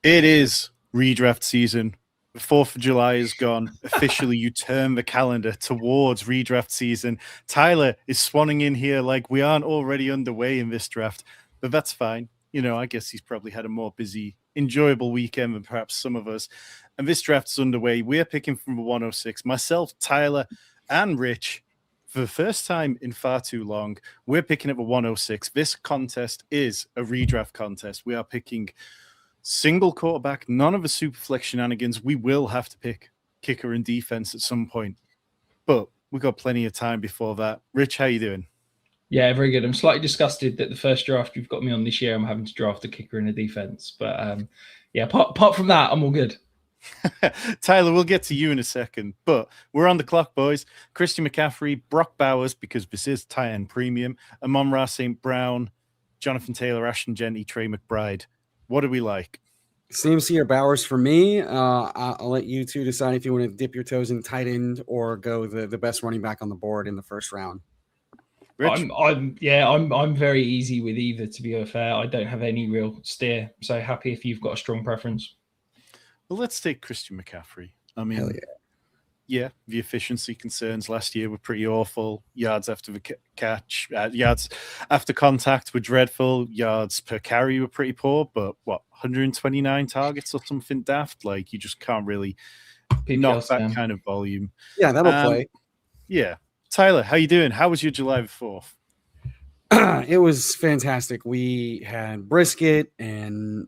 It is redraft season. The 4th of July is gone. Officially, you turn the calendar towards redraft season. Tyler is swanning in here like we aren't already underway in this draft, but that's fine. You know, I guess he's probably had a more busy, enjoyable weekend than perhaps some of us. And this draft is underway. We're picking from the 106. Myself, Tyler, and Rich, for the first time in far too long, we're picking at the 106. This contest is a redraft contest. We are picking single quarterback, none of the super flex shenanigans. We will have to pick kicker and defense at some point, but we've got plenty of time before that. Rich, how you doing? Yeah, very good. I'm slightly disgusted that the first draft you've got me on this year, I'm having to draft a kicker and a defense. But yeah, apart from that, I'm all good. Tyler, we'll get to you in a second, but we're on the clock, boys. Christian McCaffrey, Brock Bowers, because this is tight end premium, Amon-Ra St. Brown, Jonathan Taylor, Ashton Genty, Trey McBride. What do we like? CMC or Bowers for me. I'll let you two decide if you want to dip your toes in tight end or go the best running back on the board in the first round. Rich? I'm very easy with either, to be fair. I don't have any real steer, so happy if you've got a strong preference. Well, let's take Christian McCaffrey. I mean, yeah, the efficiency concerns last year were pretty awful. Yards after the catch, yards after contact were dreadful. Yards per carry were pretty poor, but 129 targets or something daft? Like, you just can't really knock that kind of volume. Yeah, that'll play. Yeah. Tyler, how you doing? How was your July 4th? It was fantastic. We had brisket and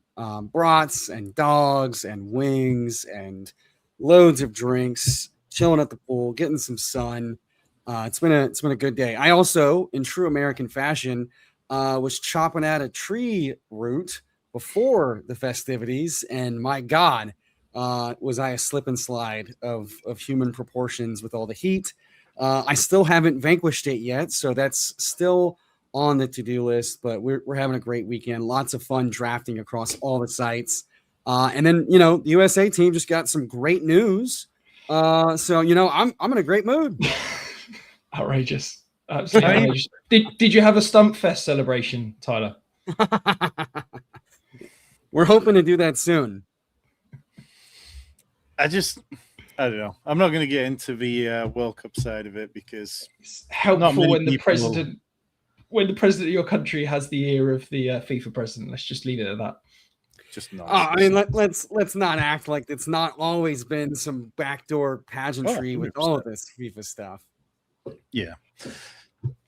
brats and dogs and wings and loads of drinks, chilling at the pool, getting some sun. It's been a good day. I also, in true American fashion, was chopping at a tree root before the festivities, and my God, was I a slip and slide of human proportions with all the heat. I still haven't vanquished it yet, so that's still on the to-do list, but we're having a great weekend. Lots of fun drafting across all the sites. And then, the USA team just got some great news. So, I'm in a great mood. Outrageous. Absolutely outrageous. Did you have a Stump Fest celebration, Tyler? We're hoping to do that soon. I don't know. I'm not going to get into the World Cup side of it because it's helpful when the president of your country has the ear of the FIFA president. Let's just leave it at that. Just not. I mean, let's not act like it's not always been some backdoor pageantry with all of this FIFA stuff. Yeah.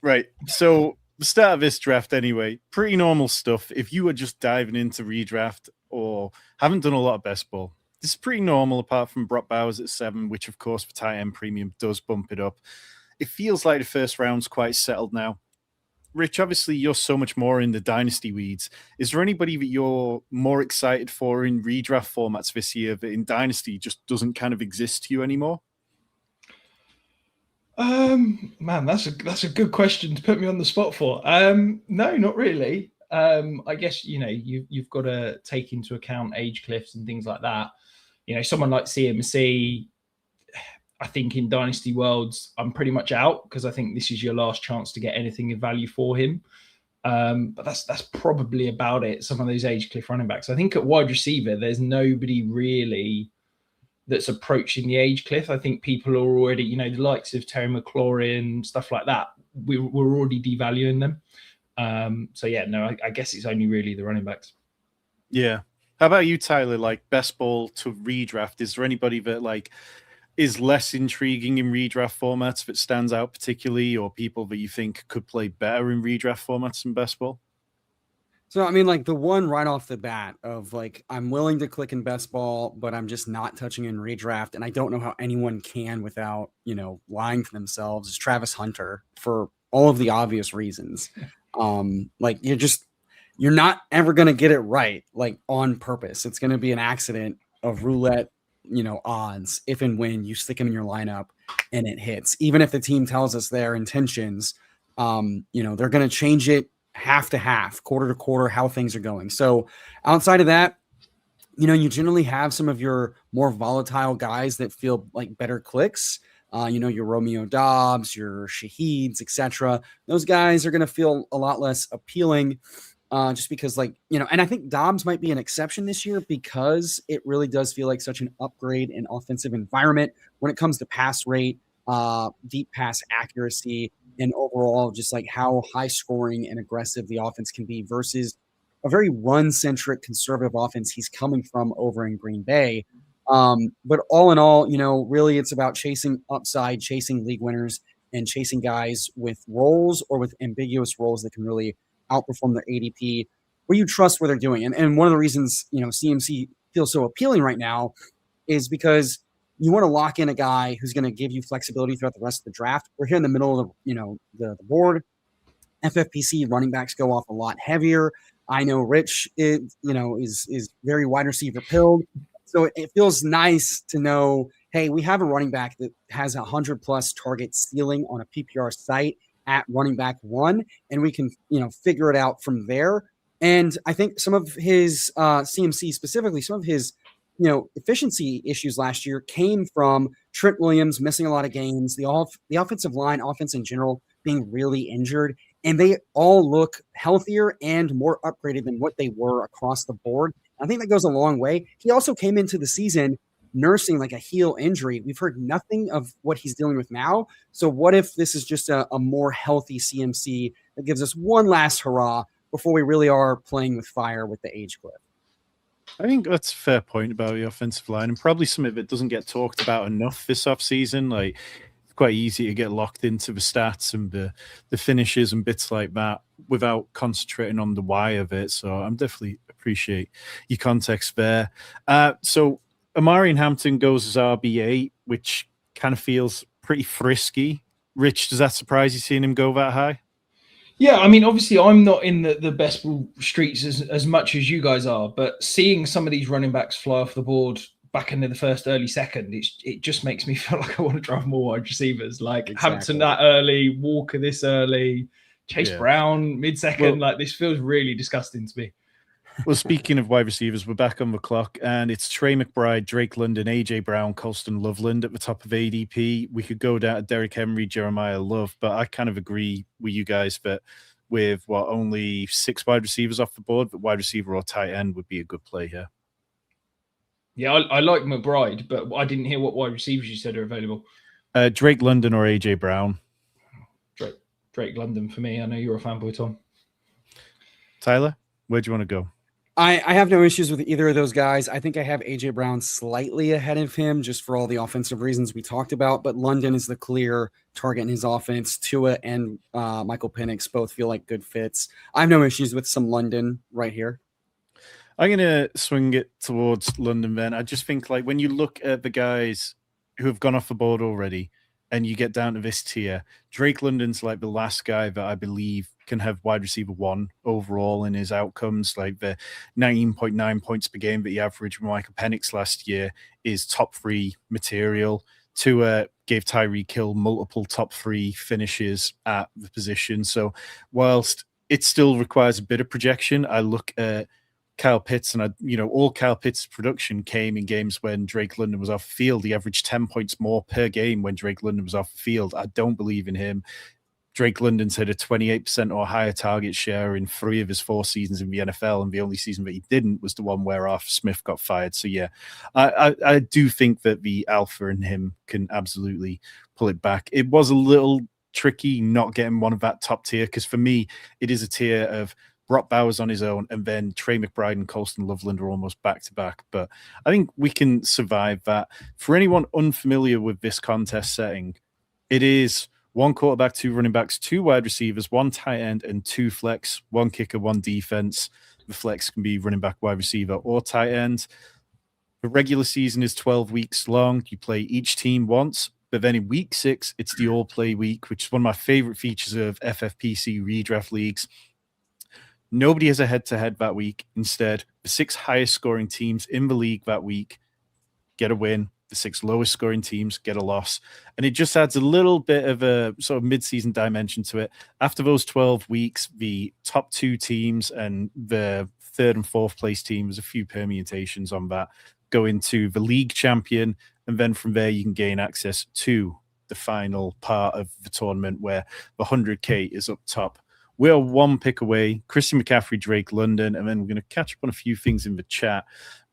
Right. So the start of this draft anyway, pretty normal stuff. If you were just diving into redraft or haven't done a lot of best ball, this is pretty normal apart from Brock Bowers at 7, which of course for tight end premium does bump it up. It feels like the first round's quite settled now. Rich, obviously you're so much more in the Dynasty weeds. Is there anybody that you're more excited for in redraft formats this year that in Dynasty just doesn't kind of exist to you anymore? Man, that's a good question to put me on the spot for. No, not really. I guess, you've got to take into account age cliffs and things like that. Someone like CMC, I think in Dynasty Worlds, I'm pretty much out because I think this is your last chance to get anything of value for him. But that's probably about it. Some of those age cliff running backs. I think at wide receiver, there's nobody really that's approaching the age cliff. I think people are already, the likes of Terry McLaurin, stuff like that, we're already devaluing them. So yeah, no, I guess it's only really the running backs. Yeah. How about you, Tyler? Like best ball to redraft, is there anybody that is less intriguing in redraft formats that stands out particularly, or people that you think could play better in redraft formats than best ball? So, I mean, the one right off the bat of I'm willing to click in best ball, but I'm just not touching in redraft. And I don't know how anyone can without, lying to themselves, is Travis Hunter for all of the obvious reasons. You're not ever going to get it right, on purpose. It's going to be an accident of roulette, odds if and when you stick him in your lineup and it hits. Even if the team tells us their intentions, they're going to change it half to half, quarter to quarter, how things are going. So outside of that, you generally have some of your more volatile guys that feel like better clicks. Your Romeo Dobbs, your Shaheeds, etc. Those guys are going to feel a lot less appealing. just because, like, and I think Dobbs might be an exception this year because it really does feel like such an upgrade in offensive environment when it comes to pass rate, deep pass accuracy, and overall just like how high scoring and aggressive the offense can be versus a very run-centric conservative offense he's coming from over in Green Bay. But all in all, really it's about chasing upside, chasing league winners, and chasing guys with roles or with ambiguous roles that can really outperform their ADP, where you trust what they're doing. And one of the reasons, CMC feels so appealing right now is because you want to lock in a guy who's going to give you flexibility throughout the rest of the draft. We're here in the middle of the board. FFPC running backs go off a lot heavier. I know Rich is very wide receiver pilled. So it feels nice to know, hey, we have a running back that has 100+ target ceiling on a PPR site at running back 1, and we can, figure it out from there. And I think some of his CMC specifically, some of his, efficiency issues last year came from Trent Williams missing a lot of games, the offensive line, offense in general being really injured, and they all look healthier and more upgraded than what they were across the board. I think that goes a long way. He also came into the season nursing like a heel injury. We've heard nothing of what he's dealing with now. So what if this is just a more healthy CMC that gives us one last hurrah before we really are playing with fire with the age cliff? I think that's a fair point about the offensive line, and probably some of it doesn't get talked about enough this offseason. Like, it's quite easy to get locked into the stats and the finishes and bits like that without concentrating on the why of it. So I'm definitely appreciate your context there. So Amari Hampton goes as RB8, which kind of feels pretty frisky. Rich, does that surprise you seeing him go that high? Yeah, I mean, obviously I'm not in the best ball streets as much as you guys are, but seeing some of these running backs fly off the board back into the first early second, it just makes me feel like I want to drive more wide receivers. Like Exactly. Hampton that early, Walker this early, Chase Brown mid-second. Like, this feels really disgusting to me. Well, speaking of wide receivers, we're back on the clock, and it's Trey McBride, Drake London, AJ Brown, Colston Loveland at the top of ADP. We could go down to Derrick Henry, Jeremiah Love, but I kind of agree with you guys that with only 6 wide receivers off the board, that wide receiver or tight end would be a good play here. Yeah, I like McBride, but I didn't hear what wide receivers you said are available. Drake London or AJ Brown. Drake London for me. I know you're a fanboy, Tom. Tyler, where do you want to go? I have no issues with either of those guys. I think I have AJ Brown slightly ahead of him just for all the offensive reasons we talked about, but London is the clear target in his offense. Tua and Michael Penix both feel like good fits. I have no issues with some London right here. I'm going to swing it towards London then. I just think, like, when you look at the guys who have gone off the board already and you get down to this tier, Drake London's like the last guy that I believe can have wide receiver 1 overall in his outcomes. Like the 19.9 points per game that he averaged with Michael Penix last year is top 3 material. Tua gave Tyreek Hill multiple top 3 finishes at the position. So whilst it still requires a bit of projection, I look at Kyle Pitts, and all Kyle Pitts' production came in games when Drake London was off the field. He averaged 10 points more per game when Drake London was off the field. I don't believe in him. Drake London's had a 28% or higher target share in 3 of his 4 seasons in the NFL, and the only season that he didn't was the one where Arthur Smith got fired. So yeah, I do think that the alpha in him can absolutely pull it back. It was a little tricky not getting one of that top tier, because for me, it is a tier of Brock Bowers on his own, and then Trey McBride and Colston Loveland are almost back-to-back. But I think we can survive that. For anyone unfamiliar with this contest setting, it is 1 quarterback, 2 running backs, 2 wide receivers, 1 tight end, and 2 flex, 1 kicker, 1 defense. The flex can be running back, wide receiver, or tight end. The regular season is 12 weeks long. You play each team once, but then in week 6, it's the all-play week, which is one of my favorite features of FFPC redraft leagues. Nobody has a head-to-head that week. Instead, the 6 highest scoring teams in the league that week get a win. The 6 lowest scoring teams get a loss. And it just adds a little bit of a sort of mid-season dimension to it. After those 12 weeks, the top 2 teams and the 3rd and 4th place teams, a few permutations on that, go into the league champion. And then from there, you can gain access to the final part of the tournament where the 100K is up top. We are one pick away. Christian McCaffrey, Drake London, and then we're going to catch up on a few things in the chat.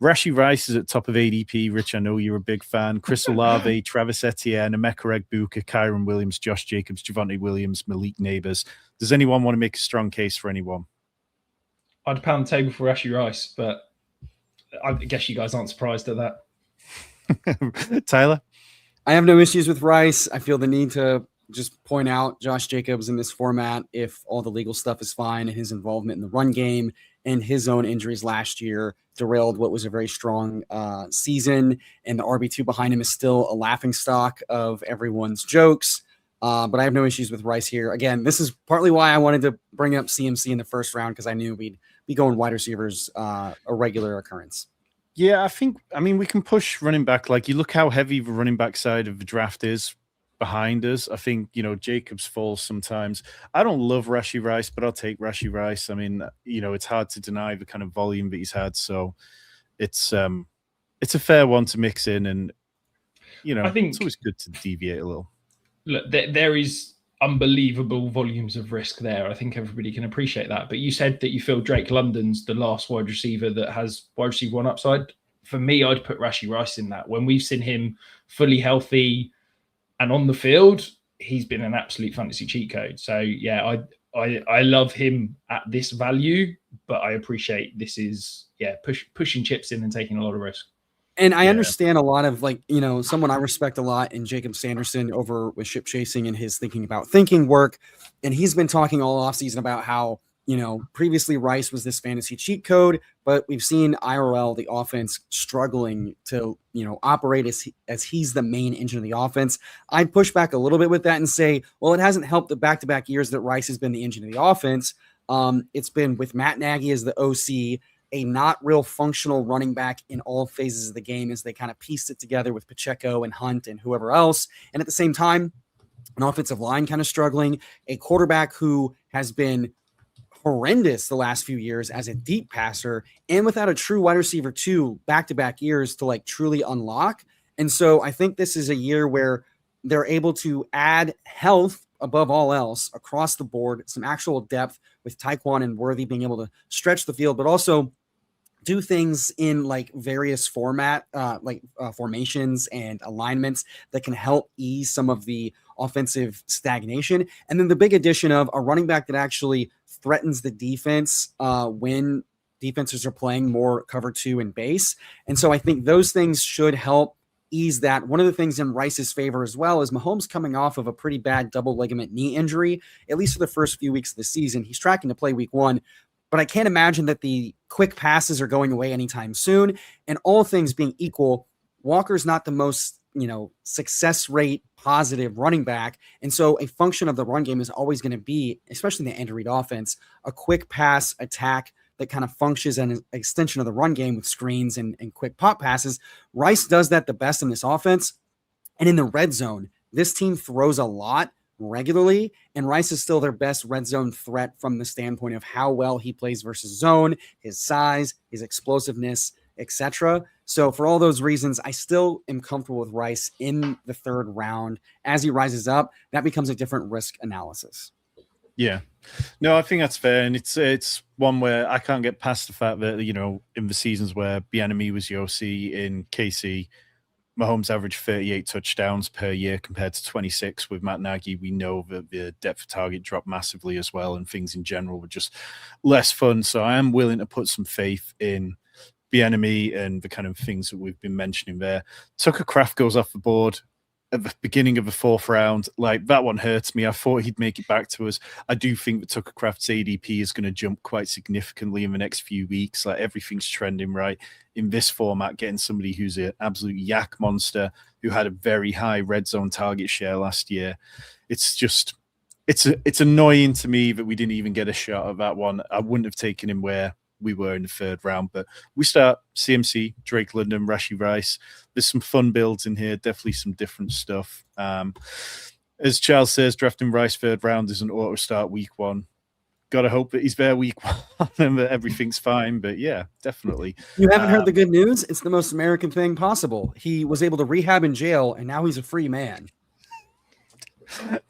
Rashi Rice is at top of ADP. Rich, I know you're a big fan. Chris Olave, Travis Etienne, Emeka Egbuka, Kyron Williams, Josh Jacobs, Javonte Williams, Malik Neighbors. Does anyone want to make a strong case for anyone? I'd pound the table for Rashi Rice, but I guess you guys aren't surprised at that. Tyler? I have no issues with Rice. I feel the need to just point out Josh Jacobs in this format if all the legal stuff is fine and his involvement in the run game and his own injuries last year derailed what was a very strong season, and the RB2 behind him is still a laughingstock of everyone's jokes. But I have no issues with Rice here. Again, this is partly why I wanted to bring up CMC in the first round, because I knew we'd be going wide receivers a regular occurrence. Yeah, I mean, we can push running back. Like, you look how heavy the running back side of the draft is behind us. I think, Jacobs falls sometimes. I don't love Rashi Rice, but I'll take Rashi Rice. I mean, it's hard to deny the kind of volume that he's had. So it's a fair one to mix in. And, I think it's always good to deviate a little. Look, there is unbelievable volumes of risk there. I think everybody can appreciate that. But you said that you feel Drake London's the last wide receiver that has wide receiver one upside. For me, I'd put Rashi Rice in that. When we've seen him fully healthy and on the field, he's been an absolute fantasy cheat code. So yeah, I love him at this value, but I appreciate this is pushing chips in and taking a lot of risk. And I understand a lot of someone I respect a lot in Jacob Sanderson over with ship chasing and his thinking work. And he's been talking all offseason about how, previously Rice was this fantasy cheat code, but we've seen IRL, the offense, struggling to, operate as he's the main engine of the offense. I'd push back a little bit with that and say, well, it hasn't helped the back-to-back years that Rice has been the engine of the offense. It's been with Matt Nagy as the OC, a not real functional running back in all phases of the game as they kind of pieced it together with Pacheco and Hunt and whoever else. And at the same time, an offensive line kind of struggling, a quarterback who has been horrendous the last few years as a deep passer, and without a true wide receiver 2 back-to-back years to truly unlock. And so I think this is a year where they're able to add health above all else across the board, some actual depth with Tyquan and Worthy being able to stretch the field, but also do things in various formations and alignments that can help ease some of the offensive stagnation. And then the big addition of a running back that actually threatens the defense when defenses are playing more cover 2 and base. And so I think those things should help ease that. One of the things in Rice's favor as well is Mahomes coming off of a pretty bad double ligament knee injury, at least for the first few weeks of the season. He's tracking to play week 1, but I can't imagine that the quick passes are going away anytime soon. And all things being equal, Walker's not the most, success rate positive running back. And so a function of the run game is always going to be, especially in the Andy Reid offense, a quick pass attack that kind of functions as an extension of the run game with screens and quick pop passes. Rice does that the best in this offense. And in the red zone, this team throws a lot regularly, and Rice is still their best red zone threat from the standpoint of how well he plays versus zone, his size, his explosiveness, etc. So for all those reasons, I still am comfortable with Rice in the third round. As he rises up, that becomes a different risk analysis. Yeah. No, I think that's fair. And it's one where I can't get past the fact that, in the seasons where Bieniemy was the OC in KC, Mahomes averaged 38 touchdowns per year compared to 26 with Matt Nagy. We know that the depth of target dropped massively as well, and things in general were just less fun. So I am willing to put some faith in Bieniemy and the kind of things that we've been mentioning there. Tucker Kraft goes off the board at the beginning of the fourth round. That one hurts me. I thought he'd make it back to us. I do think that Tucker Kraft's ADP is going to jump quite significantly in the next few weeks. Everything's trending right in this format, getting somebody who's an absolute yak monster who had a very high red zone target share last year. It's just, it's annoying to me that we didn't even get a shot at that one. I wouldn't have taken him where we were in the third round, but we start CMC, Drake London, Rashi Rice. There's some fun builds in here, definitely some different stuff. As Charles says, drafting Rice third round is an auto start week 1. Got to hope that he's there week 1 and that everything's fine. But yeah, definitely. You haven't heard the good news? It's the most American thing possible. He was able to rehab in jail, and now he's a free man.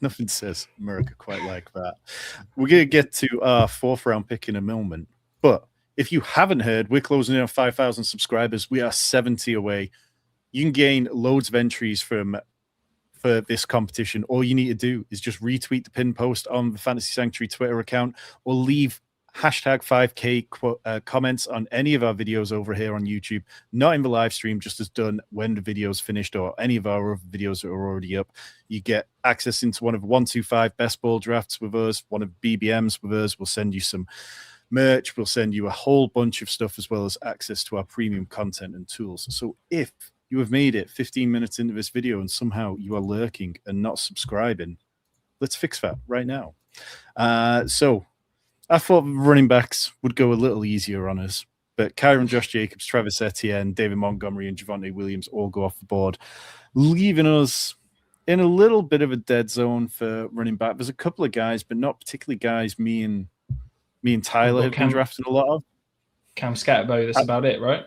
Nothing says America quite like that. We're going to get to our 4th round pick in a moment. But if you haven't heard, we're closing in on 5,000 subscribers. We are 70 away. You can gain loads of entries for this competition. All you need to do is just retweet the pin post on the Fantasy Sanctuary Twitter account or leave hashtag 5K comments on any of our videos over here on YouTube, not in the live stream, just as done when the video's finished or any of our other videos that are already up. You get access into one of 125 best ball drafts with us, one of BBMs with us. We'll send you some merch. We'll send you a whole bunch of stuff as well as access to our premium content and tools. So if you have made it 15 minutes into this video and somehow you are lurking and not subscribing, let's fix that right now. So I thought running backs would go a little easier on us, but Kyron Josh Jacobs, Travis Etienne, David Montgomery, and Javonte Williams all go off the board, leaving us in a little bit of a dead zone for running back. There's a couple of guys, but not particularly guys me and Tyler have been drafting a lot of. Cam Scatterbo, that's about it, right?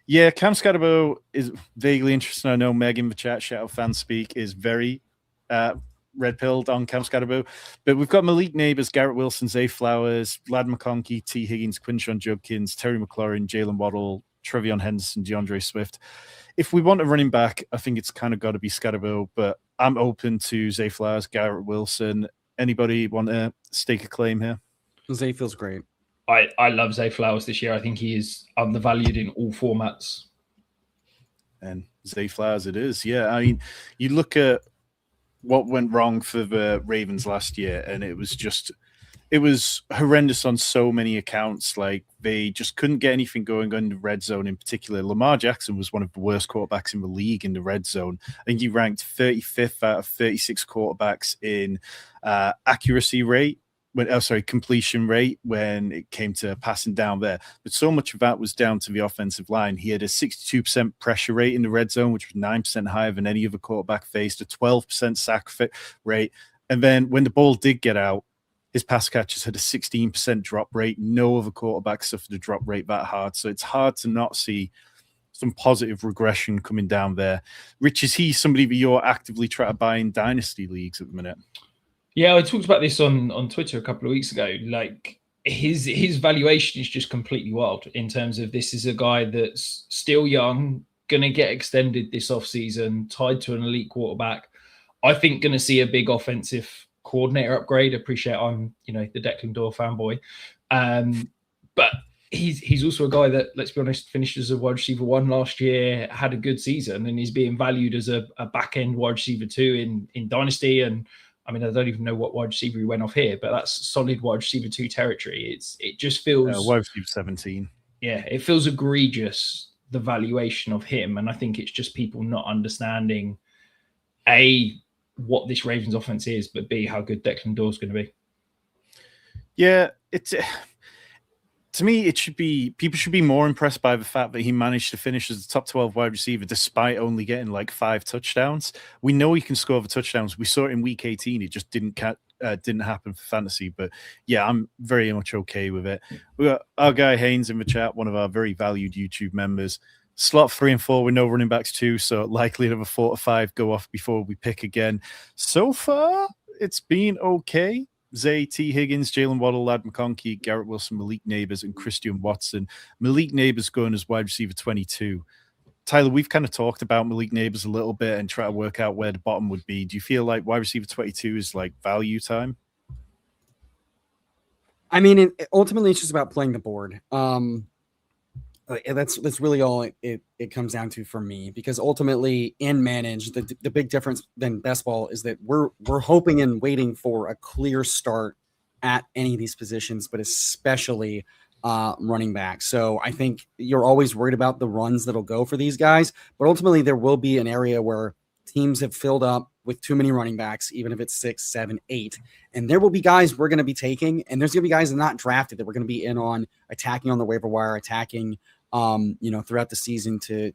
Yeah, Cam Scatterbo is vaguely interesting. I know Meg in the chat, shout out Fanspeak, is very red-pilled on Cam Scatterbo. But we've got Malik Neighbors, Garrett Wilson, Zay Flowers, Lad McConkey, T. Higgins, Quinshon Judkins, Terry McLaurin, Jalen Waddle, Trevion Henderson, DeAndre Swift. If we want a running back, I think it's kind of got to be Scatterbo, but I'm open to Zay Flowers, Garrett Wilson. Anybody want to stake a claim here? Zay feels great. I love Zay Flowers this year. I think he is undervalued in all formats. And Zay Flowers it is. Yeah, I mean, you look at what went wrong for the Ravens last year, and it was horrendous on so many accounts. Like, they just couldn't get anything going on in the red zone in particular. Lamar Jackson was one of the worst quarterbacks in the league in the red zone. I think he ranked 35th out of 36 quarterbacks in accuracy rate. Completion rate when it came to passing down there. But so much of that was down to the offensive line. He had a 62% pressure rate in the red zone, which was 9% higher than any other quarterback faced, a 12% sack rate. And then when the ball did get out, his pass catches had a 16% drop rate. No other quarterback suffered a drop rate that hard. So it's hard to not see some positive regression coming down there. Rich, is he somebody that you're actively trying to buy in dynasty leagues at the minute? Yeah, I talked about this on Twitter a couple of weeks ago. Like, his valuation is just completely wild in terms of this is a guy that's still young, going to get extended this offseason, tied to an elite quarterback. I think going to see a big offensive coordinator upgrade. Appreciate I'm, the Declan Door fanboy. But he's also a guy that, let's be honest, finished as a wide receiver 1 last year, had a good season, and he's being valued as a back-end wide receiver 2 in Dynasty. And I mean, I don't even know what wide receiver he went off here, but that's solid wide receiver 2 territory. It just feels wide receiver 17. Yeah, it feels egregious, the valuation of him, and I think it's just people not understanding A, what this Ravens offense is, but B, how good Declan Dore's going to be. Yeah, it's to me, people should be more impressed by the fact that he managed to finish as a top 12 wide receiver despite only getting like 5 touchdowns. We know he can score the touchdowns. We saw it in week 18. It just didn't happen for fantasy. But yeah, I'm very much okay with it. We got our guy Haynes in the chat, one of our very valued YouTube members. Slot 3 and 4 with no running backs too, so likely another 4 or 5 go off before we pick again. So far, it's been okay. Zay, T. Higgins, Jalen Waddle, Lad McConkey, Garrett Wilson, Malik Neighbors, and Christian Watson. Malik Neighbors going as wide receiver 22. Tyler, we've kind of talked about Malik Neighbors a little bit and try to work out where the bottom would be. Do you feel like wide receiver 22 is like value time? I mean, ultimately, it's just about playing the board. That's really all it comes down to for me, because ultimately in manage, the big difference than best ball is that we're hoping and waiting for a clear start at any of these positions, but especially running back. So I think you're always worried about the runs that'll go for these guys, but ultimately there will be an area where teams have filled up with too many running backs, even if it's 6, 7, 8. And there will be guys we're going to be taking, and there's going to be guys that are not drafted that we're going to be in on, attacking on the waiver wire, attacking throughout the season to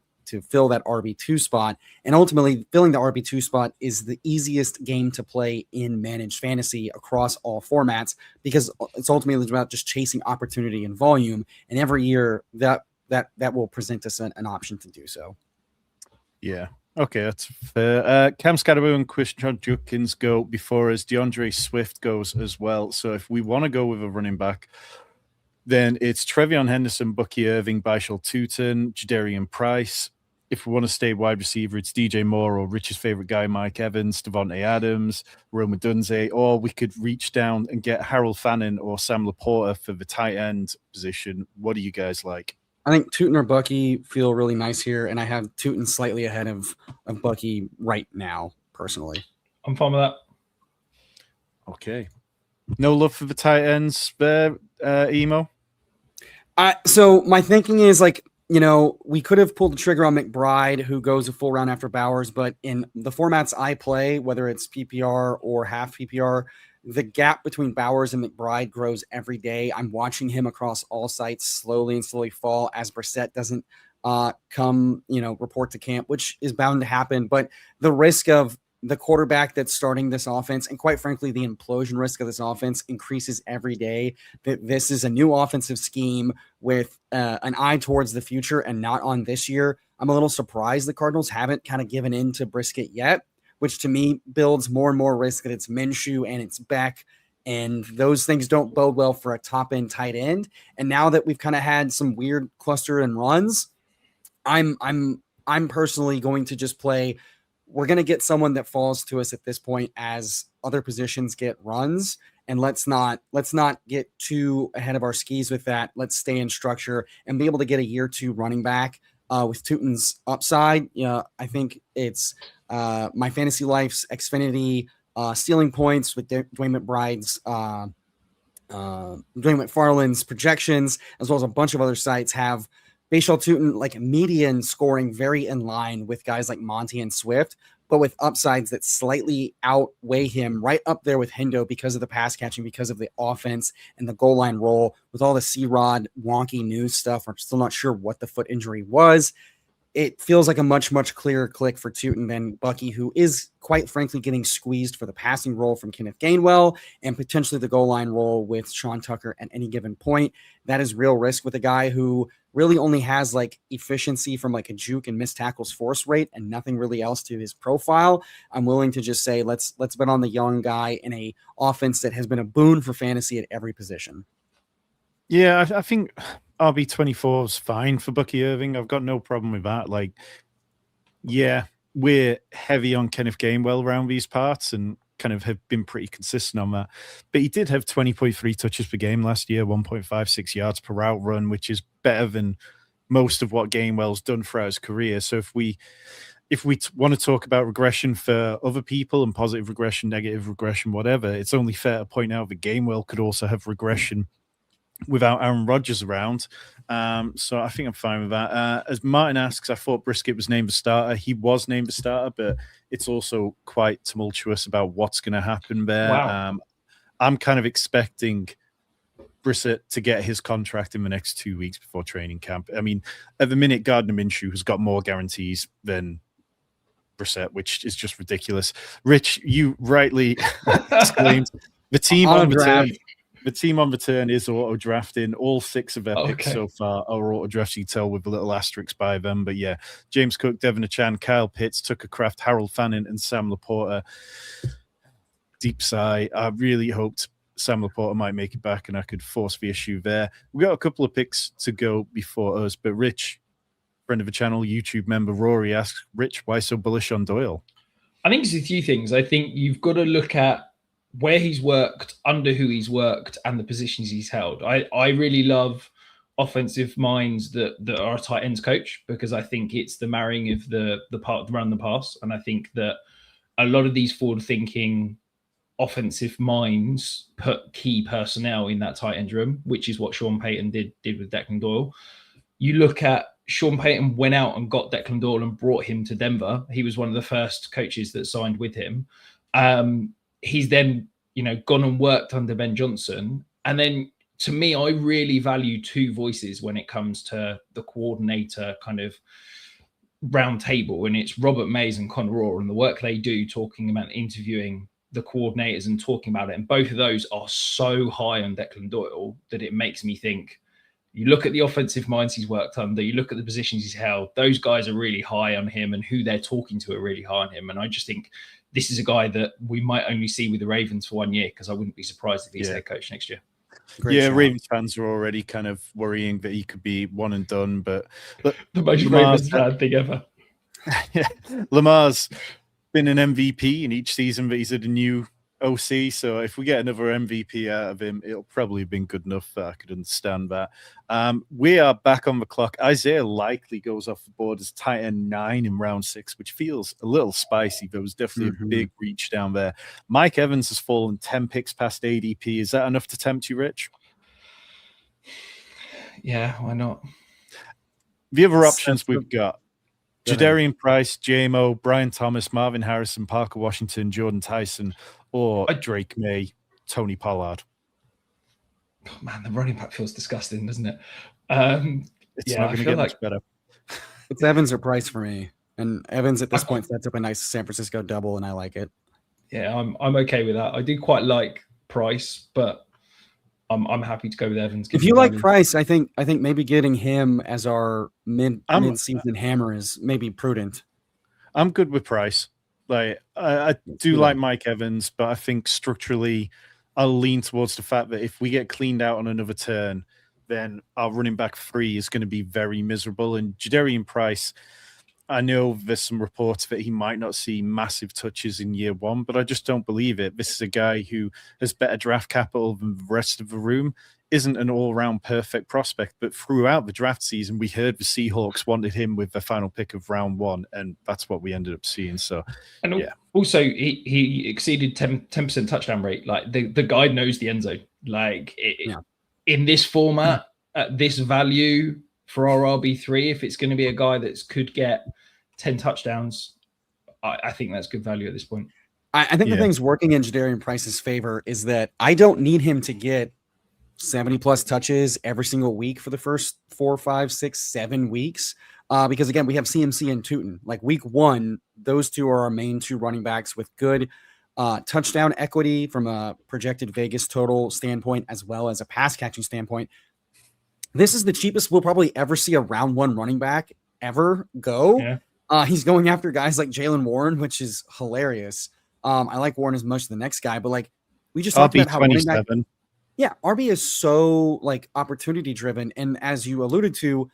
fill that RB2 spot. And ultimately, filling the RB2 spot is the easiest game to play in managed fantasy across all formats, because it's ultimately about just chasing opportunity and volume. And every year that will present us an option to do so. Yeah. Okay, that's fair. Cam Scadaboo and Christian Judkins go before us. DeAndre Swift goes as well. So if we want to go with a running back, then it's Trevion Henderson, Bucky Irving, Baishal Tootin, Jadarian Price. If we want to stay wide receiver, it's DJ Moore or Rich's favorite guy, Mike Evans, Devontae Adams, Roma Dunze, or we could reach down and get Harold Fannin or Sam Laporta for the tight end position. What do you guys like? I think Tootin or Bucky feel really nice here, and I have Tootin slightly ahead of Bucky right now, personally. I'm fine with that. Okay. No love for the tight ends there, Emo? So my thinking is like, we could have pulled the trigger on McBride, who goes a full round after Bowers, but in the formats I play, whether it's PPR or half PPR, the gap between Bowers and McBride grows every day. I'm watching him across all sites slowly fall as Brissett doesn't come, report to camp, which is bound to happen. But the risk of the quarterback that's starting this offense, and quite frankly, the implosion risk of this offense increases every day. That this is a new offensive scheme with an eye towards the future and not on this year. I'm a little surprised the Cardinals haven't kind of given in to Brisket yet, which to me builds more and more risk that it's Minshew and it's Beck, and those things don't bode well for a top end tight end. And now that we've kind of had some weird cluster and runs, I'm personally going to just play. We're going to get someone that falls to us at this point as other positions get runs. And let's not get too ahead of our skis with that. Let's stay in structure and be able to get a year 2 running back with Tootin's upside. I think it's my Fantasy Life's Xfinity stealing points with Dwayne McBride's, Dwayne McFarland's projections, as well as a bunch of other sites have Baishal Tootin like median scoring very in line with guys like Monty and Swift, but with upsides that slightly outweigh him right up there with Hendo because of the pass catching, because of the offense and the goal line roll. With all the C-Rod wonky news stuff, we're still not sure what the foot injury was. It feels like a much, much clearer click for Tootin than Bucky, who is quite frankly getting squeezed for the passing role from Kenneth Gainwell and potentially the goal line role with Sean Tucker at any given point. That is real risk with a guy who really only has like efficiency from like a juke and missed tackles force rate and nothing really else to his profile. I'm willing to just say, let's bet on the young guy in a offense that has been a boon for fantasy at every position. Yeah, I think RB24 is fine for Bucky Irving. I've got no problem with that. Like, yeah, we're heavy on Kenneth Gainwell around these parts and kind of have been pretty consistent on that. But he did have 20.3 touches per game last year, 1.56 yards per route run, which is better than most of what Gainwell's done throughout his career. So if we want to talk about regression for other people and positive regression, negative regression, whatever, it's only fair to point out that Gainwell could also have regression without Aaron Rodgers around. So I think I'm fine with that. As Martin asks, I thought Brisket was named the starter. He was named the starter, but it's also quite tumultuous about what's going to happen there. Wow. I'm kind of expecting Brissett to get his contract in the next 2 weeks before training camp. I mean, at the minute, Gardner Minshew has got more guarantees than Brissett, which is just ridiculous. Rich, you rightly exclaimed the team on the turn. The team on return is auto drafting. All 6 of their picks so far are auto drafts. You can tell with a little asterisk by them. But yeah, James Cook, Devin Achan, Kyle Pitts, Tucker Kraft, Harold Fannin, and Sam Laporta. Deep sigh. I really hoped Sam Laporta might make it back and I could force the issue there. We got a couple of picks to go before us, but Rich, friend of the channel, YouTube member Rory asks, Rich, why so bullish on Doyle? I think it's a few things. I think you've got to look at where he's worked, under who he's worked, and the positions he's held. I really love offensive minds that are a tight ends coach, because I think it's the marrying of the part run the pass. And I think that a lot of these forward thinking offensive minds put key personnel in that tight end room, which is what Sean Payton did with Declan Doyle. You look at Sean Payton went out and got Declan Doyle and brought him to Denver. He was one of the first coaches that signed with him. He's then, gone and worked under Ben Johnson. And then to me, I really value 2 voices when it comes to the coordinator kind of round table. And it's Robert Mays and Conor Orr and the work they do talking about interviewing the coordinators and talking about it. And both of those are so high on Declan Doyle that it makes me think, You look at the offensive minds he's worked under, you look at the positions he's held, those guys are really high on him, and who they're talking to are really high on him. And I just think this is a guy that we might only see with the Ravens for 1 year, because I wouldn't be surprised if he's head coach next year. Great shot. Ravens fans are already kind of worrying that he could be one and done, but the most Ravens fan thing ever. Yeah, Lamar's been an MVP in each season, but he's at a new OC. So if we get another MVP out of him, it'll probably have been good enough that I could understand that. We are back on the clock. Isaiah likely goes off the board as tight end 9 in round 6, which feels a little spicy. There was definitely a big reach down there. Mike Evans has fallen 10 picks past ADP. Is that enough to tempt you, Rich? Yeah, why not? The other options we've got: Jadarian Price, JMO, Brian Thomas, Marvin Harrison, Parker Washington, Jordan Tyson, or Drake May, Tony Pollard. Oh, man, the running back feels disgusting, doesn't it? It's not going to get much better. It's Evans or Price for me. And Evans at this point sets up a nice San Francisco double, and I like it. Yeah, I'm okay with that. I do quite like Price, but I'm happy to go with Evans. If you like Price, I think maybe getting him as our mid-season hammer is maybe prudent. I'm good with Price. Like I do like Mike Evans, but I think structurally I'll lean towards the fact that if we get cleaned out on another turn, then our running back 3 is going to be very miserable. And Jadarian Price, I know there's some reports that he might not see massive touches in year 1, but I just don't believe it. This is a guy who has better draft capital than the rest of the room, isn't an all-round perfect prospect, but throughout the draft season, we heard the Seahawks wanted him with the final pick of round 1, and that's what we ended up seeing. So, and also he exceeded 10% touchdown rate. Like the guy knows the end zone. Like in this format, at this value for our RB3, if it's going to be a guy that could get 10 touchdowns, I think that's good value at this point. I think the thing's working in Jadarian Price's favor is that I don't need him to get 70 plus touches every single week for the first 4, 5, 6, 7 weeks. Because again, we have CMC and Tootin. Like week 1, those two are our main 2 running backs with good touchdown equity from a projected Vegas total standpoint, as well as a pass catching standpoint. This is the cheapest we'll probably ever see a round 1 running back ever go. Yeah. He's going after guys like Jaylen Warren, which is hilarious. I like Warren as much as the next guy, but like we just talked about how running back, RB is so like opportunity driven. And as you alluded to,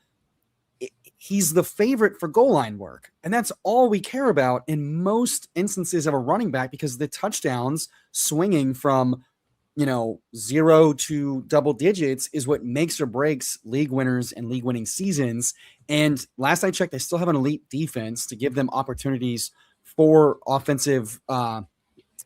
he's the favorite for goal line work. And that's all we care about in most instances of a running back, because the touchdowns swinging from, 0 to double digits is what makes or breaks league winners and league winning seasons. And last I checked, they still have an elite defense to give them opportunities for offensive,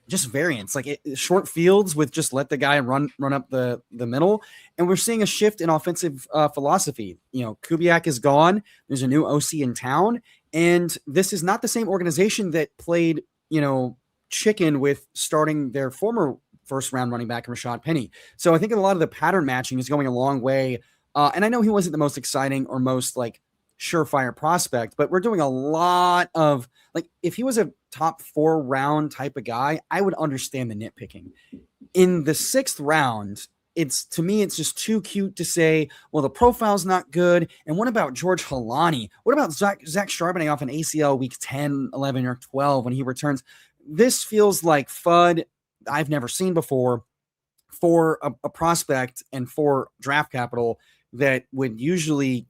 just variance, like short fields with just let the guy run up the middle. And we're seeing a shift in offensive philosophy. Kubiak is gone. There's a new OC in town. And this is not the same organization that played, chicken with starting their former first round running back, Rashad Penny. So I think a lot of the pattern matching is going a long way. And I know he wasn't the most exciting or most like surefire prospect, but we're doing a lot of like, if he was a top 4 round type of guy, I would understand the nitpicking. In the 6th round, to me, it's just too cute to say, well, the profile's not good. And what about George Halani? What about Zach Charbonnet off an ACL week 10, 11, or 12 when he returns? This feels like FUD I've never seen before for a prospect and for draft capital that would usually,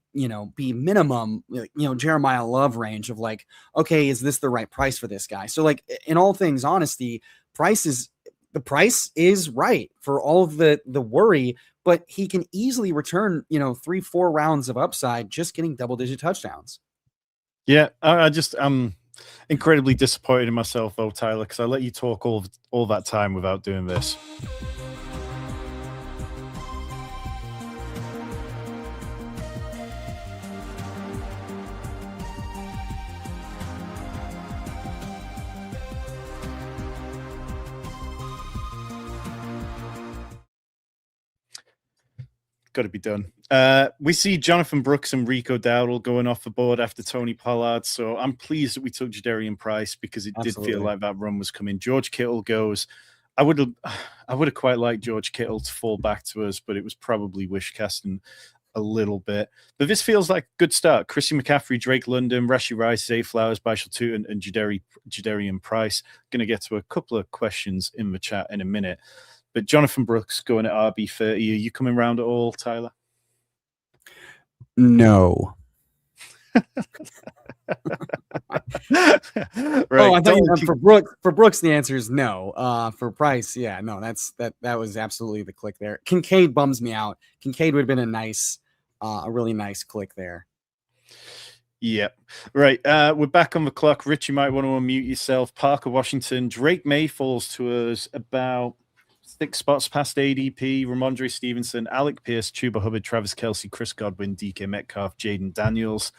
be minimum, Jeremiah Love range of like, okay, is this the right price for this guy? So like in all things honesty, the price is right for all of the worry, but he can easily return, 3-4 rounds of upside, just getting double-digit touchdowns. Yeah, I'm incredibly disappointed in myself, though, Tyler, because I let you talk all that time without doing this. Got to be done. We see Jonathan Brooks and Rico Dowdle going off the board after Tony Pollard. So I'm pleased that we took Jadarian Price because it did feel like that run was coming. George Kittle goes. I would have quite liked George Kittle to fall back to us, but it was probably wish casting a little bit. But this feels like a good start. Christian McCaffrey, Drake London, Rashee Rice, Zay Flowers, Bishal Tootin, and Jadarian Price. Going to get to a couple of questions in the chat in a minute. But Jonathan Brooks going at RB30. Are you coming around at all, Tyler? No. Right. I thought you meant for Brooks, the answer is no. For Price, yeah, no, that was absolutely the click there. Kincaid bums me out. Kincaid would have been a really nice click there. Yeah. Right. We're back on the clock. Rich, you might want to unmute yourself. Parker Washington, Drake May falls to us about 6 spots past ADP. Ramondre Stevenson, Alec Pierce, Chuba Hubbard, Travis Kelce, Chris Godwin, DK Metcalf, Jaden Daniels.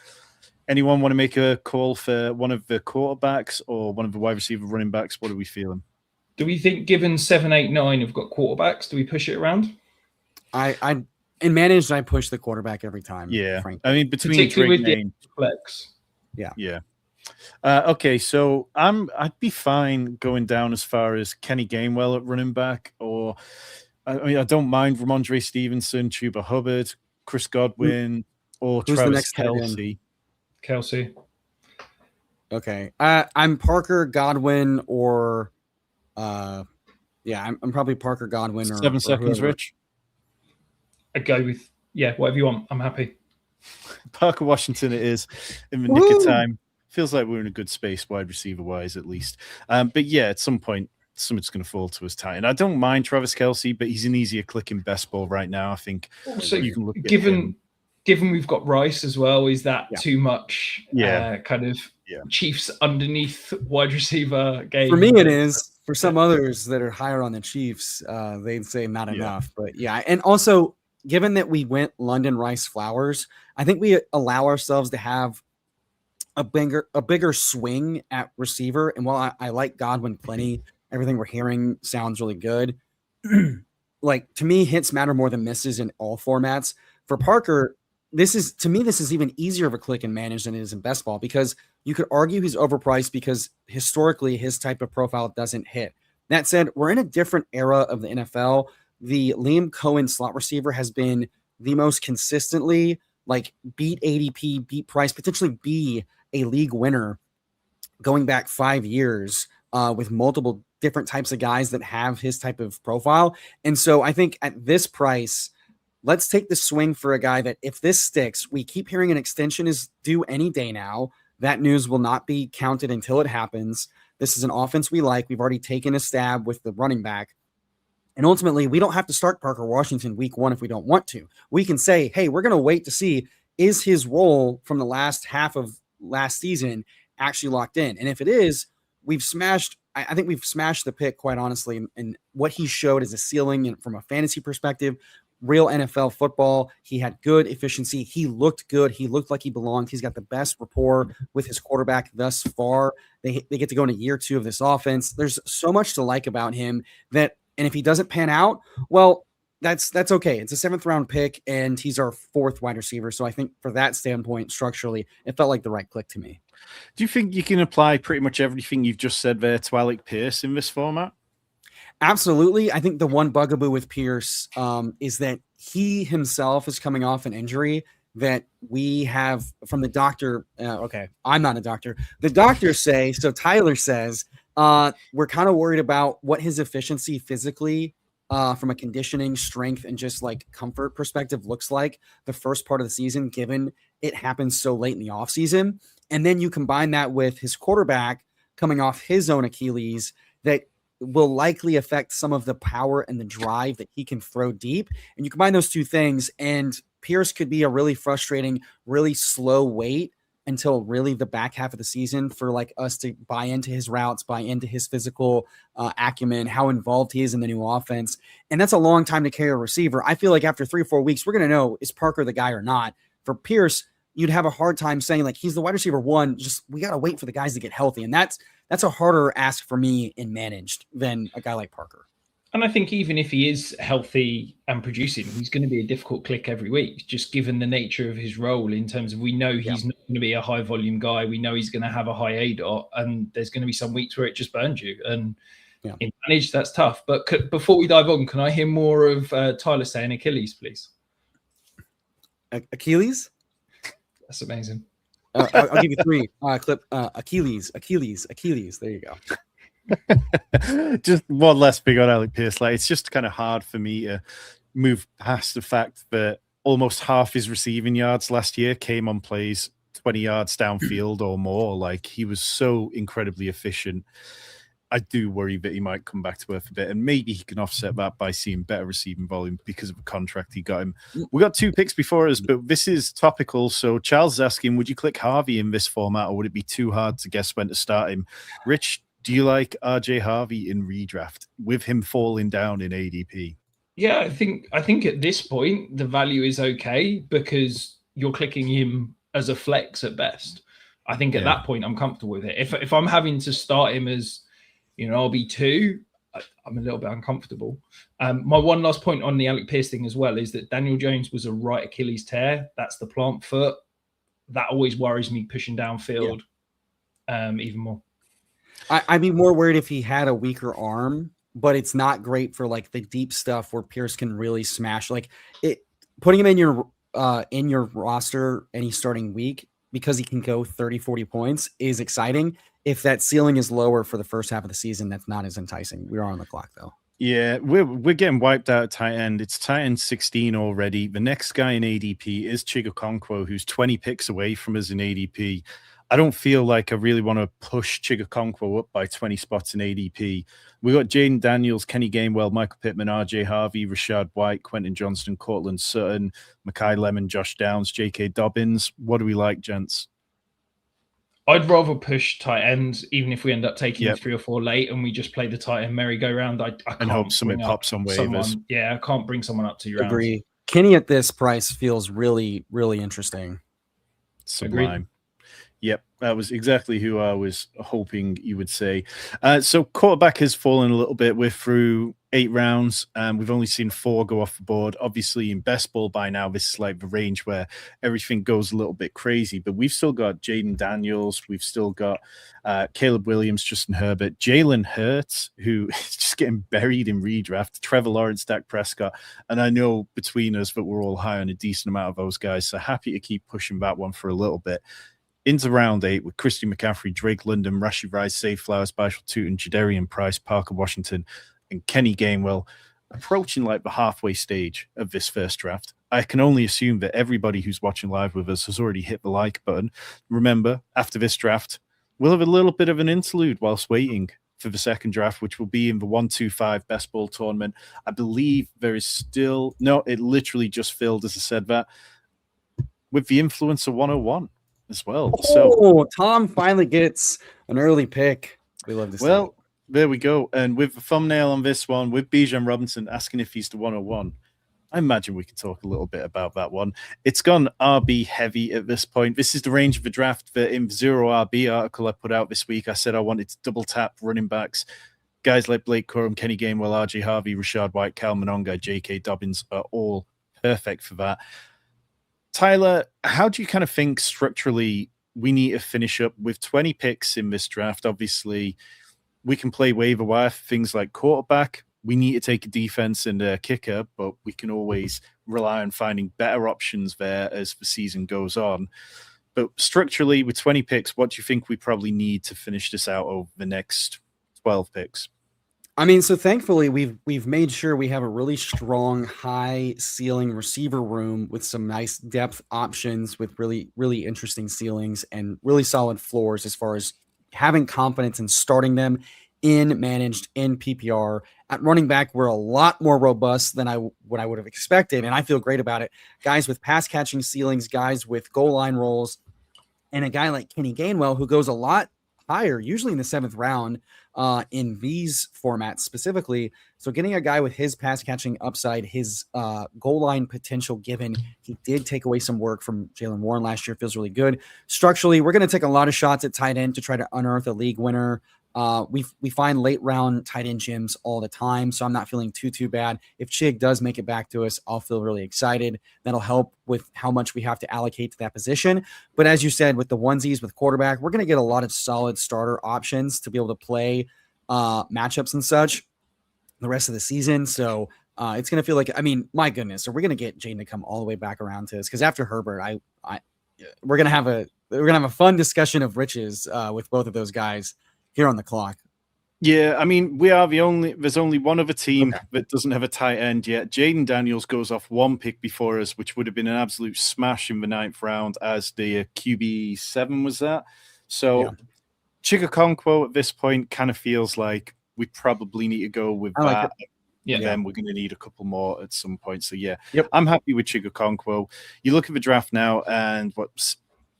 Anyone want to make a call for one of the quarterbacks or one of the wide receiver running backs? What are we feeling? Do we think, given 7, 8, 9 have got quarterbacks, do we push it around? I in managed, I push the quarterback every time. Yeah, frankly. I mean between Drake May, flex. Yeah. Okay, so I'd be fine going down as far as Kenny Gainwell at running back, or I don't mind Ramondre Stevenson, Chuba Hubbard, Chris Godwin, or Travis Kelce. Kelce. Okay. I'm Parker, Godwin, or I'm probably Parker, Godwin, or 7 seconds, whoever. Rich. I go with whatever you want. I'm happy. Parker Washington it is in the nick of time. Feels like we're in a good space, wide receiver wise, at least. But yeah, at some point, something's going to fall to us tight. And I don't mind Travis Kelce, but he's an easier clicking best ball right now. I think also, you can look at given we've got Rice as well, is that too much? Kind of Chiefs underneath wide receiver game. For me, it is. For some others that are higher on the Chiefs, they'd say not enough. But yeah, and also given that we went London, Rice, Flowers, I think we allow ourselves to have a bigger swing at receiver. And while I like Godwin plenty, everything we're hearing sounds really good. Like, to me, hits matter more than misses in all formats. For Parker, this is even easier of a click and manage than it is in best ball, because you could argue he's overpriced because historically his type of profile doesn't hit. That said, we're in a different era of the NFL. The Liam Cohen slot receiver has been the most consistently beat ADP, beat price, potentially be a league winner going back 5 years with multiple different types of guys that have his type of profile. And so I think at this price, let's take the swing for a guy that, if this sticks, we keep hearing an extension is due any day now. That news will not be counted until it happens. This is an offense we like. We've already taken a stab with the running back. And ultimately, we don't have to start Parker Washington week 1 if we don't want to. We can say, hey, we're going to wait to see, is his role from the last half of last season actually locked in? And if it is, I think we've smashed the pick, quite honestly. And what he showed as a ceiling, and from a fantasy perspective, real NFL football. He had good efficiency. He looked good. He looked like he belonged. He's got the best rapport with his quarterback thus far. They get to go into year 2 of this offense. There's so much to like about him that, and if he doesn't pan out, well, that's okay. It's a 7th round pick, and he's our 4th wide receiver. So I think for that standpoint, structurally, it felt like the right click to me. Do you think you can apply pretty much everything you've just said there to Alec Pierce in this format? Absolutely. I think the one bugaboo with Pierce is that he himself is coming off an injury that we have from the doctor. Okay, I'm not a doctor. The doctors say, so Tyler says, we're kind of worried about what his efficiency physically from a conditioning, strength, and just comfort perspective looks like the first part of the season, given it happens so late in the offseason. And then you combine that with his quarterback coming off his own Achilles that will likely affect some of the power and the drive that he can throw deep. And you combine those two things, and Pierce could be a really frustrating, really slow wait until really the back half of the season for us to buy into his routes, buy into his physical acumen, how involved he is in the new offense. And that's a long time to carry a receiver. I feel like after 3 or 4 weeks, we're going to know, is Parker the guy or not? For Pierce, you'd have a hard time saying he's the wide receiver 1. Just, we got to wait for the guys to get healthy. And that's a harder ask for me in managed than a guy like Parker. And I think even if he is healthy and producing, he's going to be a difficult click every week, just given the nature of his role in terms of, we know he's not going to be a high volume guy. We know he's going to have a high ADOT, and there's going to be some weeks where it just burns you. And in managed, that's tough. But before we dive on, can I hear more of Tyler saying Achilles, please? Achilles. That's amazing. I'll give you three. Achilles. There you go. Just one less big on Alec Pierce. Like, it's just kind of hard for me to move past the fact that almost half his receiving yards last year came on plays 20 yards downfield or more. Like, he was so incredibly efficient. I do worry that he might come back to earth a bit, and maybe he can offset that by seeing better receiving volume because of a contract he got him. We got 2 picks before us, but this is topical. So Charles is asking, would you click Harvey in this format, or would it be too hard to guess when to start him? Rich, do you like RJ Harvey in redraft with him falling down in ADP? Yeah, I think at this point the value is okay because you're clicking him as a flex at best. I think at that point I'm comfortable with it. If I'm having to start him as RB2, I'm a little bit uncomfortable. My one last point on the Alec Pierce thing as well is that Daniel Jones was a right Achilles tear. That's the plant foot. That always worries me pushing downfield even more. I'd be more worried if he had a weaker arm, but it's not great for like the deep stuff where Pierce can really smash. Like putting him in your roster any starting week because he can go 30, 40 points is exciting. If that ceiling is lower for the first half of the season, that's not as enticing. We are on the clock, though. Yeah, we're getting wiped out at tight end. It's tight end 16 already. The next guy in ADP is Chigakonkwo, who's 20 picks away from us in ADP. I don't feel like I really want to push Chigakonkwo up by 20 spots in ADP. We got Jaden Daniels, Kenny Gainwell, Michael Pittman, RJ Harvey, Rashad White, Quentin Johnston, Cortland Sutton, Mekhi Lemon, Josh Downs, J.K. Dobbins. What do we like, gents? I'd rather push tight ends, even if we end up taking 3 or 4 late and we just play the tight end merry-go-round. I can't and hope something pops on waivers. I can't bring someone up 2 rounds. Agree. Kenny at this price feels really, really interesting. Sublime. Agreed. Yep, that was exactly who I was hoping you would say. So quarterback has fallen a little bit. We're through 8 rounds, and we've only seen 4 go off the board. Obviously, in best ball by now, this is like the range where everything goes a little bit crazy. But we've still got Jaden Daniels. We've still got Caleb Williams, Justin Herbert, Jalen Hurts, who is just getting buried in redraft, Trevor Lawrence, Dak Prescott. And I know between us that we're all high on a decent amount of those guys. So happy to keep pushing that one for a little bit. Into round 8 with Christian McCaffrey, Drake London, Rashee Rice, Zay Flowers, Bashal Tootin, Jadarian Price, Parker Washington, and Kenny Gainwell, approaching like the halfway stage of this first draft. I can only assume that everybody who's watching live with us has already hit the like button. Remember, after this draft, we'll have a little bit of an interlude whilst waiting for the second draft, which will be in the 125 best ball tournament. I believe there is still, no, it literally just filled, as I said that, with the Influencer 101. As well. So Tom finally gets an early pick. We love to see. Well, there we go. And with the thumbnail on this one, with Bijan Robinson asking if he's the 101, I imagine we can talk a little bit about that one. It's gone RB heavy at this point. This is the range of the draft that in the Zero RB article I put out this week, I said I wanted to double tap running backs. Guys like Blake Corum, Kenny Gainwell, RJ Harvey, Rashad White, Cal Mononga, J.K. Dobbins are all perfect for that. Tyler, how do you kind of think structurally we need to finish up with 20 picks in this draft? Obviously, we can play waiver wire for things like quarterback. We need to take a defense and a kicker, but we can always rely on finding better options there as the season goes on. But structurally, with 20 picks, what do you think we probably need to finish this out over the next 12 picks? I mean, so thankfully we've made sure we have a really strong high ceiling receiver room with some nice depth options with really, really interesting ceilings and really solid floors as far as having confidence in starting them in managed in PPR. At running back, we're a lot more robust than what I would have expected, and I feel great about it. Guys with pass catching ceilings, guys with goal line roles, and a guy like Kenny Gainwell who goes a lot higher, usually in the 7th round in these formats specifically. So getting a guy with his pass catching upside, his goal line potential, given he did take away some work from Jaylen Warren last year, feels really good. Structurally, we're going to take a lot of shots at tight end to try to unearth a league winner. We find late round tight end gyms all the time, so I'm not feeling too bad. If Chig does make it back to us, I'll feel really excited. That'll help with how much we have to allocate to that position. But as you said, with the onesies with quarterback, we're going to get a lot of solid starter options to be able to play matchups and such the rest of the season. So It's going to feel like, I mean, my goodness, are we going to get Jaden to come all the way back around to this? Because after Herbert, we're going to have a fun discussion of riches with both of those guys here on the clock. Yeah, I mean, there's only one other team that doesn't have a tight end yet. Jaden Daniels goes off one pick before us, which would have been an absolute smash in the 9th round as the QB7 was that. So Chigakonkwo at this point kind of feels like we probably need to go with that. And then we're going to need a couple more at some point. So I'm happy with Chigakonkwo. You look at the draft now and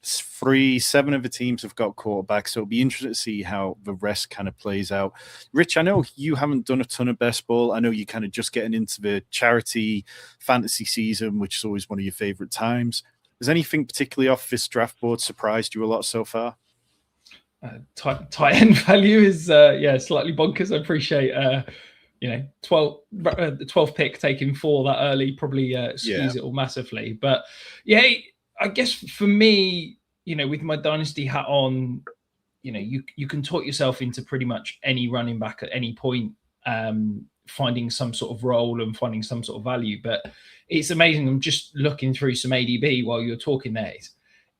7 of the teams have got quarterbacks, so it'll be interesting to see how the rest kind of plays out. Rich, I know you haven't done a ton of best ball. I know you kind of just getting into the charity fantasy season, which is always one of your favorite times. Has anything particularly off this draft board surprised you a lot so far? Tight end value is slightly bonkers. I appreciate the 12th pick taking 4 that early probably skews it all massively. But I guess for me, with my Dynasty hat on, you can talk yourself into pretty much any running back at any point, finding some sort of role and finding some sort of value. But it's amazing. I'm just looking through some ADB while you're talking there.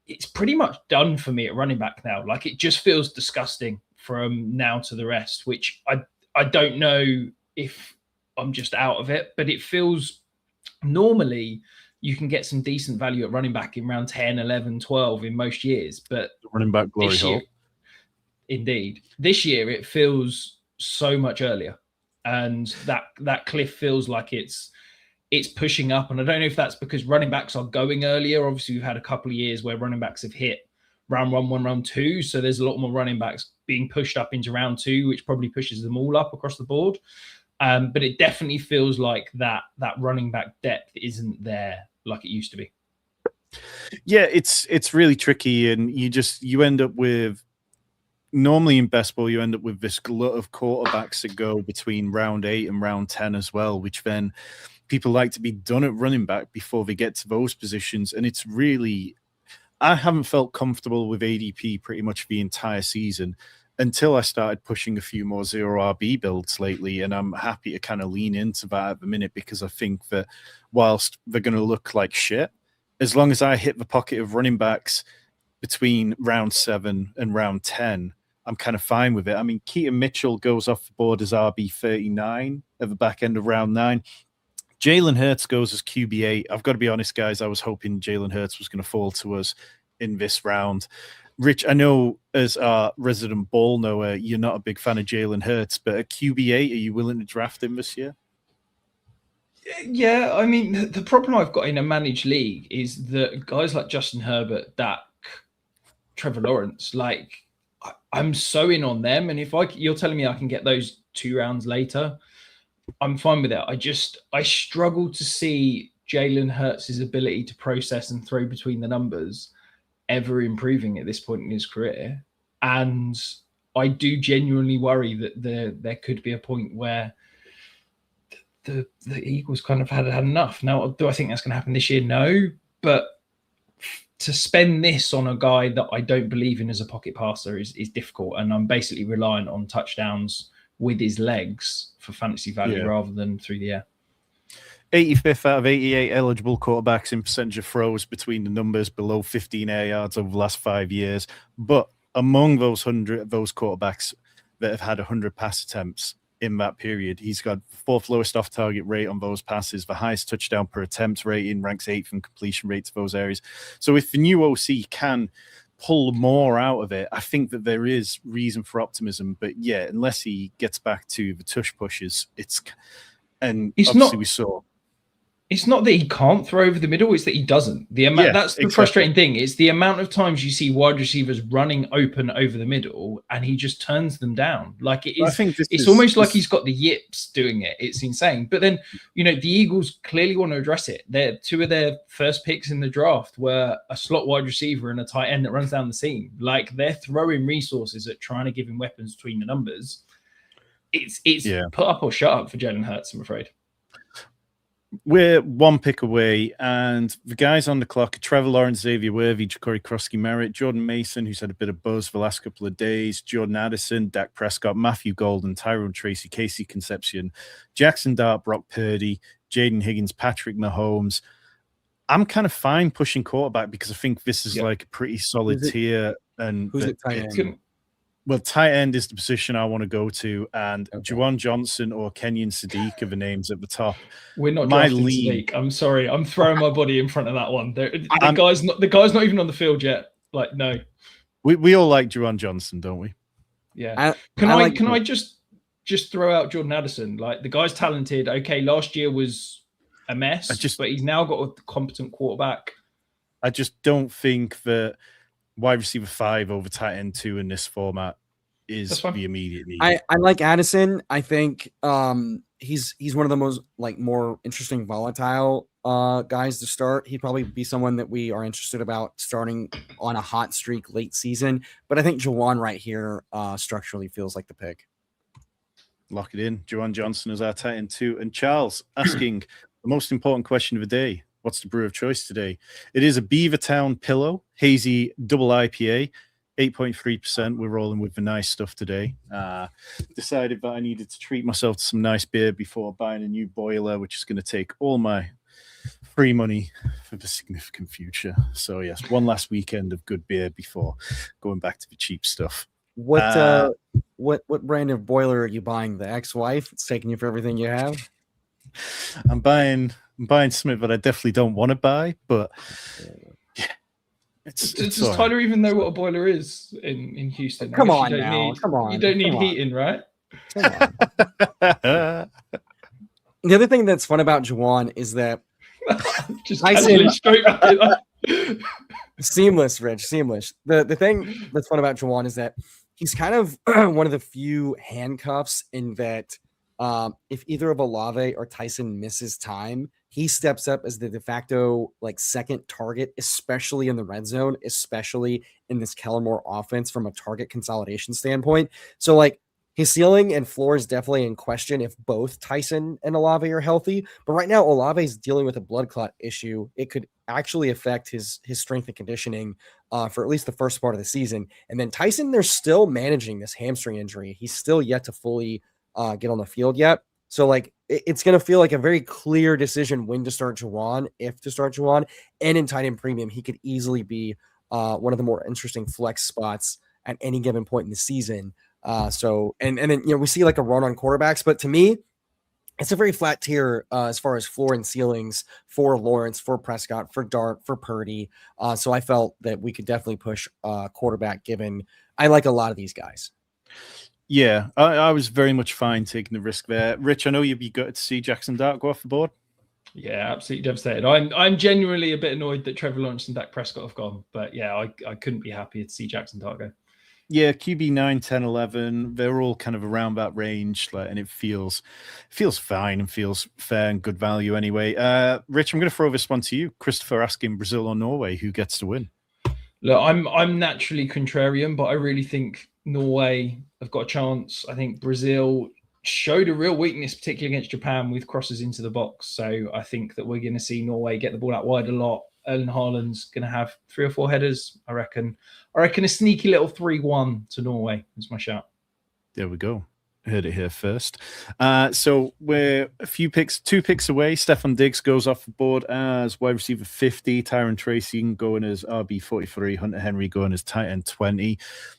It's pretty much done for me at running back now. Like, it just feels disgusting from now to the rest, which I don't know if I'm just out of it, but it feels normally you can get some decent value at running back in round 10, 11, 12 in most years. But running back glory hole. Indeed. This year it feels so much earlier. And that cliff feels like it's pushing up. And I don't know if that's because running backs are going earlier. Obviously, we've had a couple of years where running backs have hit round 1, round 2. So there's a lot more running backs being pushed up into round 2, which probably pushes them all up across the board. But it definitely feels like that running back depth isn't there like it used to be. Yeah, it's really tricky, and you end up with, normally in best ball you end up with this glut of quarterbacks that go between round 8 and round 10 as well, which then people like to be done at running back before they get to those positions. And it's really, I haven't felt comfortable with ADP pretty much the entire season until I started pushing a few more 0 RB builds lately. And I'm happy to kind of lean into that at the minute, because I think that whilst they're going to look like shit, as long as I hit the pocket of running backs between round 7 and round 10, I'm kind of fine with it. I mean, Keaton Mitchell goes off the board as RB39 at the back end of round 9. Jalen Hurts goes as QB8. I've got to be honest, guys, I was hoping Jalen Hurts was going to fall to us in this round. Rich, I know as our resident ball knower, you're not a big fan of Jalen Hurts, but at QB8, are you willing to draft him this year? Yeah, I mean, the problem I've got in a managed league is that guys like Justin Herbert, Dak, Trevor Lawrence, like, I'm so in on them. And if you're telling me I can get those 2 rounds later, I'm fine with it. I struggle to see Jalen Hurts' ability to process and throw between the numbers ever improving at this point in his career. And I do genuinely worry that there could be a point where the Eagles kind of had enough. Now, do I think that's going to happen this year? No. But to spend this on a guy that I don't believe in as a pocket passer is difficult. And I'm basically reliant on touchdowns with his legs for fantasy value rather than through the air. 85th out of 88 eligible quarterbacks in percentage of throws between the numbers below 15 air yards over the last 5 years. But among those quarterbacks that have had 100 pass attempts in that period, he's got 4th lowest off-target rate on those passes, the highest touchdown per attempt rating, ranks 8th in completion rates of those areas. So if the new OC can pull more out of it, I think that there is reason for optimism. But yeah, unless he gets back to the tush pushes, we saw. It's not that he can't throw over the middle, it's that he doesn't. That's the frustrating thing. It's the amount of times you see wide receivers running open over the middle and he just turns them down. Like, it's almost like he's got the yips doing it. It's insane. But then, the Eagles clearly want to address it. 2 of their first picks in the draft were a slot wide receiver and a tight end that runs down the seam. Like, they're throwing resources at trying to give him weapons between the numbers. It's put up or shut up for Jalen Hurts, I'm afraid. We're one pick away, and the guys on the clock are Trevor Lawrence, Xavier Worthy, Ja'Cory Krosky-Merritt, Jordan Mason, who's had a bit of buzz for the last couple of days, Jordan Addison, Dak Prescott, Matthew Golden, Tyrone Tracy, Casey Concepcion, Jackson Dart, Brock Purdy, Jaden Higgins, Patrick Mahomes. I'm kind of fine pushing quarterback because I think this is like a pretty solid tier. And who's it tight end? Well, tight end is the position I want to go to, and Juwan Johnson or Kenyon Sadiq are the names at the top. We're not drafting Sadiq. I'm sorry. I'm throwing my body in front of that one. The guy's not even on the field yet. Like, no. We all like Juwan Johnson, don't we? Yeah. Can I just throw out Jordan Addison? Like, the guy's talented. Okay, last year was a mess, but he's now got a competent quarterback. I just don't think that wide receiver 5 over tight end 2 in this format is the immediate need. I like Addison. I think he's one of the most more interesting volatile guys to start. He'd probably be someone that we are interested about starting on a hot streak late season. But I think Juwan right here structurally feels like the pick. Lock it in. Juwan Johnson is our tight end 2. And Charles asking the most important question of the day. What's the brew of choice today? It is a Beavertown Pillow Hazy Double IPA, 8.3%. We're rolling with the nice stuff today. Decided that I needed to treat myself to some nice beer before buying a new boiler, which is going to take all my free money for the significant future. So yes, one last weekend of good beer before going back to the cheap stuff. What brand of boiler are you buying? The ex-wife? It's taking you for everything you have. I'm buying something that I definitely don't want to buy, but yeah, does Tyler even know what a boiler is in Houston? Come on now. You don't need heating, right? Come on. The other thing that's fun about Juwan is that just straight back seamless, Rich, seamless. The thing that's fun about Juwan is that he's kind of one of the few handcuffs in that if either of Olave or Tyson misses time, he steps up as the de facto second target, especially in the red zone, especially in this Kellen Moore offense from a target consolidation standpoint. So his ceiling and floor is definitely in question if both Tyson and Olave are healthy. But right now, Olave is dealing with a blood clot issue. It could actually affect his strength and conditioning for at least the first part of the season. And then Tyson, they're still managing this hamstring injury. He's still yet to fully get on the field yet. So it's going to feel like a very clear decision when to start Juwan, if to start Juwan. And in tight end premium, he could easily be one of the more interesting flex spots at any given point in the season. So then we see a run on quarterbacks, but to me, it's a very flat tier as far as floor and ceilings for Lawrence, for Prescott, for Dart, for Purdy. So I felt that we could definitely push quarterback given I like a lot of these guys. Yeah, I was very much fine taking the risk there. Rich, I know you'd be gutted to see Jackson Dart go off the board. Yeah, absolutely devastated. I'm genuinely a bit annoyed that Trevor Lawrence and Dak Prescott have gone, but yeah, I couldn't be happier to see Jackson Dart go. Yeah, QB 9, 10, 11, they're all kind of around that range, and it feels fine and feels fair and good value anyway. Rich, I'm going to throw this one to you. Christopher asking Brazil or Norway, who gets to win? Look, I'm naturally contrarian, but I really think Norway have got a chance. I think Brazil showed a real weakness, particularly against Japan, with crosses into the box. So I think that we're going to see Norway get the ball out wide a lot. Erling Haaland's going to have 3 or 4 headers. I reckon a sneaky little 3-1 to Norway is my shout. There we go. Heard it here first. So we're 2 picks away. Stefan Diggs goes off the board as wide receiver 50. Tyron Tracy going as RB 43. Hunter Henry going as tight end 20.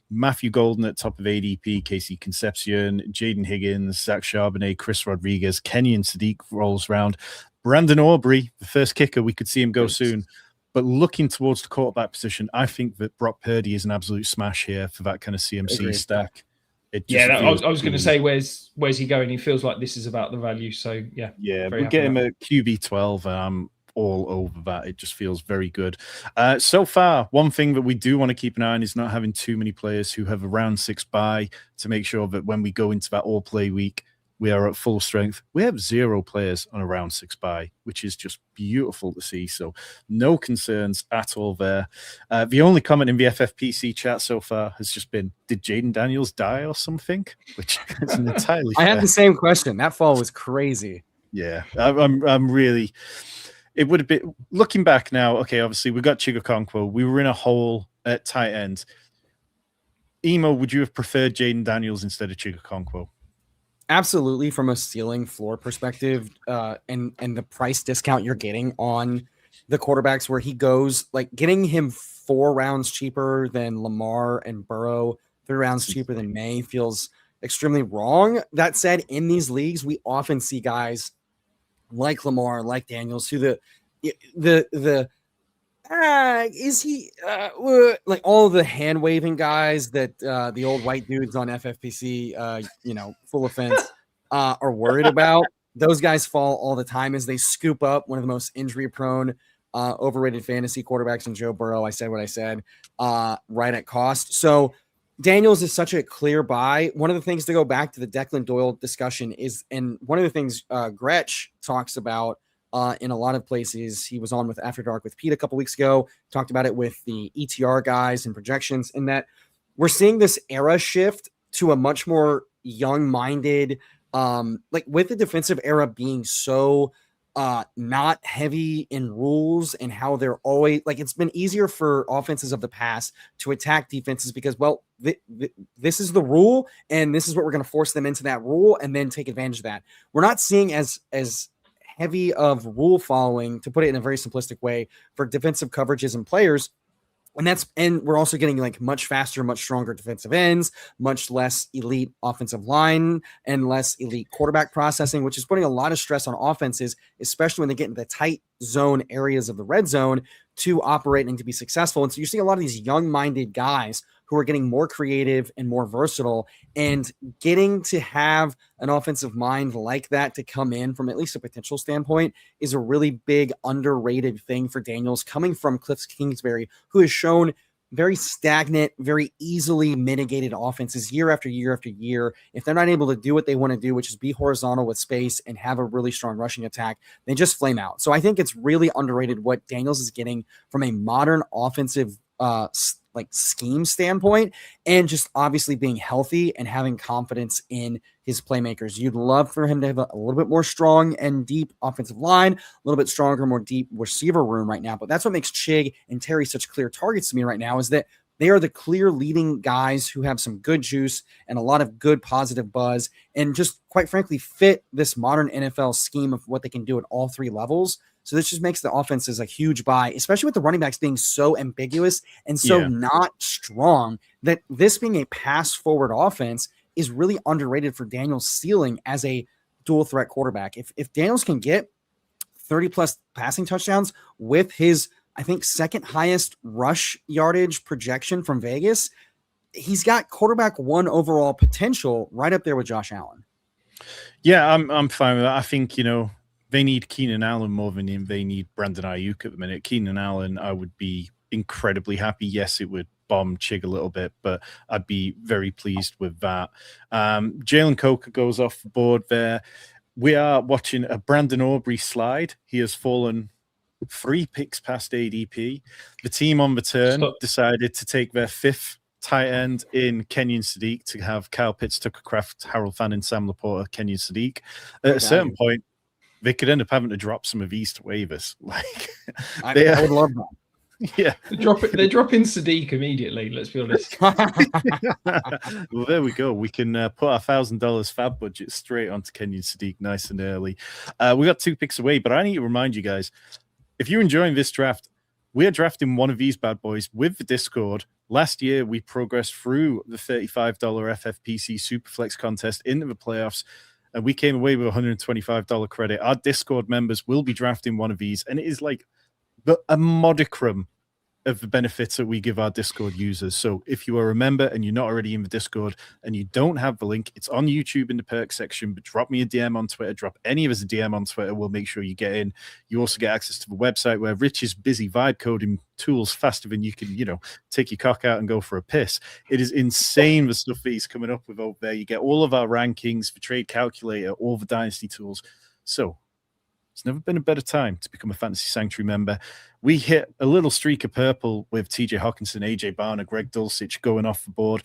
Matthew Golden at top of ADP. Casey Concepcion, Jaden Higgins, Zach Charbonnet, Chris Rodriguez, Kenyon Sadiq rolls round. Brandon Aubrey, the first kicker, we could see him go soon. But looking towards the quarterback position, I think that Brock Purdy is an absolute smash here for that kind of CMC stack. I was going to say, where's he going? He feels like this is about the value. So yeah, we get him at QB 12, and I'm all over that. It just feels very good. So far, one thing that we do want to keep an eye on is not having too many players who have a round 6 bye to make sure that when we go into that all play week, we are at full strength. We have 0 players on a round 6 bye, which is just beautiful to see. So no concerns at all there. The only comment in the FFPC chat so far has just been, did Jaden Daniels die or something? Which is entirely I had the same question. That fall was crazy. Yeah, I'm really. It would have been looking back now. Okay, obviously we got Chigakonkwo. We were in a hole at tight end. Emo, would you have preferred Jaden Daniels instead of Chigakonkwo? Absolutely, from a ceiling floor perspective, and the price discount you're getting on the quarterbacks, where he goes, like getting him 4 rounds cheaper than Lamar and Burrow, 3 rounds cheaper than May feels extremely wrong. That said, in these leagues, we often see guys like Lamar, like Daniels, who is he like all the hand waving guys that the old white dudes on FFPC, full offense, are worried about? Those guys fall all the time as they scoop up one of the most injury prone, overrated fantasy quarterbacks in Joe Burrow. I said what I said, right at cost. So Daniels is such a clear buy. One of the things to go back to the Declan Doyle discussion is, and one of the things Gretsch talks about in a lot of places, he was on with After Dark with Pete a couple weeks ago, talked about it with the ETR guys and projections, in that we're seeing this era shift to a much more young-minded, like with the defensive era being so not heavy in rules and how they're always like, it's been easier for offenses of the past to attack defenses because, well, this is the rule and this is what we're going to force them into that rule and then take advantage of that. We're not seeing as heavy of rule following, to put it in a very simplistic way, for defensive coverages and players. And we're also getting like much faster, much stronger defensive ends, much less elite offensive line, and less elite quarterback processing, which is putting a lot of stress on offenses, especially when they get into the tight zone areas of the red zone, to operate and to be successful. And so you're seeing a lot of these young-minded guys who are getting more creative and more versatile, and getting to have an offensive mind like that to come in from at least a potential standpoint is a really big underrated thing for Daniels, coming from Cliff Kingsbury, who has shown very stagnant, very easily mitigated offenses year after year after year. If they're not able to do what they want to do, which is be horizontal with space and have a really strong rushing attack, they just flame out. So I think it's really underrated what Daniels is getting from a modern offensive like scheme standpoint, and just obviously being healthy and having confidence in his playmakers. You'd love for him to have a little bit more strong and deep offensive line, a little bit stronger, more deep receiver room right now. But that's what makes Chig and Terry such clear targets to me right now, is that they are the clear leading guys who have some good juice and a lot of good positive buzz, and just quite frankly fit this modern NFL scheme of what they can do at all 3 levels. So this just makes the offenses a huge buy, especially with the running backs being so ambiguous and so not strong, that this being a pass forward offense is really underrated for Daniels' ceiling as a dual threat quarterback. If Daniels can get 30 plus passing touchdowns with his, I think, second highest rush yardage projection from Vegas, he's got quarterback 1 overall potential right up there with Josh Allen. Yeah, I'm fine with that. I think, they need Keenan Allen more than they need Brandon Ayuk at the minute. Keenan Allen, I would be incredibly happy. Yes, it would bomb Chig a little bit, but I'd be very pleased with that. Jalen Coker goes off the board there. We are watching a Brandon Aubrey slide. He has fallen 3 picks past ADP. The team on the turn decided to take their 5th tight end in Kenyon Sadiq to have Kyle Pitts, Tucker Kraft, Harold Fannin, Sam Laporta, Kenyon Sadiq. At a certain point, they could end up having to drop some of these to waivers. Like, I would love that. Yeah, they're dropping Sadiq immediately. Let's be honest. Well, there we go. We can put our $1,000 fab budget straight onto Kenyon Sadiq nice and early. We got 2 picks away, but I need to remind you guys, if you're enjoying this draft, we're drafting one of these bad boys with the Discord. Last year, we progressed through the $35 FFPC Superflex contest into the playoffs, and we came away with a $125 credit. Our Discord members will be drafting one of these, and it is like a modicum of the benefits that we give our Discord users. So if you are a member and you're not already in the Discord and you don't have the link, it's on YouTube in the perks section, but drop me a DM on Twitter, drop any of us a DM on Twitter. We'll make sure you get in. You also get access to the website where Rich is busy vibe coding tools faster than you can, take your cock out and go for a piss. It is insane the stuff that he's coming up with over there. You get all of our rankings, the trade calculator, all the Dynasty tools. So it's never been a better time to become a Fantasy Sanctuary member. We hit a little streak of purple with TJ Hawkinson, AJ Barner, Greg Dulcich going off the board.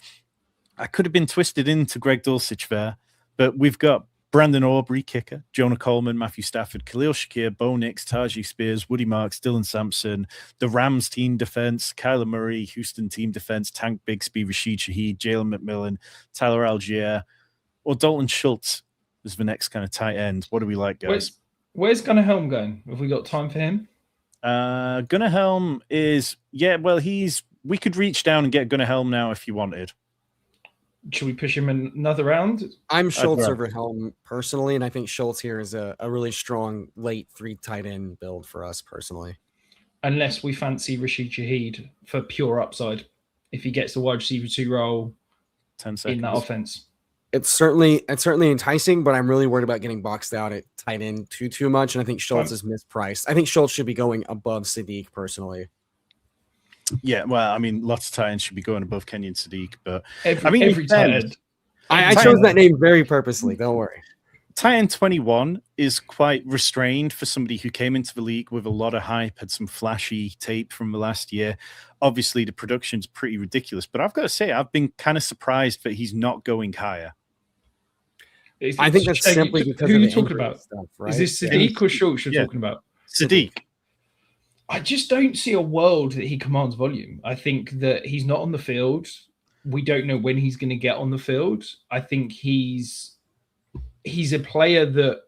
I could have been twisted into Greg Dulcich there, but we've got Brandon Aubrey, kicker, Jonah Coleman, Matthew Stafford, Khalil Shakir, Bo Nix, Tajee Spears, Woody Marks, Dylan Sampson, the Rams team defense, Kyler Murray, Houston team defense, Tank Bigsby, Rashid Shaheed, Jalen McMillan, Tyler Algier, or Dalton Schultz is the next kind of tight end. What do we like, guys? Where's Gunnar Helm going? Have we got time for him? Gunnar Helm is, we could reach down and get Gunnar Helm now if you wanted. Should we push him another round? I'm Schultz over Helm personally, and I think Schultz here is a really strong late 3 tight end build for us personally. Unless we fancy Rashid Shaheed for pure upside. If he gets the wide receiver 2 role 10 seconds. in that offense. It's certainly enticing, but I'm really worried about getting boxed out at tight end too much, and I think Schultz is mispriced. I think Schultz should be going above Sadiq personally. Yeah, well, I mean, lots of tight ends should be going above Kenyon Sadiq, but every tight end. I chose that name very purposely. Don't worry. Tight end 21 is quite restrained for somebody who came into the league with a lot of hype, had some flashy tape from the last year. Obviously, the production's pretty ridiculous, but I've got to say, I've been kind of surprised that he's not going higher. I think that's simply because who of are you the talking injury about? stuff, right? Is this Sadiq or Schultz you're talking about? Sadiq. I just don't see a world that he commands volume. I think that he's not on the field. We don't know when he's going to get on the field. I think he's a player that,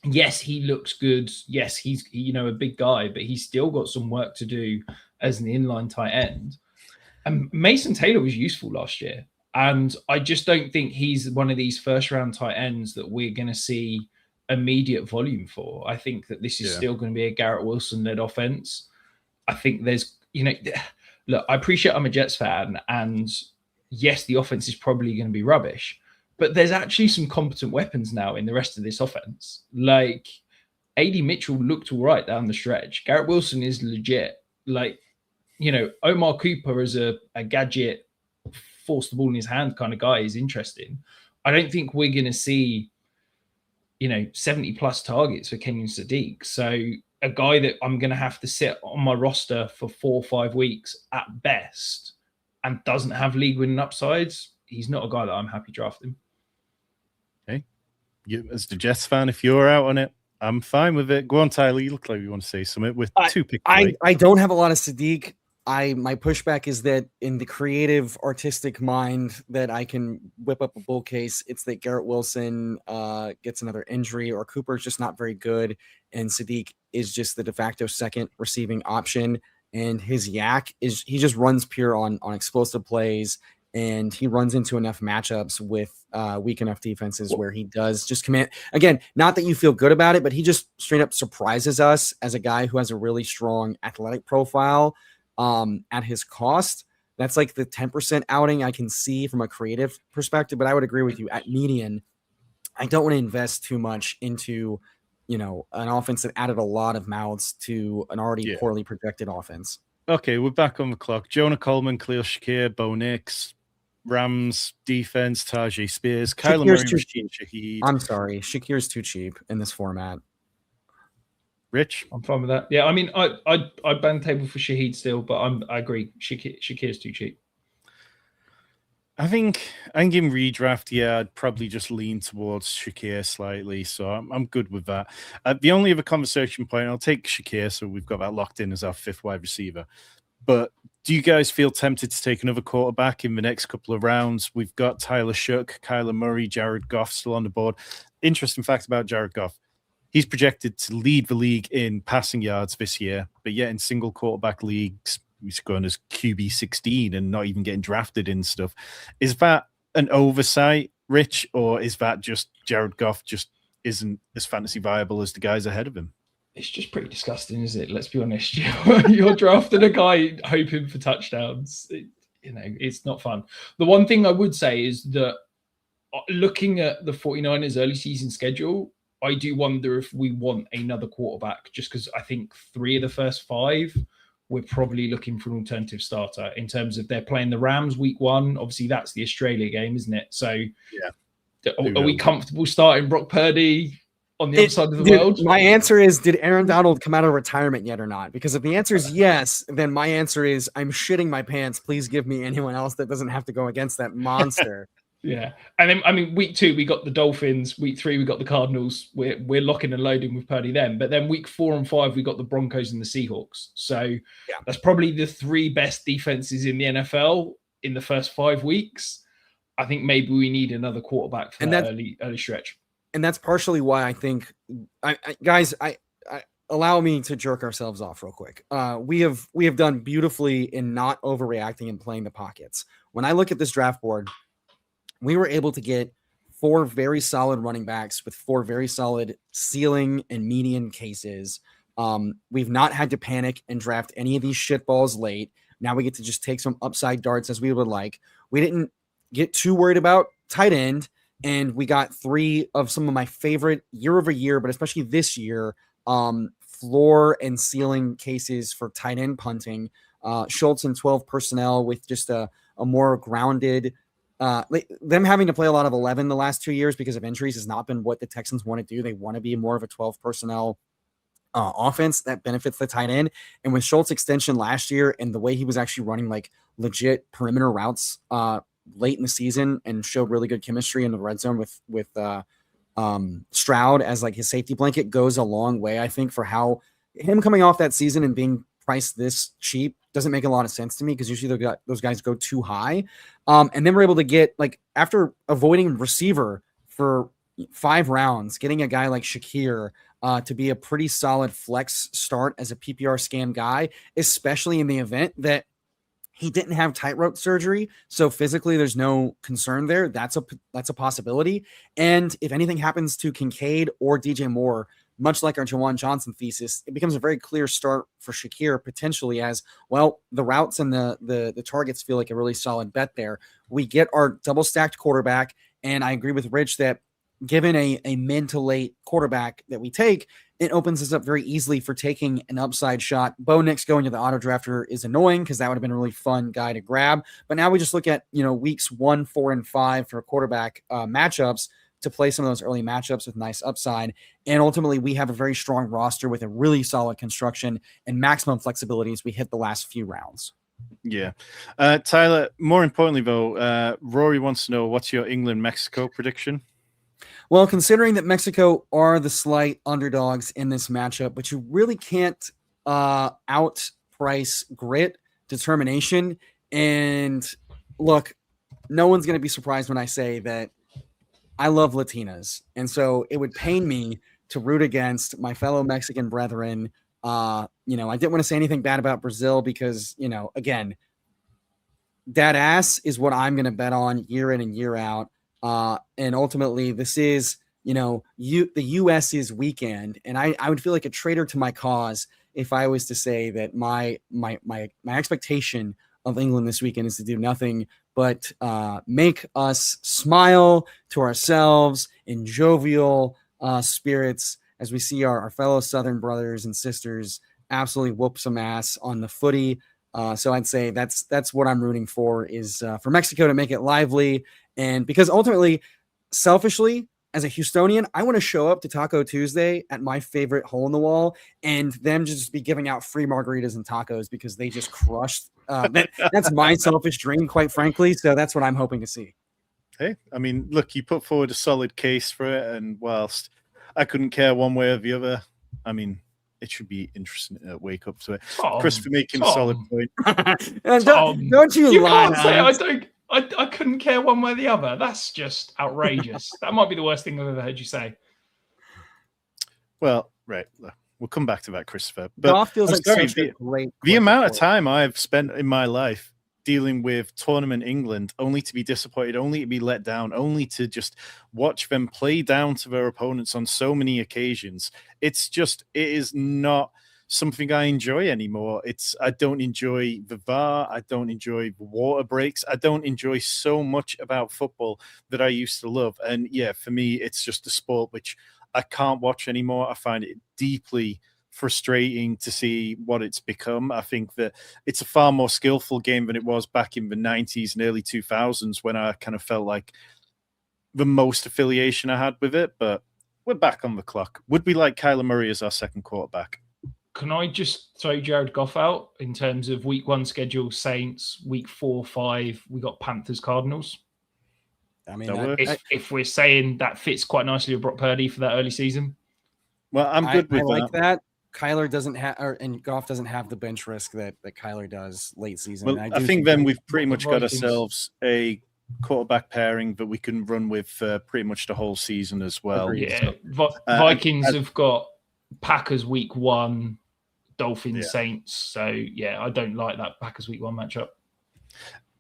yes, he looks good. Yes, he's a big guy, but he's still got some work to do as an inline tight end. And Mason Taylor was useful last year. And I just don't think he's one of these first round tight ends that we're going to see immediate volume for. I think that this is still going to be a Garrett Wilson led offense. I think there's, look, I appreciate I'm a Jets fan, and yes, the offense is probably going to be rubbish, but there's actually some competent weapons now in the rest of this offense. Like AD Mitchell looked all right down the stretch. Garrett Wilson is legit. Like, Omar Cooper as a gadget, force the ball in his hand kind of guy is interesting. I don't think we're going to see 70 plus targets for Kenyon Sadiq. So a guy that I'm going to have to sit on my roster for 4 or 5 weeks at best and doesn't have league winning upsides, he's not a guy that I'm happy drafting. Okay. You, as the Jets fan, if you're out on it, I'm fine with it. Go on, Tyler. You look like you want to say something with 2 picks. I don't have a lot of Sadiq. My pushback is that in the creative, artistic mind that I can whip up a bull case, it's that Garrett Wilson gets another injury, or Cooper's just not very good, and Sadiq is just the de facto second receiving option. And his yak is he just runs pure on explosive plays, and he runs into enough matchups with weak enough defenses where he does just command. Again, not that you feel good about it, but he just straight up surprises us as a guy who has a really strong athletic profile. At his cost, that's like the 10% outing I can see from a creative perspective, but I would agree with you at median. I don't want to invest too much into, an offense that added a lot of mouths to an already poorly projected offense. Okay, we're back on the clock. Jonah Coleman, Khalil Shakir, Bo Nix, Rams defense, Tajee Spears, Kyler Murray, Rashid Shaheed. I'm sorry, Shakir's too cheap in this format. Rich? I'm fine with that. Yeah, I mean, I ban table for Shaheed still, but I agree. Shakir's too cheap. I think in redraft, I'd probably just lean towards Shakir slightly, so I'm good with that. The only other conversation point, I'll take Shakir, so we've got that locked in as our 5th wide receiver. But do you guys feel tempted to take another quarterback in the next couple of rounds? We've got Tyler Shook, Kyler Murray, Jared Goff still on the board. Interesting fact about Jared Goff. He's projected to lead the league in passing yards this year, but yet in single quarterback leagues, he's going as QB 16 and not even getting drafted in stuff. Is that an oversight, Rich, or is that just Jared Goff just isn't as fantasy viable as the guys ahead of him? It's just pretty disgusting, isn't it? Let's be honest. You're drafting a guy hoping for touchdowns. It's not fun. The one thing I would say is that looking at the 49ers early season schedule, I do wonder if we want another quarterback, just because I think 3 of the first 5, we're probably looking for an alternative starter in terms of they're playing the Rams week 1. Obviously, that's the Australia game, isn't it? So are we comfortable starting Brock Purdy on the other side of the world? My answer is, did Aaron Donald come out of retirement yet or not? Because if the answer is yes, then my answer is I'm shitting my pants. Please give me anyone else that doesn't have to go against that monster. Yeah. And then, I mean, week 2, we got the Dolphins. Week 3, we got the Cardinals. We're locking and loading with Purdy then. But then week 4 and 5, we got the Broncos and the Seahawks. So that's probably the 3 best defenses in the NFL in the first 5 weeks. I think maybe we need another quarterback for that early stretch. And that's partially why I think, guys, allow me to jerk ourselves off real quick. We have done beautifully in not overreacting and playing the pockets. When I look at this draft board, we were able to get 4 very solid running backs with 4 very solid ceiling and median cases. We've not had to panic and draft any of these shitballs late. Now we get to just take some upside darts as we would like. We didn't get too worried about tight end, and we got 3 of some of my favorite year over year, but especially this year, floor and ceiling cases for tight end punting. Schultz and 12 personnel with just a more grounded, them having to play a lot of 11 the last 2 years because of injuries has not been what the Texans want to do. They want to be more of a 12 personnel offense that benefits the tight end. And with Schultz extension last year and the way he was actually running like legit perimeter routes late in the season and showed really good chemistry in the red zone with Stroud as like his safety blanket goes a long way, I think, for how him coming off that season and being priced this cheap doesn't make a lot of sense to me because usually those guys go too high. And then we're able to get, like, after avoiding receiver for 5 rounds, getting a guy like Shakir to be a pretty solid flex start as a PPR scam guy, especially in the event that he didn't have tightrope surgery, so physically there's no concern there. That's a possibility. And if anything happens to Kincaid or DJ Moore, much like our Jawan Johnson thesis, it becomes a very clear start for Shakir potentially as, well, the routes and the targets feel like a really solid bet there. We get our double-stacked quarterback, and I agree with Rich that given a mid to late quarterback that we take, it opens us up very easily for taking an upside shot. Bo Nix going to the auto drafter is annoying because that would have been a really fun guy to grab. But now we just look at, weeks 1, 4, and 5 for quarterback matchups to play some of those early matchups with nice upside. And ultimately, we have a very strong roster with a really solid construction and maximum flexibility as we hit the last few rounds. Yeah. Tyler, more importantly, though, Rory wants to know, what's your England-Mexico prediction? Well, considering that Mexico are the slight underdogs in this matchup, but you really can't outprice grit, determination, and look, no one's going to be surprised when I say that I love Latinas. And so it would pain me to root against my fellow Mexican brethren. I didn't want to say anything bad about Brazil because, again, that ass is what I'm going to bet on year in and year out. And ultimately, this is, the US's weekend, and I would feel like a traitor to my cause if I was to say that my expectation of England this weekend is to do nothing but make us smile to ourselves in jovial spirits as we see our fellow Southern brothers and sisters absolutely whoop some ass on the footy. So I'd say that's what I'm rooting for, is for Mexico to make it lively. And because ultimately, selfishly, as a Houstonian, I want to show up to Taco Tuesday at my favorite hole in the wall and them just be giving out free margaritas and tacos because they just crushed. That's my selfish dream, quite frankly. So that's what I'm hoping to see. Hey, I mean, look, you put forward a solid case for it. And whilst I couldn't care one way or the other, I mean, it should be interesting to wake up to it. Chris, for making a solid point. Don't you lie. Can't say I couldn't care one way or the other. That's just outrageous. That might be the worst thing I've ever heard you say. Well, right. We'll come back to that, Christopher. But golf feels like such a great the amount of time I've spent in my life dealing with tournament England, only to be disappointed, only to be let down, only to just watch them play down to their opponents on so many occasions. It is not something I enjoy anymore. I don't enjoy the VAR. I don't enjoy the water breaks. I don't enjoy so much about football that I used to love. And yeah, for me, it's just a sport which I can't watch anymore. I find it deeply frustrating to see what it's become. I think that it's a far more skillful game than it was back in the 90s and early 2000s when I kind of felt like the most affiliation I had with it. But we're back on the clock. Would we like Kyler Murray as our second quarterback? Can I just throw Jared Goff out in terms of week 1 schedule? Saints, week 4, 5, we got Panthers, Cardinals. I mean, That works. If we're saying that fits quite nicely with Brock Purdy for that early season. Well, I'm good with I like that. Kyler doesn't have, and Goff doesn't have the bench risk that Kyler does late season. Well, And I think then we've pretty the much got Vikings. ourselves a quarterback pairing that we can run with pretty much the whole season as well. Agreed. Yeah, So, Vikings have got Packers week 1, Dolphins Yeah. Saints. So yeah, I don't like that Packers week 1 matchup.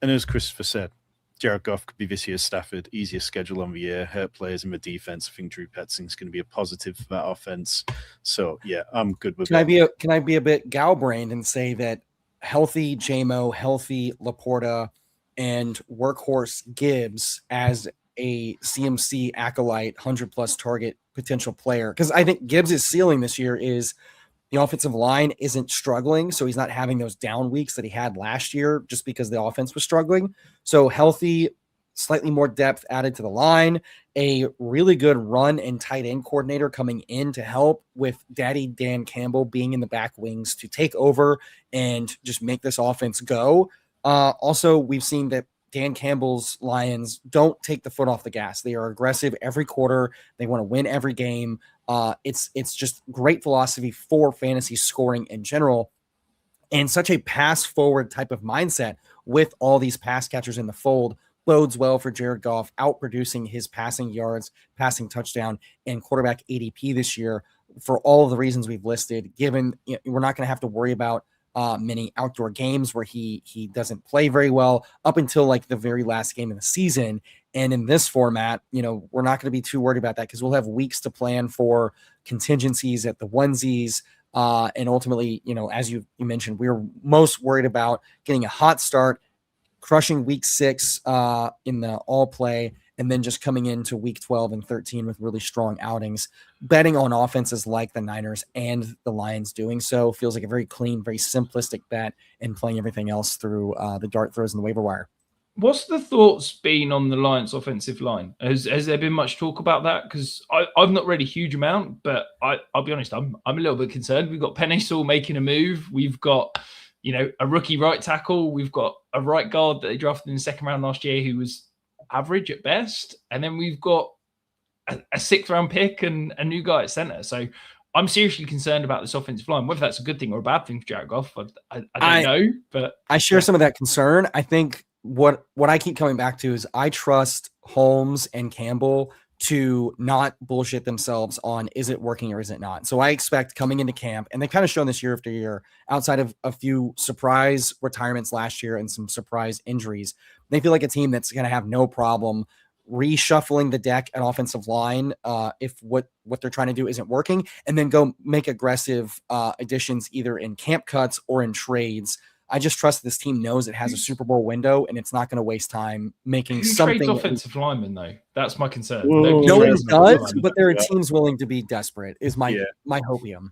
And as Christopher said, Jared Goff could be this year's Stafford, easiest schedule on the year, hurt players in the defense. I think Drew Petzing's going to be a positive for that offense. So yeah, I'm good with that. Can I be a bit gal-brained and say that healthy JMO, healthy Laporta, and workhorse Gibbs as a CMC acolyte 100+ target potential player? Because I think Gibbs' ceiling this year is the offensive line isn't struggling, so he's not having those down weeks that he had last year just because the offense was struggling. So healthy, slightly more depth added to the line, a really good run and tight end coordinator coming in to help with Daddy Dan Campbell being in the back wings to take over and just make this offense go. Also, we've seen that Dan Campbell's Lions don't take the foot off the gas. They are aggressive every quarter. They want to win every game. It's just great philosophy for fantasy scoring in general, and such a pass forward type of mindset with all these pass catchers in the fold bodes well for Jared Goff, outproducing his passing yards, passing touchdown, and quarterback ADP this year for all of the reasons we've listed. Given we're not going to have to worry about many outdoor games where he doesn't play very well up until like the very last game of the season. And in this format, we're not going to be too worried about that because we'll have weeks to plan for contingencies at the onesies. And ultimately, as you mentioned, we were most worried about getting a hot start, crushing week 6 in the all play, and then just coming into week 12 and 13 with really strong outings. Betting on offenses like the Niners and the Lions doing so feels like a very clean, very simplistic bet, and playing everything else through the dart throws and the waiver wire. What's the thoughts been on the Lions offensive line? Has there been much talk about that? Because I've not read a huge amount, but I'll be honest, I'm a little bit concerned. We've got Penei Sewell making a move. We've got a rookie right tackle. We've got a right guard that they drafted in the second round last year who was average at best. And then we've got a 6th round pick and a new guy at center. So I'm seriously concerned about this offensive line. Whether that's a good thing or a bad thing for Jared Goff, I don't know. But I share some of that concern. I think what I keep coming back to is I trust Holmes and Campbell to not bullshit themselves on is it working or is it not. So I expect coming into camp, and they've kind of shown this year after year, outside of a few surprise retirements last year and some surprise injuries, they feel like a team that's going to have no problem reshuffling the deck at offensive line if what they're trying to do isn't working, and then go make aggressive additions either in camp cuts or in trades. I just trust this team knows it has a Super Bowl window and it's not going to waste time making something. Trades offensive linemen, though? That's my concern. Whoa. No one does, linemen. but there are teams willing to be desperate, is my hopium.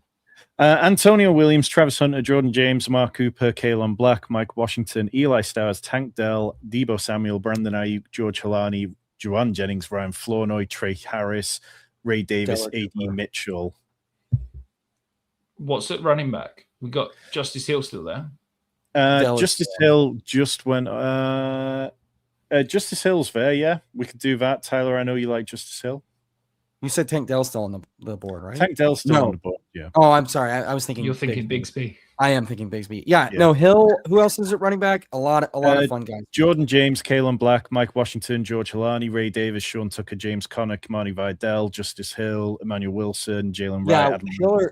Antonio Williams, Travis Hunter, Jordan James, Mark Cooper, Kalen Black, Mike Washington, Eli Stowers, Tank Dell, Debo Samuel, Brandon Ayuk, George Halani, Juwan Jennings, Ryan Flournoy, Trey Harris, Ray Davis, A.D. Mitchell. What's at running back? We got Justice Hill still there. Justice Hill just went. Justice Hill's there, yeah. We could do that. Tyler, I know you like Justice Hill. You said Tank Dell's still on the board, right? Tank Dell's still on the board, yeah. Oh, I'm sorry. I was thinking. You're thinking Bigsby. I am thinking Bigsby. Yeah, no, Hill. Who else is it running back? A lot of fun guys. Jordan James, Kalen Black, Mike Washington, George Halani, Ray Davis, Sean Tucker, James Conner, Kamani Vidal, Justice Hill, Emmanuel Wilson, Jalen Wright.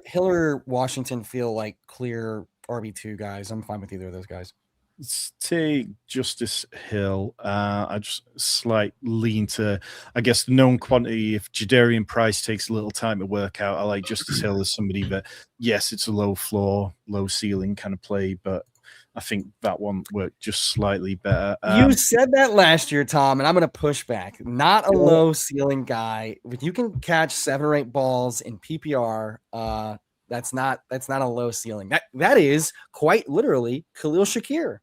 Hiller, Washington feel like clear RB2 guys. I'm fine with either of those guys. Let's take Justice Hill. I just slight lean to, I guess, the known quantity. If Jadarian Price takes a little time to work out, I like Justice Hill as somebody that, yes, it's a low floor, low ceiling kind of play, but I think that one worked just slightly better. You said that last year, Tom, and I'm going to push back. Not a low ceiling guy. If you can catch 7 or 8 balls in PPR, that's not a low ceiling. That is quite literally Khalil Shakir.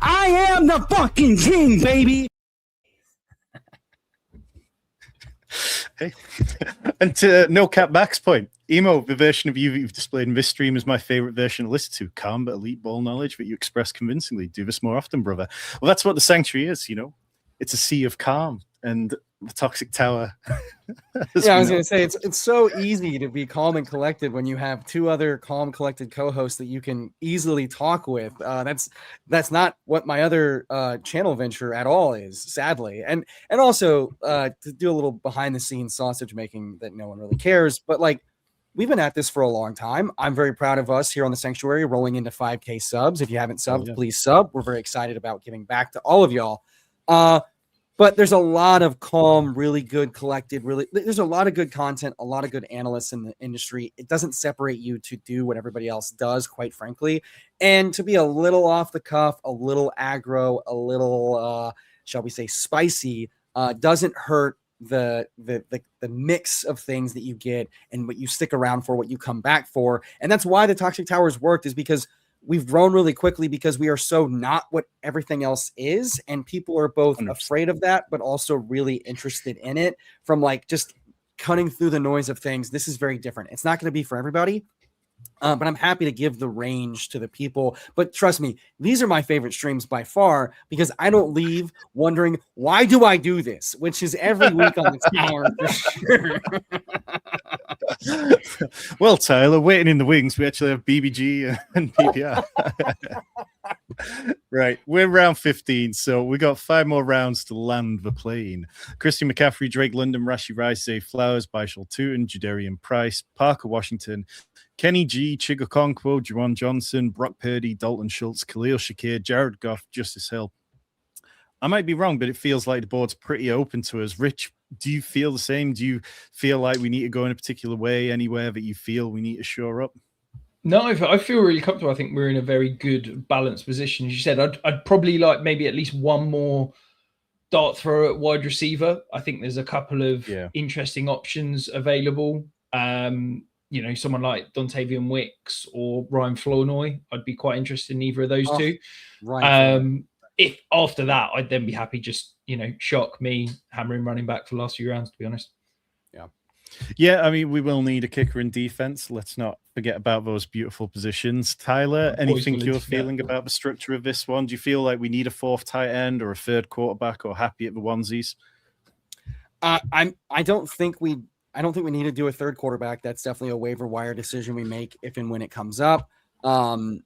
I am the fucking king, baby. Hey. And to No Cap Back's point, Emo, the version of you that you've displayed in this stream is my favorite version to listen to. Calm but elite ball knowledge that you express convincingly. Do this more often, brother. Well, that's what the sanctuary is, it's a sea of calm, and the Toxic Tower. Yeah, I was going to say it's so easy to be calm and collected when you have two other calm, collected co-hosts that you can easily talk with. That's not what my other channel venture at all is, sadly. And also to do a little behind the scenes sausage making that no one really cares, but like we've been at this for a long time. I'm very proud of us here on the Sanctuary rolling into 5K subs. If you haven't subbed, please sub. We're very excited about giving back to all of y'all. But there's a lot of calm, really good collected, there's a lot of good content, a lot of good analysts in the industry. It doesn't separate you to do what everybody else does, quite frankly. And to be a little off the cuff, a little aggro, a little, shall we say, spicy, doesn't hurt the mix of things that you get and what you stick around for, what you come back for. And that's why the Toxic Towers worked, is because we've grown really quickly because we are so not what everything else is. And people are both afraid of that, but also really interested in it from like just cutting through the noise of things. This is very different. It's not going to be for everybody. But I'm happy to give the range to the people. But trust me, these are my favorite streams by far because I don't leave wondering, why do I do this? Which is every week on the tower for sure. Well, Tyler, waiting in the wings, we actually have BBG and PPR. Right, we're round 15, so we got 5 more rounds to land the plane. Christian McCaffrey, Drake London, Rashi Rice, Zay Flowers, Baishal Tootin, Jadarian Price, Parker Washington, Kenny G, Chigokonkwo, Juwan Johnson, Brock Purdy, Dalton Schultz, Khalil Shakir, Jared Goff, Justice Hill. I might be wrong, but it feels like the board's pretty open to us. Rich, do you feel the same? Do you feel like we need to go in a particular way anywhere that you feel we need to shore up? No, I feel really comfortable. I think we're in a very good balanced position. As you said, I'd probably like maybe at least one more dart thrower at wide receiver. I think there's a couple of interesting options available. You know, someone like Dontavian Wicks or Ryan Flournoy. I'd be quite interested in either of those two. Right. If after that, I'd then be happy just, you know, shock me, hammering running back for the last few rounds, to be honest. Yeah, I mean, we will need a kicker in defense. Let's not forget about those beautiful positions. Tyler, anything you're feeling about the structure of this one? Do you feel like we need a 4th tight end or a 3rd quarterback, or happy at the onesies? I don't think we need to do a 3rd quarterback. That's definitely a waiver wire decision we make if and when it comes up. I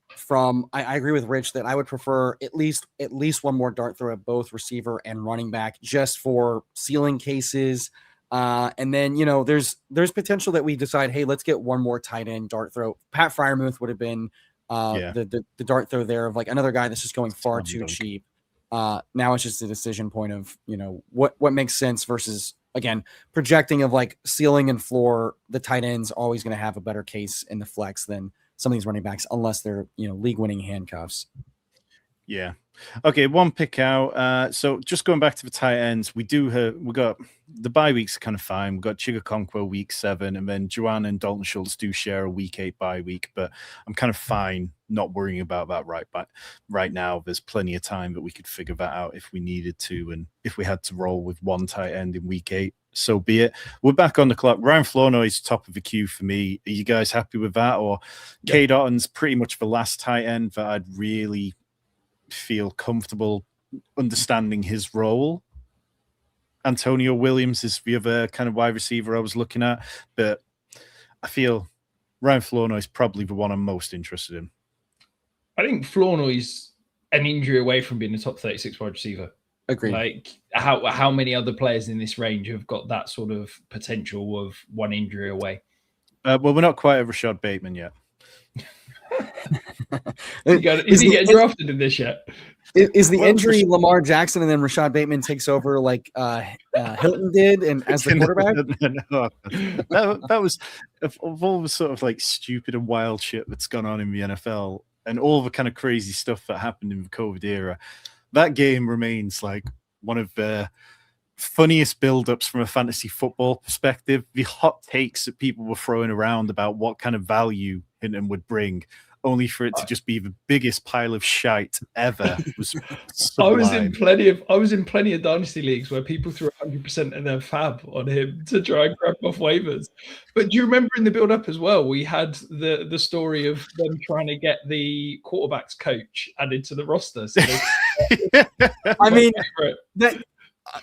agree with Rich that I would prefer at least one more dart throw at both receiver and running back just for ceiling cases. And then, you know, there's potential that we decide, hey, let's get one more tight end dart throw. Pat Freiermuth would have been the dart throw there of like another guy that's just going far too cheap. Now it's just a decision point of, you know, what makes sense versus, again, projecting of like ceiling and floor. The tight end's always going to have a better case in the flex than some of these running backs, unless they're, you know, league winning handcuffs. Yeah. Okay, one pick out. So just going back to the tight ends, we got the bye weeks kind of fine. We've got Chigokonkwo week 7, and then Juwan and Dalton Schultz do share a week 8 bye week, but I'm kind of fine not worrying about that right now. There's plenty of time that we could figure that out if we needed to, and if we had to roll with one tight end in week 8, so be it. We're back on the clock. Ryan Flournoy is top of the queue for me. Are you guys happy with that? Or K. Dotton's pretty much the last tight end that I'd really feel comfortable understanding his role. Antonio Williams is the other kind of wide receiver I was looking at, but I feel Ryan Flournoy is probably the one I'm most interested in. I think Flournoy's an injury away from being a top 36 wide receiver. Agreed. Like how many other players in this range have got that sort of potential of one injury away? Well, we're not quite at Rashad Bateman yet. Is he getting drafted in this yet? Is the injury Lamar Jackson and then Rashad Bateman takes over like Hilton did and as the quarterback? No. That was of all the sort of like stupid and wild shit that's gone on in the NFL and all the kind of crazy stuff that happened in the COVID era. That game remains like one of the funniest build-ups from a fantasy football perspective. The hot takes that people were throwing around about what kind of value Hinton would bring, only for it to just be the biggest pile of shite ever. Was I was in plenty of dynasty leagues where people threw 100% of their fab on him to try and grab off waivers. But do you remember in the build-up as well, we had the story of them trying to get the quarterback's coach added to the roster. So I mean,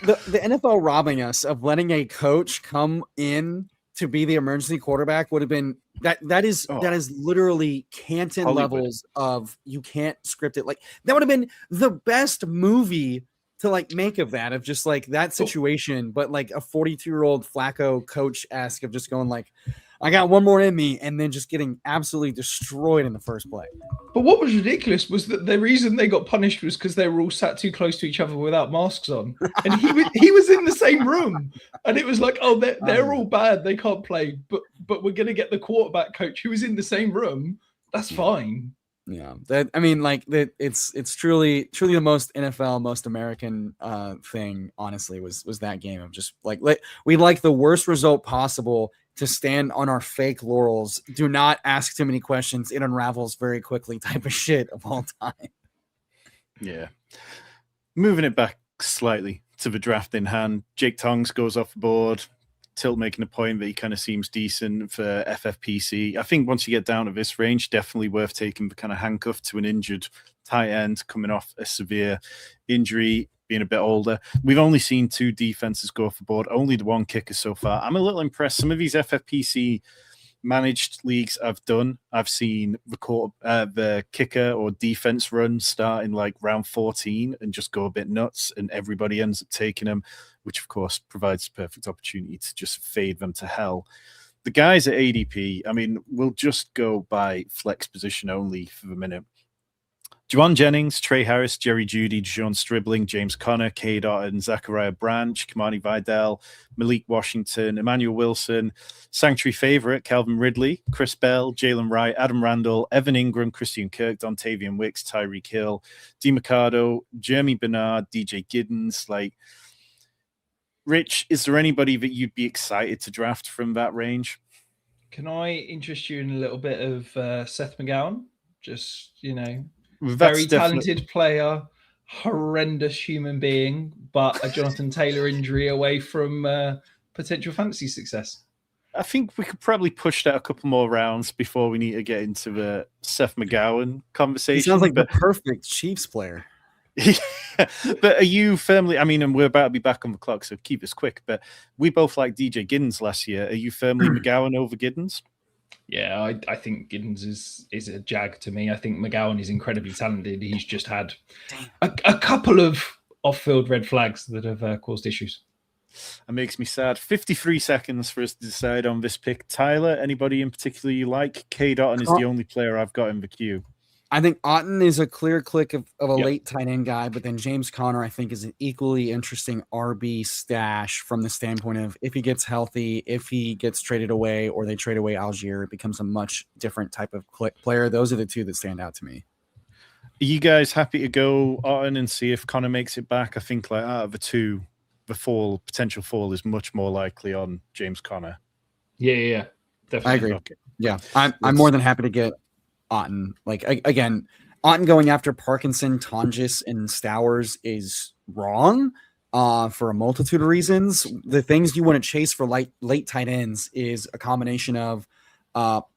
the NFL robbing us of letting a coach come in to be the emergency quarterback would have been that is literally Canton Hollywood levels of you can't script it. Like that would have been the best movie to like make of that, of just like that situation, but like a 42-year-old Flacco coach-esque of just going like, I got one more in me, and then just getting absolutely destroyed in the first play. But what was ridiculous was that the reason they got punished was because they were all sat too close to each other without masks on, and he was in the same room, and it was like, oh, they're all bad, they can't play, but we're gonna get the quarterback coach who was in the same room. That's fine. Yeah, it's truly the most NFL, most American thing. Honestly, was that game of just like we like the worst result possible to stand on our fake laurels. Do not ask too many questions. It unravels very quickly. Type of shit of all time. Yeah, moving it back slightly to the draft in hand. Jake Tongs goes off the board. Tilt making a point that he kind of seems decent for FFPC. I think once you get down to this range, definitely worth taking the kind of handcuff to an injured tight end coming off a severe injury, being a bit older. We've only seen 2 defenses go off the board, only the 1 kicker so far. I'm a little impressed. Some of these FFPC managed leagues I've done, I've seen the kicker or defense run start in like round 14 and just go a bit nuts, and everybody ends up taking them, which of course provides the perfect opportunity to just fade them to hell. The guys at ADP, I mean, we'll just go by flex position only for the minute. Juwan Jennings, Trey Harris, Jerry Jeudy, John Stribling, James Conner, Cade Otton, Zachariah Branch, Kamani Vidal, Malik Washington, Emmanuel Wilson, Sanctuary Favorite, Calvin Ridley, Chris Bell, Jalen Wright, Adam Randall, Evan Ingram, Christian Kirk, Dontavian Wicks, Tyreek Hill, DeMarcado, Jeremy Bernard, DJ Giddens. Like, Rich, is there anybody that you'd be excited to draft from that range? Can I interest you in a little bit of Seth McGowan? Just, That's very talented player, horrendous human being, but a Jonathan Taylor injury away from potential fantasy success. I think we could probably push that a couple more rounds before we need to get into the Seth McGowan conversation. He sounds like the perfect Chiefs player. But are you firmly, I mean, and we're about to be back on the clock, so keep this quick, but we both like DJ Giddens last year. Are you firmly McGowan over Giddens? Yeah, I think Giddens is a jag to me. I think McGowan is incredibly talented. He's just had a couple of off-field red flags that have caused issues. It makes me sad. 53 seconds for us to decide on this pick. Tyler, anybody in particular you like? Cade Otton is the only player I've got in the queue. I think Otton is a clear click of a late tight end guy, but then James Conner, I think, is an equally interesting RB stash from the standpoint of if he gets healthy, if he gets traded away, or they trade away Algier, it becomes a much different type of player. Those are the 2 that stand out to me. Are you guys happy to go Otton and see if Conner makes it back? I think like out of the 2, the potential fall is much more likely on James Conner. Yeah, definitely. I agree. Okay. Yeah, I'm more than happy to get Otton. Like, again, Otton going after Parkinson, Tonjes, and Stowers is wrong for a multitude of reasons. The things you want to chase for late tight ends is a combination of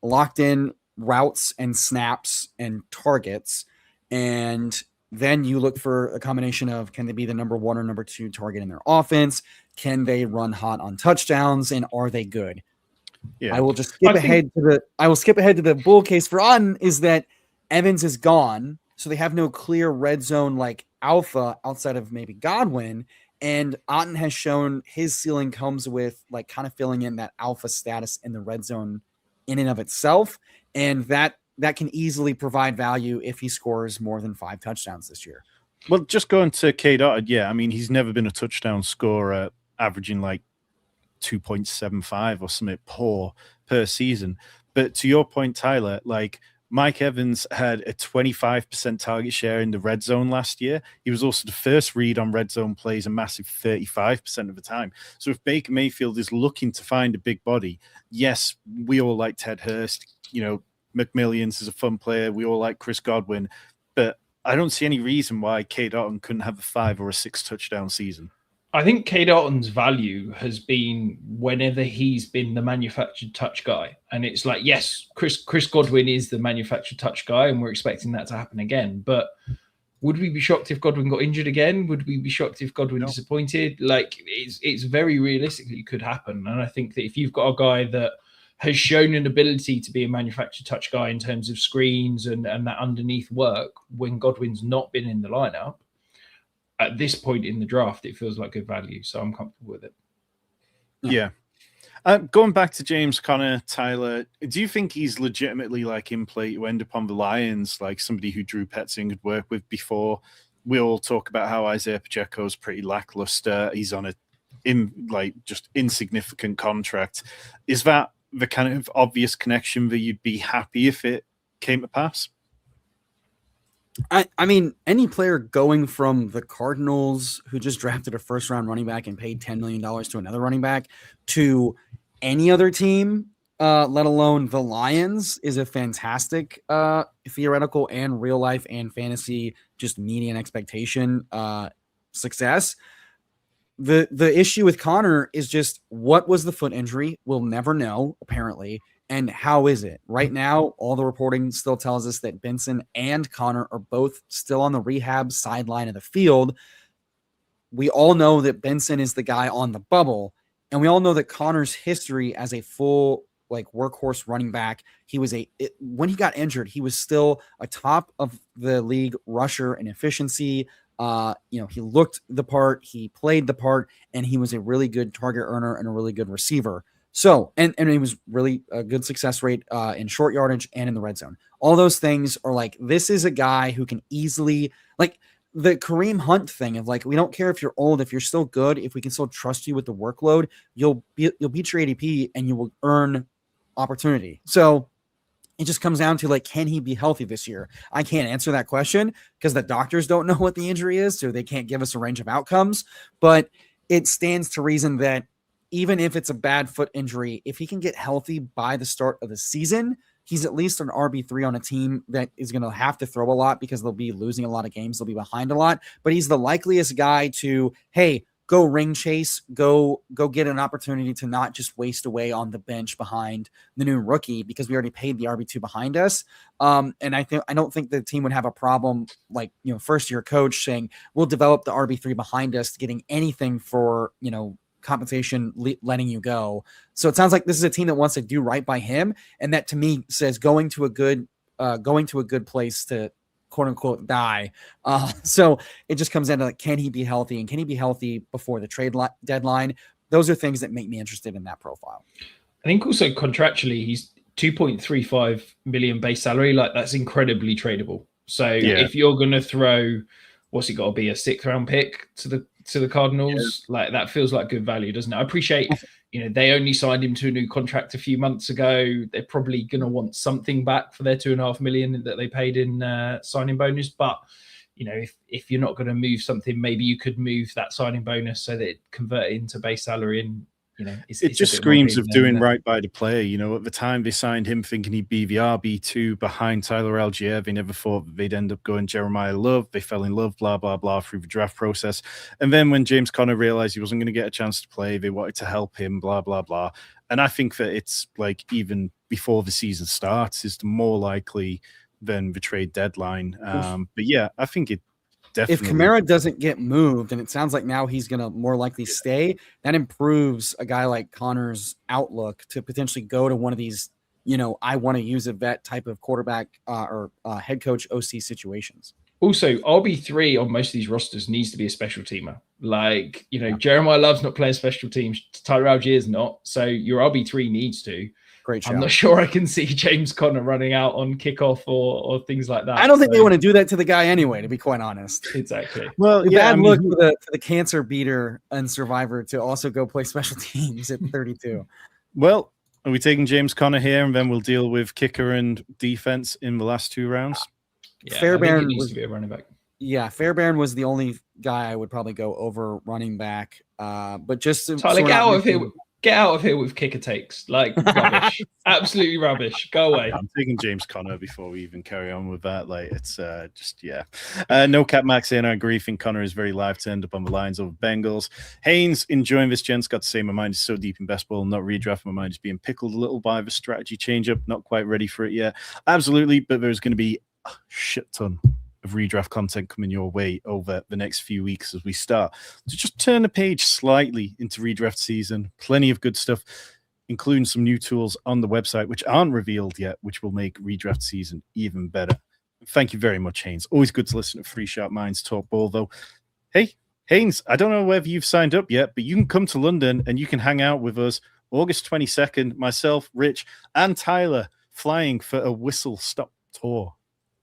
locked in routes and snaps and targets, and then you look for a combination of, can they be the number 1 or number 2 target in their offense? Can they run hot on touchdowns, and are they good? Yeah. I will skip ahead to the bull case for Otton is that Evans is gone, so they have no clear red zone like alpha outside of maybe Godwin, and Otton has shown his ceiling comes with like kind of filling in that alpha status in the red zone in and of itself, and that can easily provide value if he scores more than 5 touchdowns this year. Well, just going to Cade Otton, yeah, I mean, he's never been a touchdown scorer, averaging like 2.75 or something poor per season. But to your point, Tyler, like Mike Evans had a 25% target share in the red zone last year. He was also the first read on red zone plays a massive 35% of the time. So if Baker Mayfield is looking to find a big body, yes, we all like Ted Hurst, McMillions is a fun player. We all like Chris Godwin, but I don't see any reason why Cade Otton couldn't have a 5 or a 6 touchdown season. I think Cade Otton's value has been whenever he's been the manufactured touch guy. And it's like, yes, Chris Godwin is the manufactured touch guy, and we're expecting that to happen again. But Would we be shocked if Godwin got injured again? Would we be shocked if Godwin disappointed? Like, it's very realistically could happen. And I think that if you've got a guy that has shown an ability to be a manufactured touch guy in terms of screens and that underneath work when Godwin's not been in the lineup, at this point in the draft, it feels like good value. So I'm comfortable with it. Yeah. Going back to James Conner, Tyler, do you think he's legitimately like in play to end up on the Lions, like somebody who Drew Petzing could work with before? We all talk about how Isaiah Pacheco's pretty lackluster. He's on just insignificant contract. Is that the kind of obvious connection that you'd be happy if it came to pass? I mean, any player going from the Cardinals, who just drafted a first-round running back and paid $10 million to another running back, to any other team, let alone the Lions, is a fantastic theoretical and real life and fantasy, just median expectation success. The issue with Connor is just, what was the foot injury? We'll never know, apparently. And how is it? Right now, all the reporting still tells us that Benson and Connor are both still on the rehab sideline of the field. We all know that Benson is the guy on the bubble, and we all know that Connor's history as a full workhorse running back, when he got injured, he was still a top of the league rusher in efficiency. He looked the part, he played the part, and he was a really good target earner and a really good receiver. So, and it was really a good success rate in short yardage and in the red zone. All those things are this is a guy who can easily, the Kareem Hunt thing of we don't care if you're old, if you're still good, if we can still trust you with the workload, you'll beat your ADP and you will earn opportunity. So it just comes down to can he be healthy this year? I can't answer that question because the doctors don't know what the injury is, so they can't give us a range of outcomes. But it stands to reason that even if it's a bad foot injury, if he can get healthy by the start of the season, he's at least an RB3 on a team that is going to have to throw a lot because they'll be losing a lot of games. They'll be behind a lot, but he's the likeliest guy to, hey, go ring chase, go get an opportunity to not just waste away on the bench behind the new rookie because we already paid the RB2 behind us. And I don't think the team would have a problem, first year coach saying, we'll develop the RB3 behind us, getting anything for, compensation letting you go. So it sounds like this is a team that wants to do right by him, and that to me says going to a good place to quote unquote die. So it just comes down to can he be healthy, and can he be healthy before the trade deadline? Those are things that make me interested in that profile. I think also contractually he's 2.35 million base salary. That's incredibly tradable. So if you're going to throw, what's it got to be, a 6th round pick to the Cardinals, that feels like good value, doesn't it? I appreciate, they only signed him to a new contract a few months ago. They're probably going to want something back for their $2.5 million that they paid in signing bonus. But, if you're not going to move something, maybe you could move that signing bonus so that it convert into base salary. And, it just screams of doing right by the player. At the time they signed him thinking he'd be the RB2 behind Tyler Algier. They never thought that they'd end up going Jeremiah Love. They fell in love, blah, blah, blah, through the draft process. And then when James Conner realized he wasn't going to get a chance to play, they wanted to help him, blah, blah, blah. And I think that it's even before the season starts is more likely than the trade deadline. But yeah, I think it definitely. If Kamara doesn't get moved, and it sounds like now he's going to more likely stay, that improves a guy like Connor's outlook to potentially go to one of these, I want to use a vet type of quarterback or head coach OC situations. Also, RB3 on most of these rosters needs to be a special teamer. Jeremiah Love's not playing special teams. Tyler Algier's not. So your RB3 needs to. Great shout. I'm not sure I can see James Conner running out on kickoff or things like that. I don't think they want to do that to the guy anyway, to be quite honest. Exactly. Well, bad look for the cancer beater and survivor to also go play special teams at 32. Well, are we taking James Conner here, and then we'll deal with kicker and defense in the last 2 rounds? Yeah, Fairbairn needs to be a running back. Yeah, Fairbairn was the only guy I would probably go over running back. But just to Tyler, get out of here with kicker takes. Rubbish. Absolutely rubbish. Go away. I'm taking James Conner before we even carry on with that. It's no cap Max saying I agree. Think Conner is very live to end up on the lines over Bengals. Haynes enjoying this. Gents got to say my mind is so deep in best ball, not redraft. My mind is being pickled a little by the strategy change up. Not quite ready for it yet. Absolutely, but there's going to be a shit ton of redraft content coming your way over the next few weeks as we start to just turn the page slightly into redraft season. Plenty of good stuff, including some new tools on the website, which aren't revealed yet, which will make redraft season even better. Thank you very much, Haynes. Always good to listen to Free Sharp Minds talk ball, though. Hey, Haynes, I don't know whether you've signed up yet, but you can come to London and you can hang out with us August 22nd, myself, Rich, and Tyler flying for a whistle-stop tour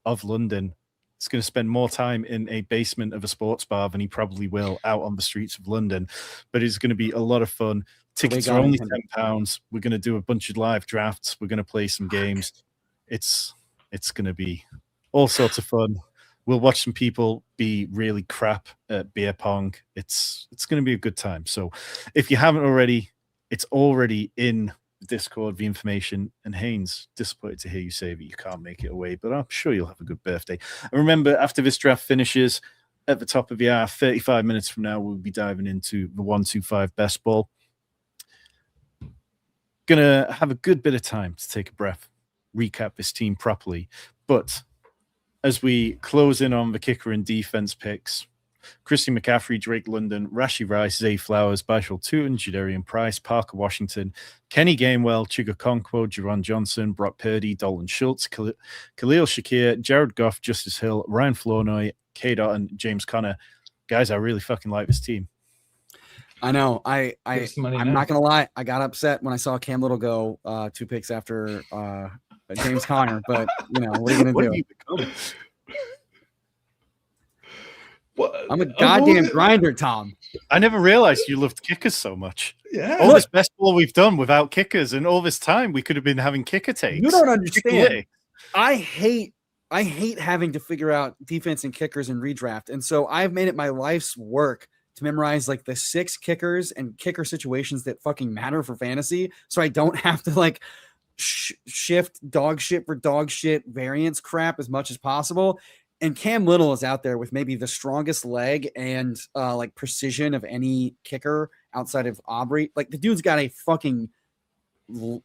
of London. He's going to spend more time in a basement of a sports bar than he probably will out on the streets of London, but it's going to be a lot of fun. Tickets are only £10. We're going to do a bunch of live drafts. We're going to play some games. It's going to be all sorts of fun. We'll watch some people be really crap at beer pong. It's going to be a good time. So if you haven't already, it's already in the Discord, the information. And Haynes, disappointed to hear you say that you can't make it away, but I'm sure you'll have a good birthday. And remember, after this draft finishes at the top of the hour, 35 minutes from now, we'll be diving into the 125 best ball. Gonna have a good bit of time to take a breath, recap this team properly. But as we close in on the kicker and defense picks, Christian McCaffrey, Drake London, Rashee Rice, Zay Flowers, Bashal Tootin, Jadarian Price, Parker Washington, Kenny Gainwell, Chiga Okonkwo, Jaron Johnson, Brock Purdy, Dalton Schultz, Khalil Shakir, Jared Goff, Justice Hill, Ryan Flournoy, K. Dotton, James Conner. Guys, I really fucking like this team. I know. I'm not gonna lie. I got upset when I saw Cam Little go 2 picks after James Conner, but what are you gonna do? I'm a goddamn grinder, Tom. I never realized you loved kickers so much. Yeah. All this best ball we've done without kickers, and all this time we could have been having kicker takes. You don't understand. I hate having to figure out defense and kickers in redraft, and so I've made it my life's work to memorize like the 6 kickers and kicker situations that fucking matter for fantasy, so I don't have to like shift dog shit for dog shit variance crap as much as possible. And Cam Little is out there with maybe the strongest leg and like precision of any kicker outside of Aubrey. Like the dude's got a fucking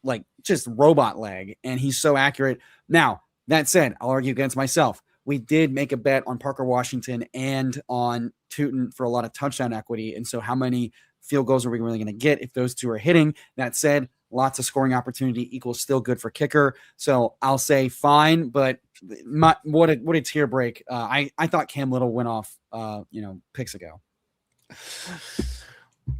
like just robot leg, and he's so accurate. Now, that said, I'll argue against myself. We did make a bet on Parker Washington and on Tootin for a lot of touchdown equity. And so how many field goals are we really going to get if those two are hitting? That said, lots of scoring opportunity equals still good for kicker. So I'll say fine, but what a tear break. I thought Cam Little went off, picks ago.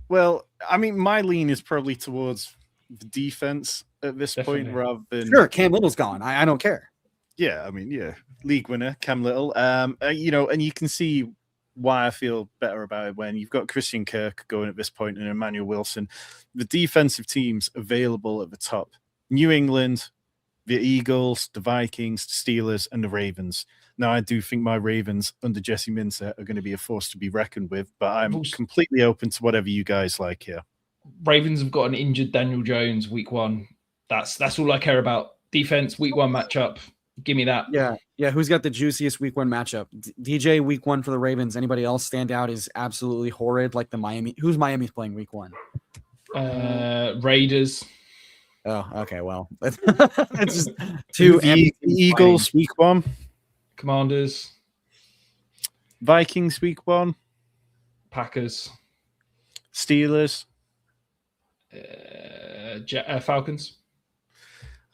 Well, I mean, my lean is probably towards the defense at this point rather than... Sure, Cam Little's gone. I don't care. Yeah, I mean, yeah, league winner, Cam Little. And you can see why I feel better about it when you've got Christian Kirk going at this point and Emmanuel Wilson. The defensive teams available at the top: New England, the Eagles, the Vikings, the Steelers, and the Ravens. Now, I do think my Ravens under Jesse Minter are going to be a force to be reckoned with, but I'm completely open to whatever you guys like here. Ravens have got an injured Daniel Jones week 1. That's all I care about. Defense, week 1 matchup. Give me that. Yeah. Who's got the juiciest week 1 matchup? DJ week 1 for the Ravens. Anybody else stand out is absolutely horrid, like the Miami. Who's Miami's playing week 1? Raiders. Oh, okay. Well, it's just 2 Eagles playing. week 1. Commanders. Vikings week 1. Packers. Steelers. Falcons.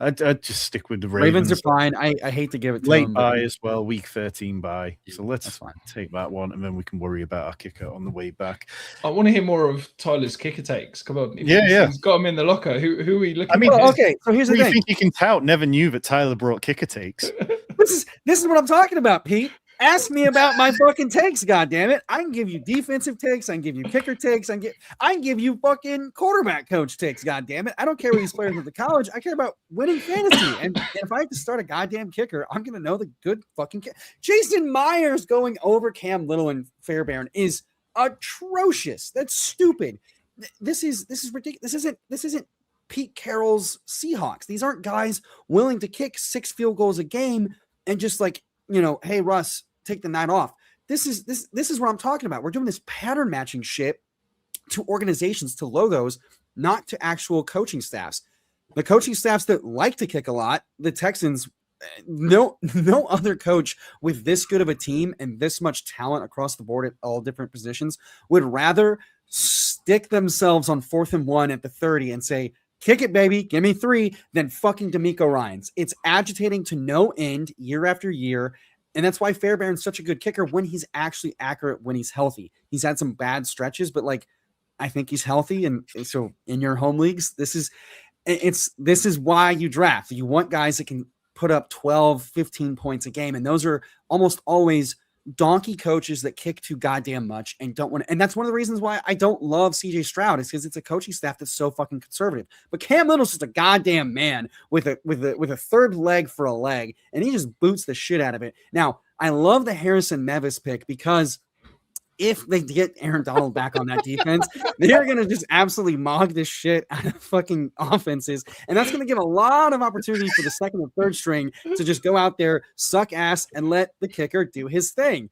I'd just stick with the Ravens. Ravens are fine. I hate to give it to late them. bye as well, week 13 bye. So let's fine. take that one, and then we can worry about our kicker on the way back. I want to hear more of Tyler's kicker takes. Come on. He's got him in the locker. Who are we looking at? I mean, okay, so here's the thing. You think you can tout? Never knew that Tyler brought kicker takes. This is what I'm talking about, Pete. Ask me about my fucking takes, goddammit. I can give you defensive takes. I can give you kicker takes. I can give you fucking quarterback coach takes, goddammit. I don't care what these players went to college. I care about winning fantasy. And if I have to start a goddamn kicker, I'm going to know the good fucking kicker. Jason Myers going over Cam Little and Fairbairn is atrocious. That's stupid. This is ridiculous. This isn't Pete Carroll's Seahawks. These aren't guys willing to kick 6 field goals a game and just like, hey, Russ, take the night off. This is what I'm talking about. We're doing this pattern matching shit to organizations, to logos, not to actual coaching staffs. The coaching staffs that like to kick a lot, the Texans no other coach with this good of a team and this much talent across the board at all different positions would rather stick themselves on 4th and 1 at the 30 and say, kick it, baby, give me 3, than fucking D'Amico Ryans. It's agitating to no end year after year. And that's why Fairbairn's such a good kicker when he's actually accurate, when he's healthy. He's had some bad stretches, but like, I think he's healthy. And so in your home leagues, this is why you draft. You want guys that can put up 12, 15 points a game. And those are almost always donkey coaches that kick too goddamn much and don't want to. And that's one of the reasons why I don't love CJ Stroud, is because it's a coaching staff that's so fucking conservative. But Cam Little's just a goddamn man with a third leg for a leg, and he just boots the shit out of it. Now, I love the Harrison Mevis pick because if they get Aaron Donald back on that defense, they're going to just absolutely mog this shit out of fucking offenses. And that's going to give a lot of opportunity for the second and third string to just go out there, suck ass, and let the kicker do his thing.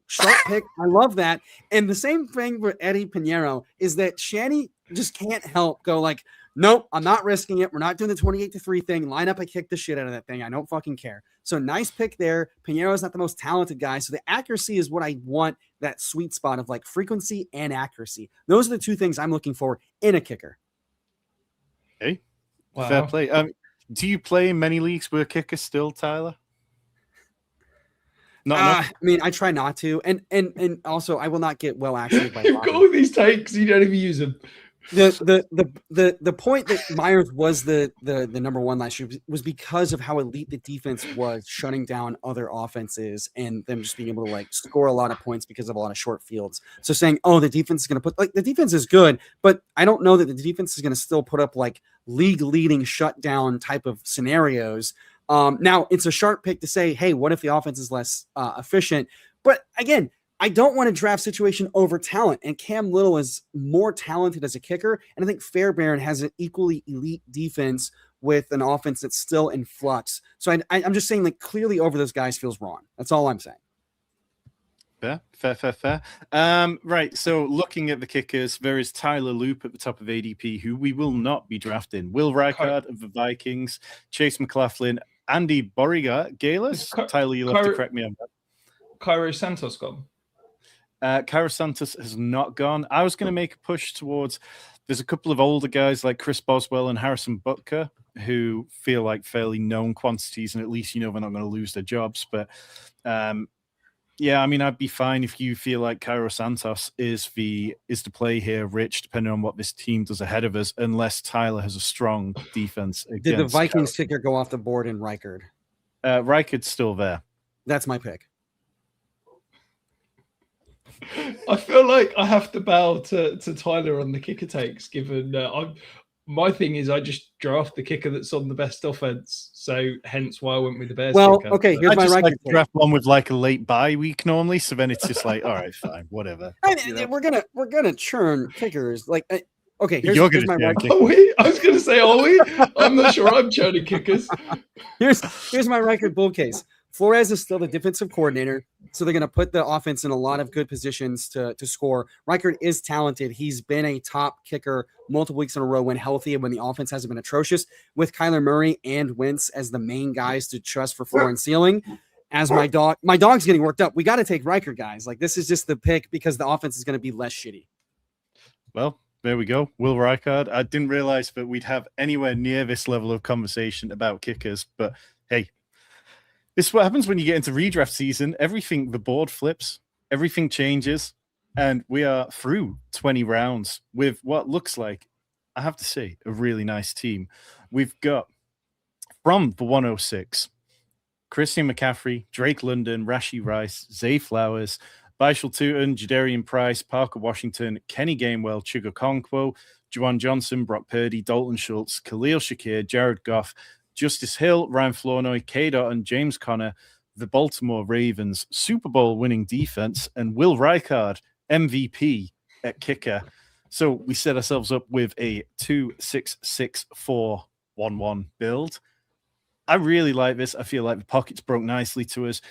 Sharp pick. I love that. And the same thing for Eddie Pinheiro is that Shanny just can't help go like, nope, I'm not risking it. We're not doing the 28-3 thing. Line up and kick the shit out of that thing. I don't fucking care. So nice pick there. Pinheiro's not the most talented guy. So the accuracy is what I want, that sweet spot of like frequency and accuracy. Those are the two things I'm looking for in a kicker. Okay. Wow. Fair play. Do you play in many leagues with a kicker still, Tyler? Not enough? I mean, I try not to. And also I will not get well actually by You've got all these takes, you don't even use them. The point that Myers was the number one last year was because of how elite the defense was, shutting down other offenses and them just being able to like score a lot of points because of a lot of short fields. So saying, oh, the defense is going to put, like, the defense is good, but I don't know that the defense is going to still put up like league leading shutdown type of scenarios. Now it's a sharp pick to say, hey, what if the offense is less efficient? But again, I don't want to draft situation over talent, and Cam Little is more talented as a kicker, and I think Fairbairn has an equally elite defense with an offense that's still in flux. So I'm just saying, like, clearly over those guys feels wrong. That's all I'm saying. Fair. Right, so looking at the kickers, there is Tyler Loop at the top of ADP, who we will not be drafting. Will Reichard of the Vikings, Chase McLaughlin, Andy Beauregard, Galas. Tyler, you'll have to correct me on that. Cairo Santos gone. Cairo Santos has not gone. I was going to make a push towards, there's a couple of older guys like Chris Boswell and Harrison Butker who feel like fairly known quantities, and at least, you know, they're not going to lose their jobs. But yeah, I mean, I'd be fine if you feel like Cairo Santos is the play here, Rich, depending on what this team does ahead of us, unless Tyler has a strong defense. Did the Vikings kicker go off the board in Reichard? Reichard's still there. That's my pick. I feel like I have to bow to Tyler on the kicker takes, given my thing is I just draft the kicker that's on the best offense. So hence why I went with the Bears. Well, kicker. okay, here's my like draft one with like a late bye week normally, so then it's just like, all right, fine, whatever. We're gonna churn kickers. Like, okay, here's my right. Are we? I was gonna say, are we? I'm not sure I'm churning kickers. Here's my record bull case. Flores is still the defensive coordinator, so they're going to put the offense in a lot of good positions to score. Reichard is talented. He's been a top kicker multiple weeks in a row when healthy and when the offense hasn't been atrocious, with Kyler Murray and Wentz as the main guys to trust for floor and ceiling. As my dog's getting worked up. We got to take Reichard, guys. Like, this is just the pick because the offense is going to be less shitty. Well, there we go. Will Reichard. I didn't realize that we'd have anywhere near this level of conversation about kickers, but hey, this is what happens when you get into redraft season. Everything, the board flips, everything changes, and we are through 20 rounds with what looks like, I have to say, a really nice team. We've got, from the 106, Christian McCaffrey, Drake London, Rashee Rice, Zay Flowers, Bishal Tootin, Jadarian Price, Parker Washington, Kenny Gainwell, Chuga Okonkwo, Juwan Johnson, Brock Purdy, Dalton Schultz, Khalil Shakir, Jared Goff, Justice Hill, Ryan Flournoy, K. Dotton, James Conner, the Baltimore Ravens, Super Bowl winning defense, and Will Reichard, MVP at kicker. So we set ourselves up with a 2-6-6-4-1-1 build. I really like this. I feel like the pockets broke nicely to us.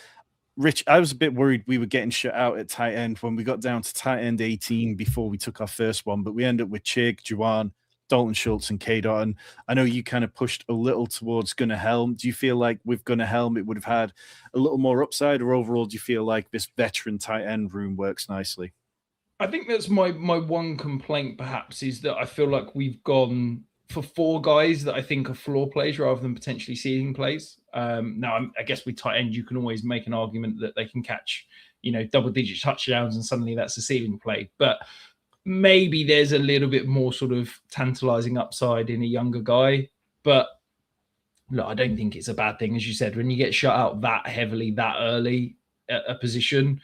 Rich, I was a bit worried we were getting shut out at tight end when we got down to tight end 18 before we took our first one, but we ended up with Chig, Juwan, Dalton Schultz and K-Dot. And I know you kind of pushed a little towards Gunnar Helm. Do you feel like with Gunnar Helm, it would have had a little more upside, or overall, do you feel like this veteran tight end room works nicely? I think that's my one complaint, perhaps, is that I feel like we've gone for 4 guys that I think are floor plays rather than potentially ceiling plays. Now, I guess with tight end, you can always make an argument that they can catch, double-digit touchdowns, and suddenly that's a ceiling play. But maybe there's a little bit more sort of tantalizing upside in a younger guy. But look, I don't think it's a bad thing. As you said, when you get shut out that heavily, that early at a position,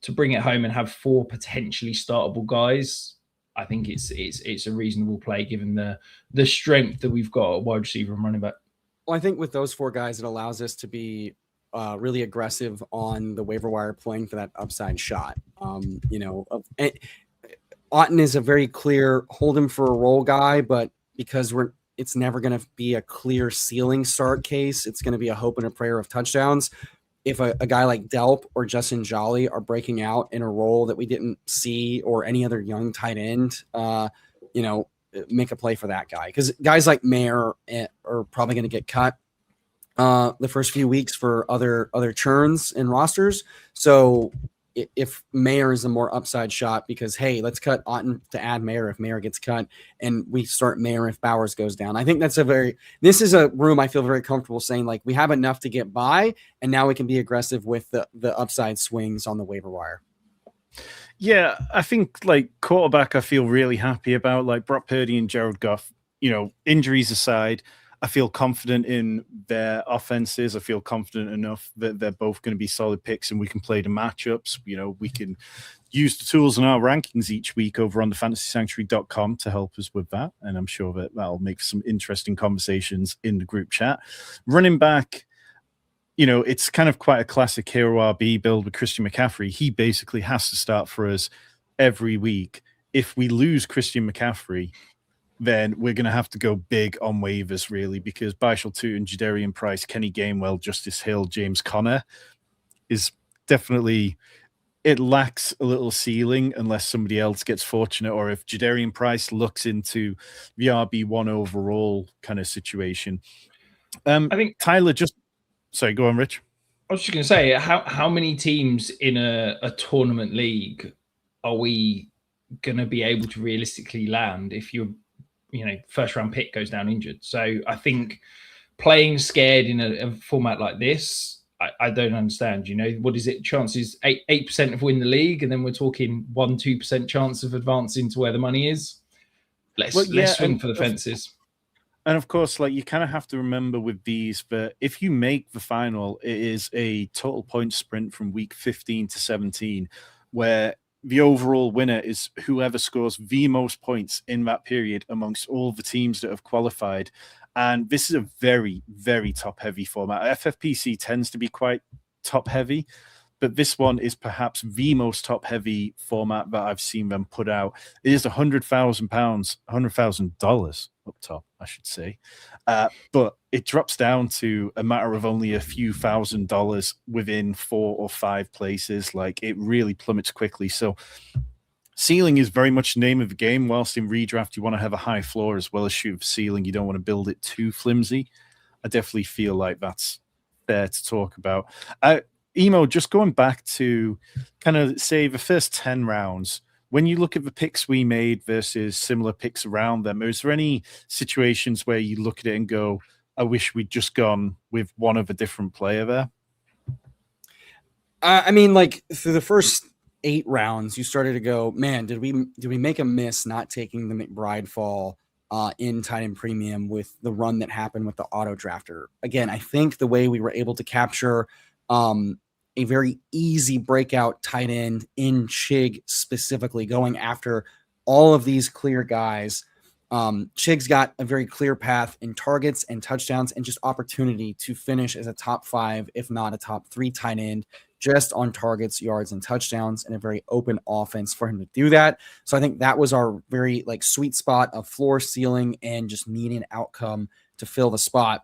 to bring it home and have 4 potentially startable guys, I think it's a reasonable play given the strength that we've got at wide receiver and running back. Well, I think with those 4 guys, it allows us to be really aggressive on the waiver wire, playing for that upside shot. Otten is a very clear hold him for a role guy, but because it's never going to be a clear ceiling start case, it's going to be a hope and a prayer of touchdowns. If a guy like Delp or Justin Jolly are breaking out in a role that we didn't see, or any other young tight end, make a play for that guy. Because guys like Mayer are probably going to get cut the first few weeks for other churns in rosters. So if Mayer is a more upside shot, because, hey, let's cut Otten to add Mayer if Mayer gets cut, and we start Mayer if Bowers goes down. I think this is a room I feel very comfortable saying, like, we have enough to get by, and now we can be aggressive with the upside swings on the waiver wire. Yeah, I think, like, quarterback, I feel really happy about, like, Brock Purdy and Jared Goff. Injuries aside, I feel confident in their offenses. I feel confident enough that they're both going to be solid picks, and we can play the matchups. We can use the tools in our rankings each week over on the fantasysanctuary.com to help us with that. And I'm sure that'll make some interesting conversations in the group chat. Running back, it's kind of quite a classic hero RB build with Christian McCaffrey. He basically has to start for us every week. If we lose Christian McCaffrey, then we're going to have to go big on waivers, really, because Bishal Tootin, Jadarian Price, Kenny Gainwell, Justice Hill, James Conner is definitely, it lacks a little ceiling unless somebody else gets fortunate, or if Jadarian Price looks into the RB1 overall kind of situation. I think Tyler sorry, go on, Rich. I was just going to say, how many teams in a tournament league are we going to be able to realistically land if you're first round pick goes down injured? So I think playing scared in a format like this, I don't understand. What is it? Chances 8% of win the league, and then we're talking 1-2% chance of advancing to where the money is. Let's swing for the fences. And of course, like, you kind of have to remember with these, but if you make the final, it is a total point sprint from week 15 to 17, where the overall winner is whoever scores the most points in that period amongst all the teams that have qualified. And this is a very, very top-heavy format. FFPC tends to be quite top-heavy, but this one is perhaps the most top-heavy format that I've seen them put out. It is $100,000 up top, I should say. But it drops down to a matter of only a few $1,000s within 4 or 5 places. Like, it really plummets quickly. So ceiling is very much the name of the game. Whilst in redraft, you want to have a high floor as well as shoot for ceiling. You don't want to build it too flimsy. I definitely feel like that's fair to talk about. Emo, just going back to kind of say the first 10 rounds, when you look at the picks we made versus similar picks around them, is there any situations where you look at it and go, I wish we'd just gone with one of a different player there? I mean, like, through the first 8 rounds, you started to go, man, did we make a miss not taking the McBride fall in tight end premium with the run that happened with the auto drafter? Again, I think the way we were able to capture a very easy breakout tight end in Chig, specifically going after all of these clear guys. Chig's got a very clear path in targets and touchdowns and just opportunity to finish as a top 5, if not a top 3 tight end, just on targets, yards, and touchdowns, and a very open offense for him to do that. So I think that was our very sweet spot of floor, ceiling, and just needing an outcome to fill the spot.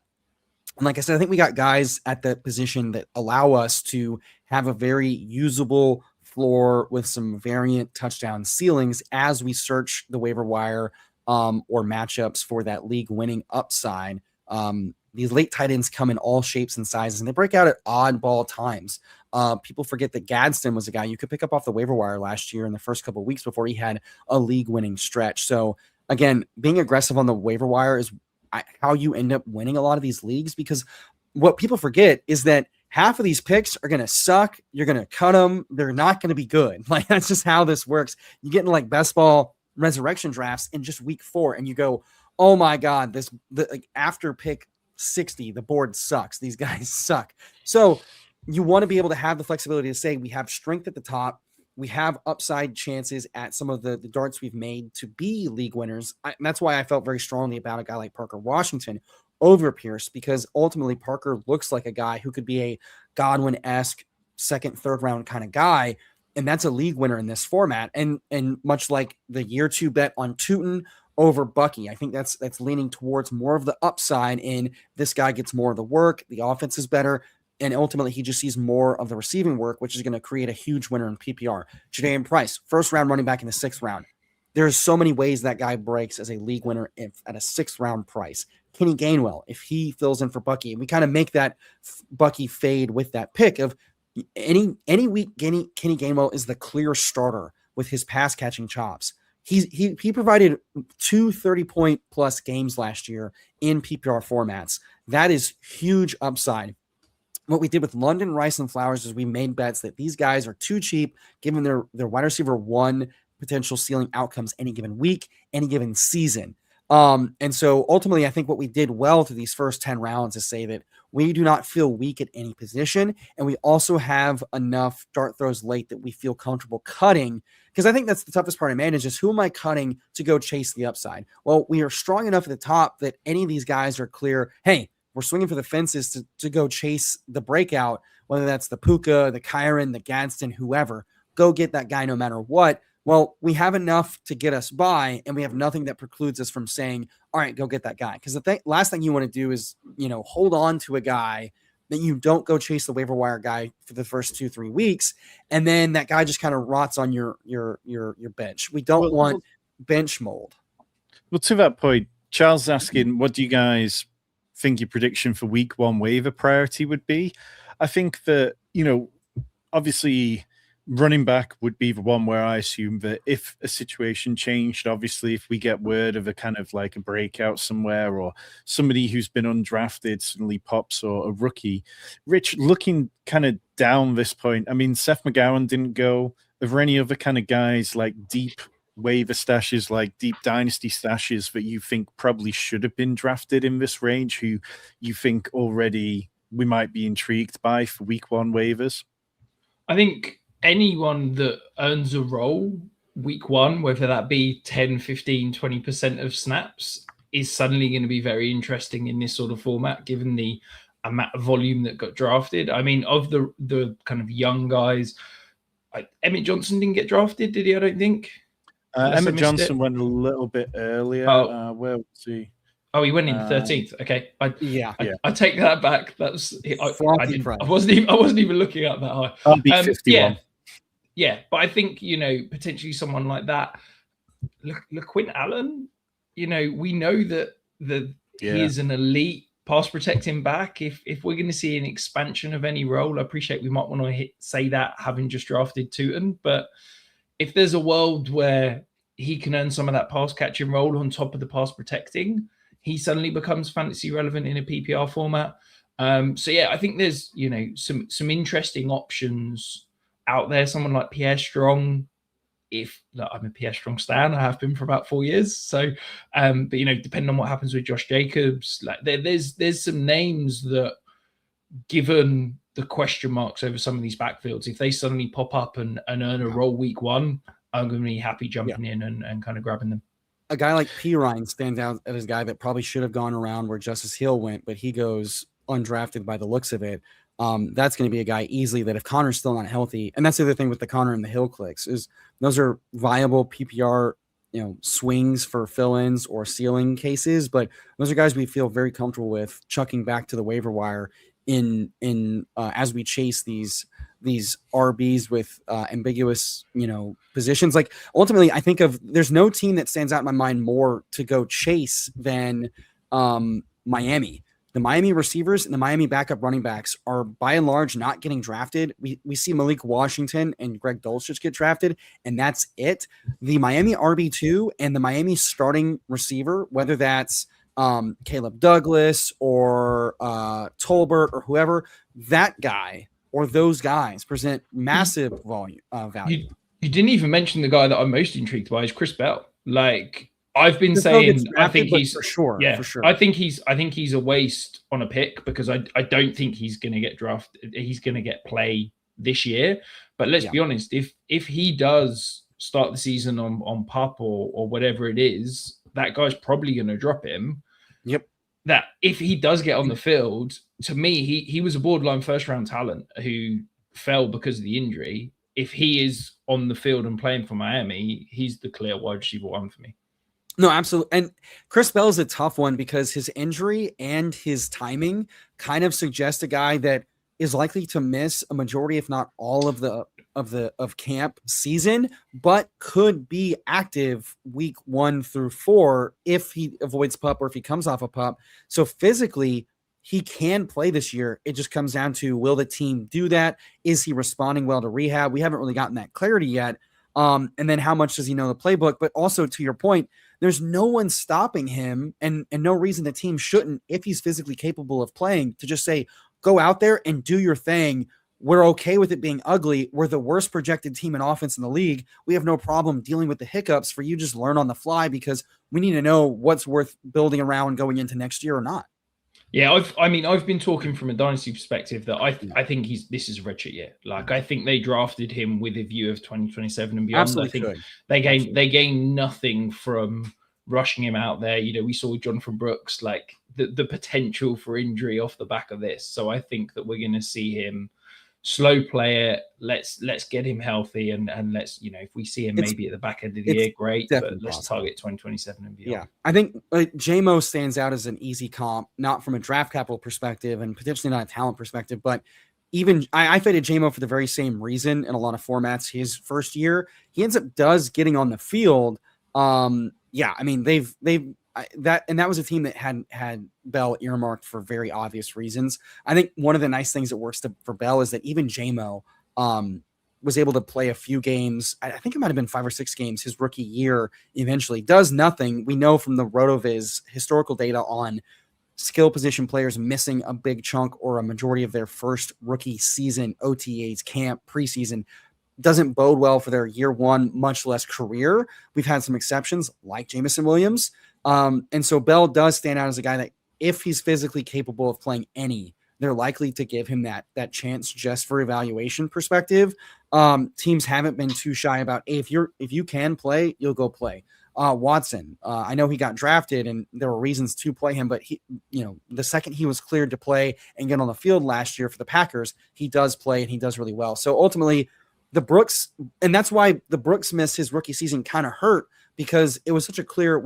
And like I said, I think we got guys at the position that allow us to have a very usable floor with some variant touchdown ceilings as we search the waiver wire or matchups for that league winning upside. These late tight ends come in all shapes and sizes, and they break out at oddball times. People forget that Gadsden was a guy you could pick up off the waiver wire last year in the first couple of weeks before he had a league-winning stretch. So, again, being aggressive on the waiver wire is how you end up winning a lot of these leagues, because what people forget is that half of these picks are going to suck. You're going to cut them. They're not going to be good. Like, that's just how this works. You get into like best ball resurrection drafts in just week 4, and you go, oh my God, like after pick 60, the board sucks. These guys suck. So you want to be able to have the flexibility to say we have strength at the top. We have upside chances at some of the darts we've made to be league winners. And that's why I felt very strongly about a guy like Parker Washington over Pierce, because ultimately Parker looks like a guy who could be a Godwin-esque second, third round kind of guy. And that's a league winner in this format. And much like the year 2 bet on Tootin over Bucky, I think that's leaning towards more of the upside in this guy gets more of the work. The offense is better. And ultimately, he just sees more of the receiving work, which is going to create a huge winner in PPR. Jadaean Price, first round running back in the 6th round. There's so many ways that guy breaks as a league winner at a 6th round price. Kenny Gainwell, if he fills in for Bucky, and we kind of make that Bucky fade with that pick of any week, Kenny Gainwell is the clear starter with his pass catching chops. He provided 2 30-point plus games last year in PPR formats. That is huge upside. What we did with London, Rice, and Flowers is we made bets that these guys are too cheap, given their wide receiver 1 potential ceiling outcomes any given week, any given season. And so ultimately, I think what we did well through these first 10 rounds is say that we do not feel weak at any position. And we also have enough dart throws late that we feel comfortable cutting. Because I think that's the toughest part of manage is who am I cutting to go chase the upside? Well, we are strong enough at the top that any of these guys are clear. Hey, we're swinging for the fences to go chase the breakout, whether that's the Puka, the Kyron, the Gadsden, whoever. Go get that guy no matter what. Well, we have enough to get us by, and we have nothing that precludes us from saying, all right, go get that guy. Because the last thing you want to do is, hold on to a guy that you don't go chase the waiver wire guy for the first 2-3 weeks, and then that guy just kind of rots on your bench. We don't want bench mold. Well, to that point, Charles is asking, what do you guys think your prediction for week 1 waiver priority would be? I think that, obviously running back would be the one where I assume that if a situation changed, obviously if we get word of a kind of like a breakout somewhere or somebody who's been undrafted suddenly pops or a rookie. Rich, looking kind of down this point, I mean, Seth McGowan didn't go. Are there any other kind of guys like deep waiver stashes, like deep dynasty stashes that you think probably should have been drafted in this range who you think already we might be intrigued by for week 1 waivers? I think anyone that earns a role week 1, whether that be 10, 15, 20% of snaps, is suddenly going to be very interesting in this sort of format, given the amount of volume that got drafted. I mean, of the kind of young guys, Emmett Johnson didn't get drafted, did he? I don't think. Emmett Johnson went a little bit earlier. Where was he? Oh, he went in 13th. Okay, I take that back. That's I wasn't even looking at that high. I'll be 51. Yeah, but I think potentially someone like that, LaQuint Allen. We know that he is an elite pass protecting back. If we're going to see an expansion of any role, I appreciate we might want to say that having just drafted Tootin, but if there's a world where he can earn some of that pass catching role on top of the pass protecting, he suddenly becomes fantasy relevant in a PPR format. I think there's some interesting options out there. Someone like Pierre Strong. I'm a Pierre Strong stan, I have been for about 4 years. So, but depending on what happens with Josh Jacobs, like there's some names that, given the question marks over some of these backfields, if they suddenly pop up and earn a role week 1, I'm going to be happy jumping in and kind of grabbing them. A guy like P. Ryan stands out as a guy that probably should have gone around where Justice Hill went, but he goes undrafted by the looks of it. That's going to be a guy easily that if Connor's still not healthy, and that's the other thing with the Connor and the Hill clicks, is those are viable PPR, swings for fill-ins or ceiling cases, but those are guys we feel very comfortable with chucking back to the waiver wire in as we chase these RBs with ambiguous, positions. Like ultimately, I think there's no team that stands out in my mind more to go chase than Miami. The Miami receivers and the Miami backup running backs are by and large not getting drafted. We see Malik Washington and Greg Dulcich get drafted, and that's it. The Miami RB2 and the Miami starting receiver, whether that's Caleb Douglas or Tolbert or whoever, that guy or those guys present massive value. You didn't even mention the guy that I'm most intrigued by is Chris Bell. Like I've been saying, I think he's for sure. I think he's a waste on a pick because I don't think he's going to get drafted. He's going to get play this year. But let's be honest, if he does start the season on PUP or whatever it is, that guy's probably going to drop him. Yep. That if he does get on the field, to me, he was a borderline first round talent who fell because of the injury. If he is on the field and playing for Miami, he's the clear wide receiver one for me. No, absolutely. And Chris Bell is a tough one because his injury and his timing kind of suggest a guy that is likely to miss a majority, if not all of camp season, but could be active week 1 through 4 if he avoids PUP or if he comes off a PUP. So physically, he can play this year. It just comes down to, will the team do that? Is he responding well to rehab? We haven't really gotten that clarity yet. And then how much does he know the playbook? But also to your point, there's no one stopping him and no reason the team shouldn't, if he's physically capable of playing, to just say, go out there and do your thing. We're okay with it being ugly. We're the worst projected team in offense in the league. We have no problem dealing with the hiccups. For you, just learn on the fly because we need to know what's worth building around going into next year or not. Yeah, I've been talking from a dynasty perspective that I think this is a redshirt year. Like I think they drafted him with a view of 2027 and beyond. Absolutely. I think they gain nothing from rushing him out there. We saw Jonathan Brooks, like the potential for injury off the back of this. So I think that we're going to see him slow play it. Let's get him healthy and let's, if we see him maybe at the back end of the year, great, but let's target 2027 and beyond. Yeah, I think J-Mo stands out as an easy comp, not from a draft capital perspective and potentially not a talent perspective, but even I faded J-Mo for the very same reason in a lot of formats. His first year, he ends up getting on the field. Yeah, I mean that was a team that had Bell earmarked for very obvious reasons. I think one of the nice things that works for Bell is that even J-Mo was able to play a few games. I think it might have been 5 or 6 games his rookie year. Eventually does nothing. We know from the RotoViz historical data on skill position players missing a big chunk or a majority of their first rookie season, OTAs, camp, preseason, doesn't bode well for their year 1, much less career. We've had some exceptions like Jameson Williams. And so Bell does stand out as a guy that if he's physically capable of playing any, they're likely to give him that chance just for evaluation perspective. Teams haven't been too shy about, hey, if you can play, you'll go play. Watson, I know he got drafted and there were reasons to play him, but he, the second he was cleared to play and get on the field last year for the Packers, he does play and he does really well. So ultimately the Brooks, and that's why the Brooks miss his rookie season kind of hurt, because it was such a clear,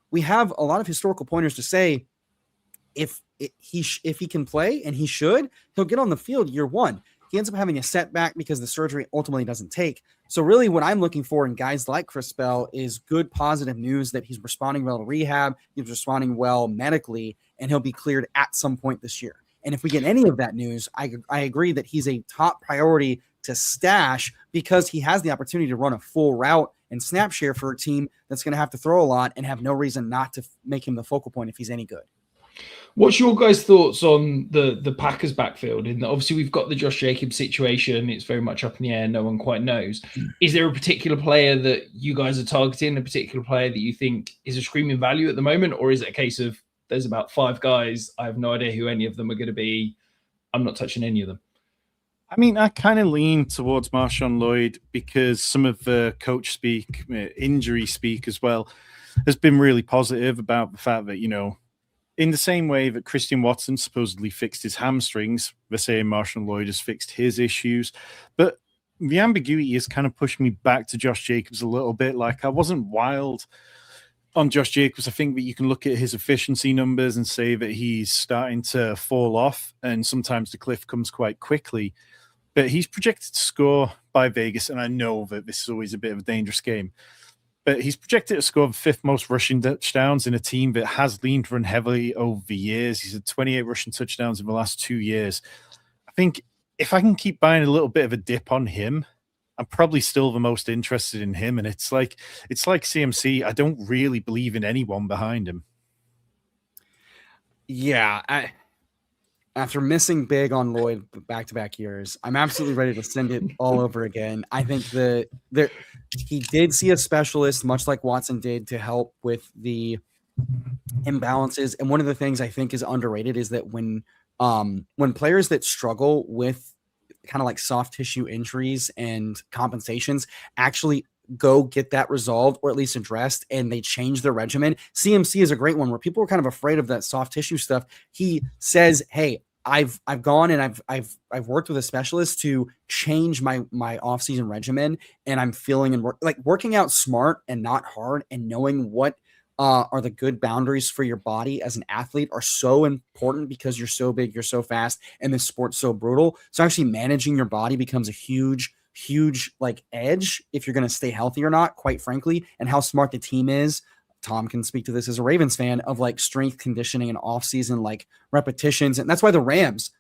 we have a lot of historical pointers to say if he can play, and he should, he'll get on the field year 1. He ends up having a setback because the surgery ultimately doesn't take. So really what I'm looking for in guys like Chris Bell is good positive news that he's responding well to rehab, he's responding well medically, and he'll be cleared at some point this year. And if we get any of that news, I agree that he's a top priority to stash because he has the opportunity to run a full route and snap share for a team that's going to have to throw a lot and have no reason not to make him the focal point if he's any good. What's your guys' thoughts on the Packers backfield? And obviously we've got the Josh Jacobs situation. It's very much up in the air. No one quite knows. Is there a particular player that you guys are targeting, a particular player that you think is a screaming value at the moment? Or is it a case of there's about 5 guys, I have no idea who any of them are going to be, I'm not touching any of them? I mean, I kind of lean towards Marshawn Lloyd because some of the coach speak, injury speak as well, has been really positive about the fact that, in the same way that Christian Watson supposedly fixed his hamstrings, they're saying Marshawn Lloyd has fixed his issues. But the ambiguity has kind of pushed me back to Josh Jacobs a little bit. Like, I wasn't wild on Josh Jacobs, I think that you can look at his efficiency numbers and say that he's starting to fall off, and sometimes the cliff comes quite quickly. But he's projected to score by Vegas, and I know that this is always a bit of a dangerous game, but he's projected to score the 5th most rushing touchdowns in a team that has leaned to run heavily over the years. He's had 28 rushing touchdowns in the last 2 years. I think if I can keep buying a little bit of a dip on him, I'm probably still the most interested in him. And it's like CMC. I don't really believe in anyone behind him. Yeah, after missing big on Lloyd back-to-back years, I'm absolutely ready to send it all over again. I think he did see a specialist, much like Watson did, to help with the imbalances. And one of the things I think is underrated is that when players that struggle with kind of like soft tissue injuries and compensations actually go get that resolved or at least addressed and they change their regimen. CMC is a great one where people were kind of afraid of that soft tissue stuff. He says, hey, I've gone and I've worked with a specialist to change my off-season regimen, and I'm feeling and working out smart and not hard, and knowing what are the good boundaries for your body as an athlete are so important because you're so big, you're so fast, and this sport's so brutal. So actually managing your body becomes a huge like edge if you're going to stay healthy or not, quite frankly, and how smart the team is. Tom can speak to this as a Ravens fan of like strength conditioning and off-season like repetitions. And that's why the Rams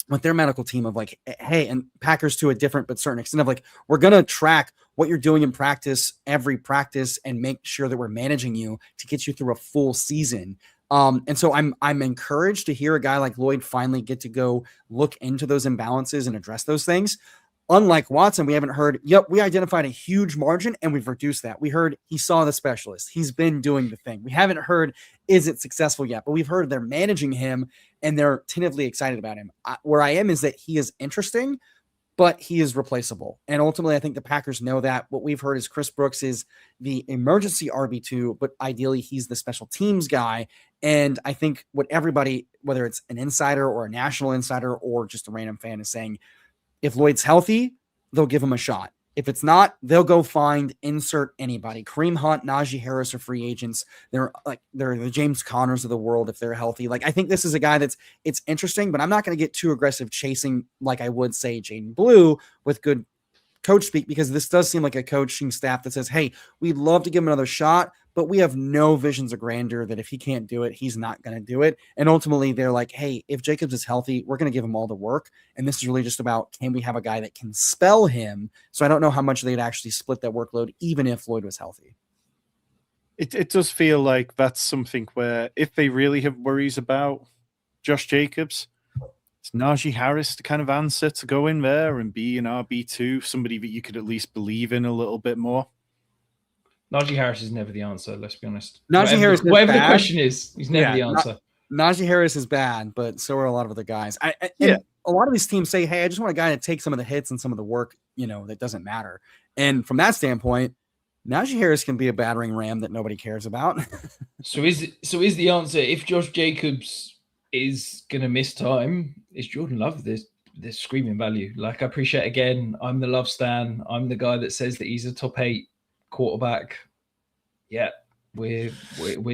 with their medical team of like, hey, and Packers to a different but certain extent of like, we're going to track what you're doing in practice, every practice, and make sure that we're managing you to get you through a full season. And so I'm encouraged to hear a guy like Lloyd finally get to go look into those imbalances and address those things. Unlike Watson, we haven't heard, we identified a huge margin and we've reduced that. We heard he saw the specialist. He's been doing the thing. We haven't heard, is it successful yet? But we've heard they're managing him and they're tentatively excited about him. Where I am is that he is interesting, but he is replaceable. And ultimately, I think the Packers know that. What we've heard is Chris Brooks is the emergency RB2, but ideally he's the special teams guy. And I think what everybody, whether it's an insider or a national insider or just a random fan, is saying, if Lloyd's healthy, they'll give him a shot. If it's not, they'll go insert anybody. Kareem Hunt, Najee Harris are free agents. They're the James Connors of the world if they're healthy. Like, I think this is a guy it's interesting, but I'm not going to get too aggressive chasing like I would say Jaden Blue with good coach speak, because this does seem like a coaching staff that says, hey, we'd love to give him another shot, but we have no visions of grandeur that if he can't do it, he's not going to do it. And ultimately they're like, hey, if Jacobs is healthy, we're going to give him all the work. And this is really just about, can we have a guy that can spell him? So I don't know how much they'd actually split that workload, even if Lloyd was healthy. It does feel like that's something where if they really have worries about Josh Jacobs, it's Najee Harris the kind of answer to go in there and be an RB2, somebody that you could at least believe in a little bit more. Najee Harris is never the answer, let's be honest. Najee Harris, whatever the question is, he's never the answer. Najee Harris is bad, but so are a lot of other guys. A lot of these teams say, hey, I just want a guy to take some of the hits and some of the work, that doesn't matter. And from that standpoint, Najee Harris can be a battering ram that nobody cares about. So is the answer, if Josh Jacobs is going to miss time, is Jordan Love this screaming value? Like, I appreciate, again, I'm the Love stan. I'm the guy that says that he's a top 8 quarterback. Yeah, we're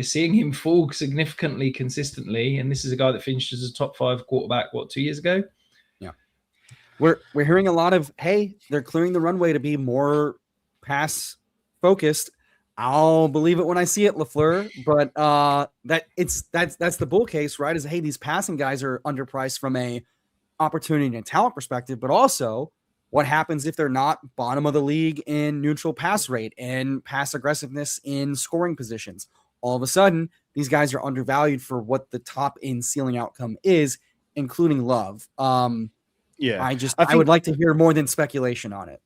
seeing him fall significantly, consistently, and this is a guy that finished as a top 5 quarterback 2 years ago. Yeah, we're hearing a lot of, hey, they're clearing the runway to be more pass focused. I'll believe it when I see it, LaFleur. But that's the bull case, right? Is, hey, these passing guys are underpriced from a opportunity and talent perspective, but also what happens if they're not bottom of the league in neutral pass rate and pass aggressiveness in scoring positions? All of a sudden, these guys are undervalued for what the top end ceiling outcome is, including Love. I would like to hear more than speculation on it.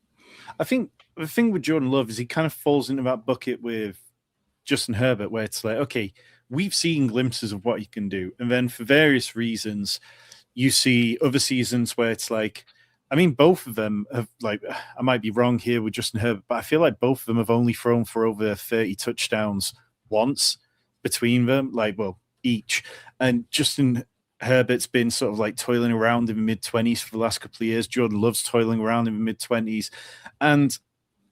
I think the thing with Jordan Love is he kind of falls into that bucket with Justin Herbert, where it's like, okay, we've seen glimpses of what he can do. And then for various reasons, you see other seasons where it's like, I mean, both of them have, like, I might be wrong here with Justin Herbert, but I feel like both of them have only thrown for over 30 touchdowns once between them, each. And Justin Herbert's been sort of like toiling around in the mid-20s for the last couple of years. Jordan Love's toiling around in the mid-20s. And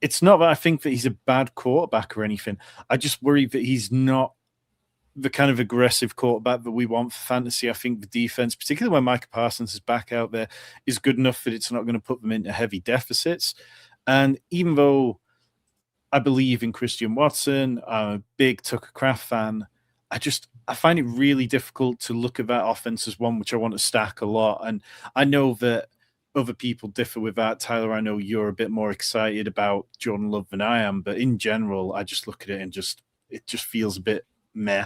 it's not that I think that he's a bad quarterback or anything. I just worry that he's not the kind of aggressive quarterback that we want for fantasy. I think the defense, particularly when Micah Parsons is back out there, is good enough that it's not going to put them into heavy deficits. And even though I believe in Christian Watson, I'm a big Tucker Kraft fan, I find it really difficult to look at that offense as one which I want to stack a lot. And I know that other people differ with that. Tyler, I know you're a bit more excited about Jordan Love than I am, but in general, I just look at it and it just feels a bit meh.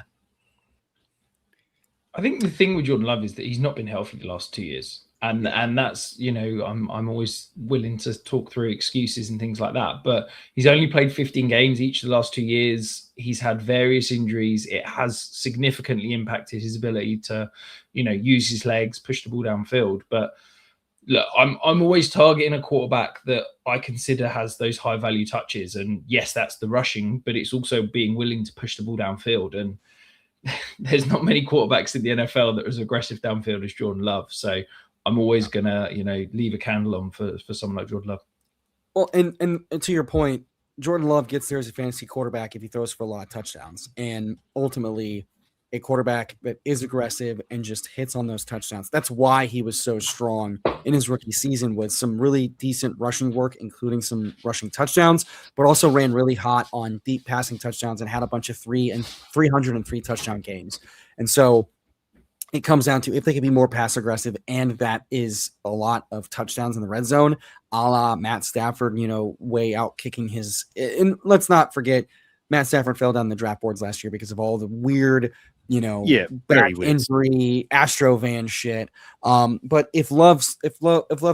I think the thing with Jordan Love is that he's not been healthy the last 2 years. And that's, I'm always willing to talk through excuses and things like that. But he's only played 15 games each of the last 2 years. He's had various injuries. It has significantly impacted his ability to, use his legs, push the ball downfield. But look, I'm always targeting a quarterback that I consider has those high value touches. And yes, that's the rushing, but it's also being willing to push the ball downfield. And there's not many quarterbacks in the NFL that are as aggressive downfield as Jordan Love. So I'm always going to, leave a candle on for someone like Jordan Love. Well, and to your point, Jordan Love gets there as a fantasy quarterback if he throws for a lot of touchdowns. And ultimately, a quarterback that is aggressive and just hits on those touchdowns. That's why he was so strong in his rookie season with some really decent rushing work, including some rushing touchdowns, but also ran really hot on deep passing touchdowns and had a bunch of 303 touchdown games. And so it comes down to if they can be more pass aggressive, and that is a lot of touchdowns in the red zone, a la Matt Stafford, way out kicking his. And let's not forget, Matt Stafford fell down the draft boards last year because of all the weird, back injury, Astrovan shit. But if Love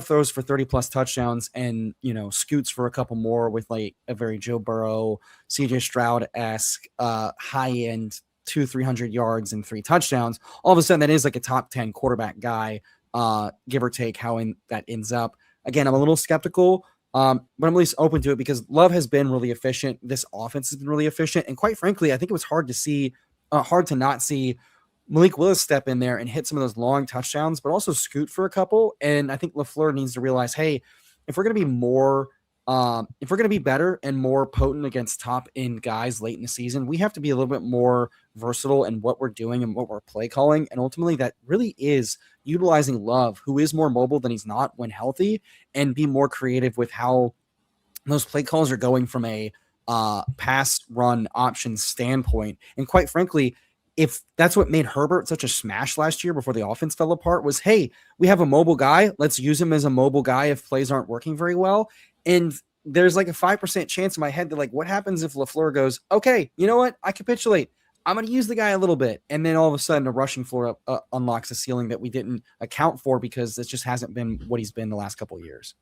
throws for 30 plus touchdowns and, scoots for a couple more with like a very Joe Burrow, CJ Stroud-esque, high end 200-300 yards and 3 touchdowns, all of a sudden that is like a top 10 quarterback guy, give or take how that ends up. Again, I'm a little skeptical. But I'm at least open to it because Love has been really efficient. This offense has been really efficient. And quite frankly, I think it was hard to not see Malik Willis step in there and hit some of those long touchdowns, but also scoot for a couple. And I think LaFleur needs to realize, hey, if we're going to be more, if we're going to be better and more potent against top end guys late in the season, we have to be a little bit more versatile in what we're doing and what we're play calling. And ultimately that really is utilizing Love, who is more mobile than he's not when healthy, and be more creative with how those play calls are going from a pass run option standpoint. And quite frankly, if that's what made Herbert such a smash last year before the offense fell apart, was, hey, we have a mobile guy. Let's use him as a mobile guy if plays aren't working very well. And there's like a 5% chance in my head that, like, what happens if LaFleur goes, okay, you know what? I capitulate. I'm going to use the guy a little bit. And then all of a sudden a rushing floor unlocks a ceiling that we didn't account for because this just hasn't been what he's been the last couple of years.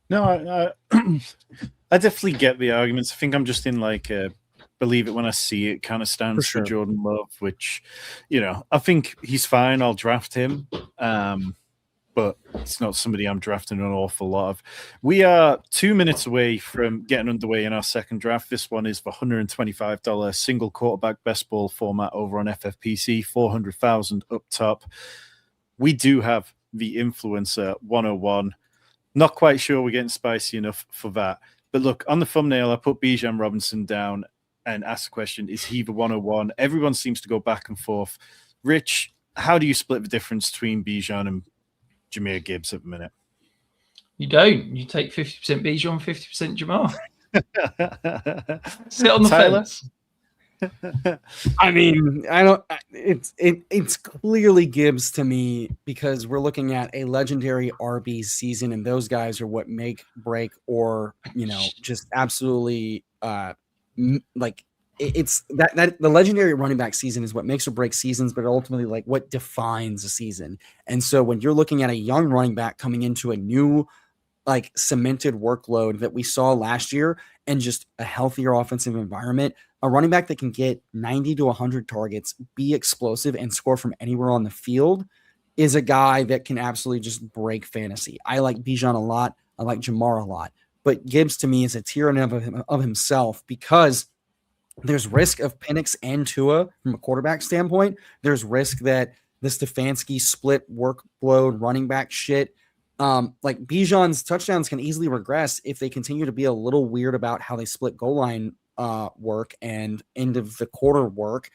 No, I definitely get the arguments. I think I'm just in like a believe it when I see it kind of stance for Jordan Love, which, I think he's fine. I'll draft him. But it's not somebody I'm drafting an awful lot of. We are 2 minutes away from getting underway in our second draft. This one is the $125 single quarterback best ball format over on FFPC, 400,000 up top. We do have the Influencer 101. Not quite sure we're getting spicy enough for that. But look, on the thumbnail, I put Bijan Robinson down and asked the question, is he the 101? Everyone seems to go back and forth. Rich, how do you split the difference between Bijan and Jahmyr Gibbs at the minute? You don't. You take 50% Bijan, 50% Jamar. Sit on the fence. I mean, I don't. It's clearly Gibbs to me because we're looking at a legendary RB season, and those guys are what make, break, or just absolutely like it's that the legendary running back season is what makes or breaks seasons, but ultimately like what defines a season. And so when you're looking at a young running back coming into a new like cemented workload that we saw last year and just a healthier offensive environment, a running back that can get 90 to 100 targets, be explosive, and score from anywhere on the field is a guy that can absolutely just break fantasy. I like Bijan a lot. I like Jamar a lot. But Gibbs to me is a tier of himself because there's risk of Penix and Tua from a quarterback standpoint. There's risk that the Stefanski split workload running back shit like Bijan's touchdowns can easily regress if they continue to be a little weird about how they split goal line work and end of the quarter work.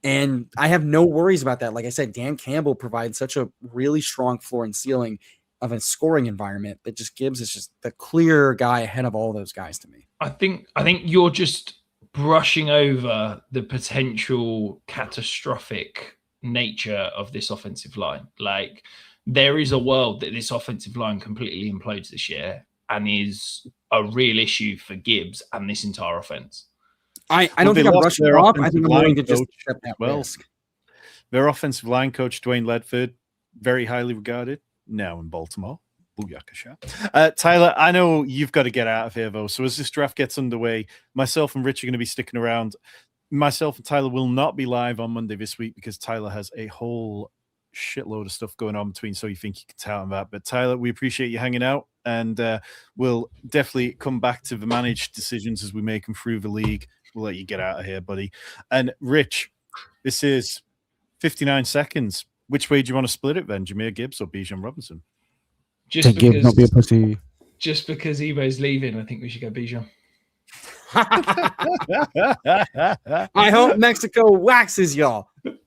And I have no worries about that. Like I said, Dan Campbell provides such a really strong floor and ceiling of a scoring environment that just Gibbs is just the clear guy ahead of all those guys to me. I think you're just brushing over the potential catastrophic nature of this offensive line. Like, there is a world that this offensive line completely implodes this year and is a real issue for Gibbs and this entire offense. I don't think I'm rushing off. I think I'm willing to just accept that risk. Their offensive line coach, Dwayne Ledford, very highly regarded, now in Baltimore. Booyakasha. Tyler, I know you've got to get out of here, though. So as this draft gets underway, myself and Rich are going to be sticking around. Myself and Tyler will not be live on Monday this week because Tyler has a whole shitload of stuff going on between, so you think you can tell him that. But Tyler, we appreciate you hanging out, and we'll definitely come back to the managed decisions as we make them through the league. We'll let you get out of here, buddy. And Rich, this is 59 seconds. Which way do you want to split it then? Jahmyr Gibbs or Bijan Robinson? Just because, don't be a pussy. Just because Evo's leaving, I think we should go Bijan. I hope Mexico waxes y'all. Keep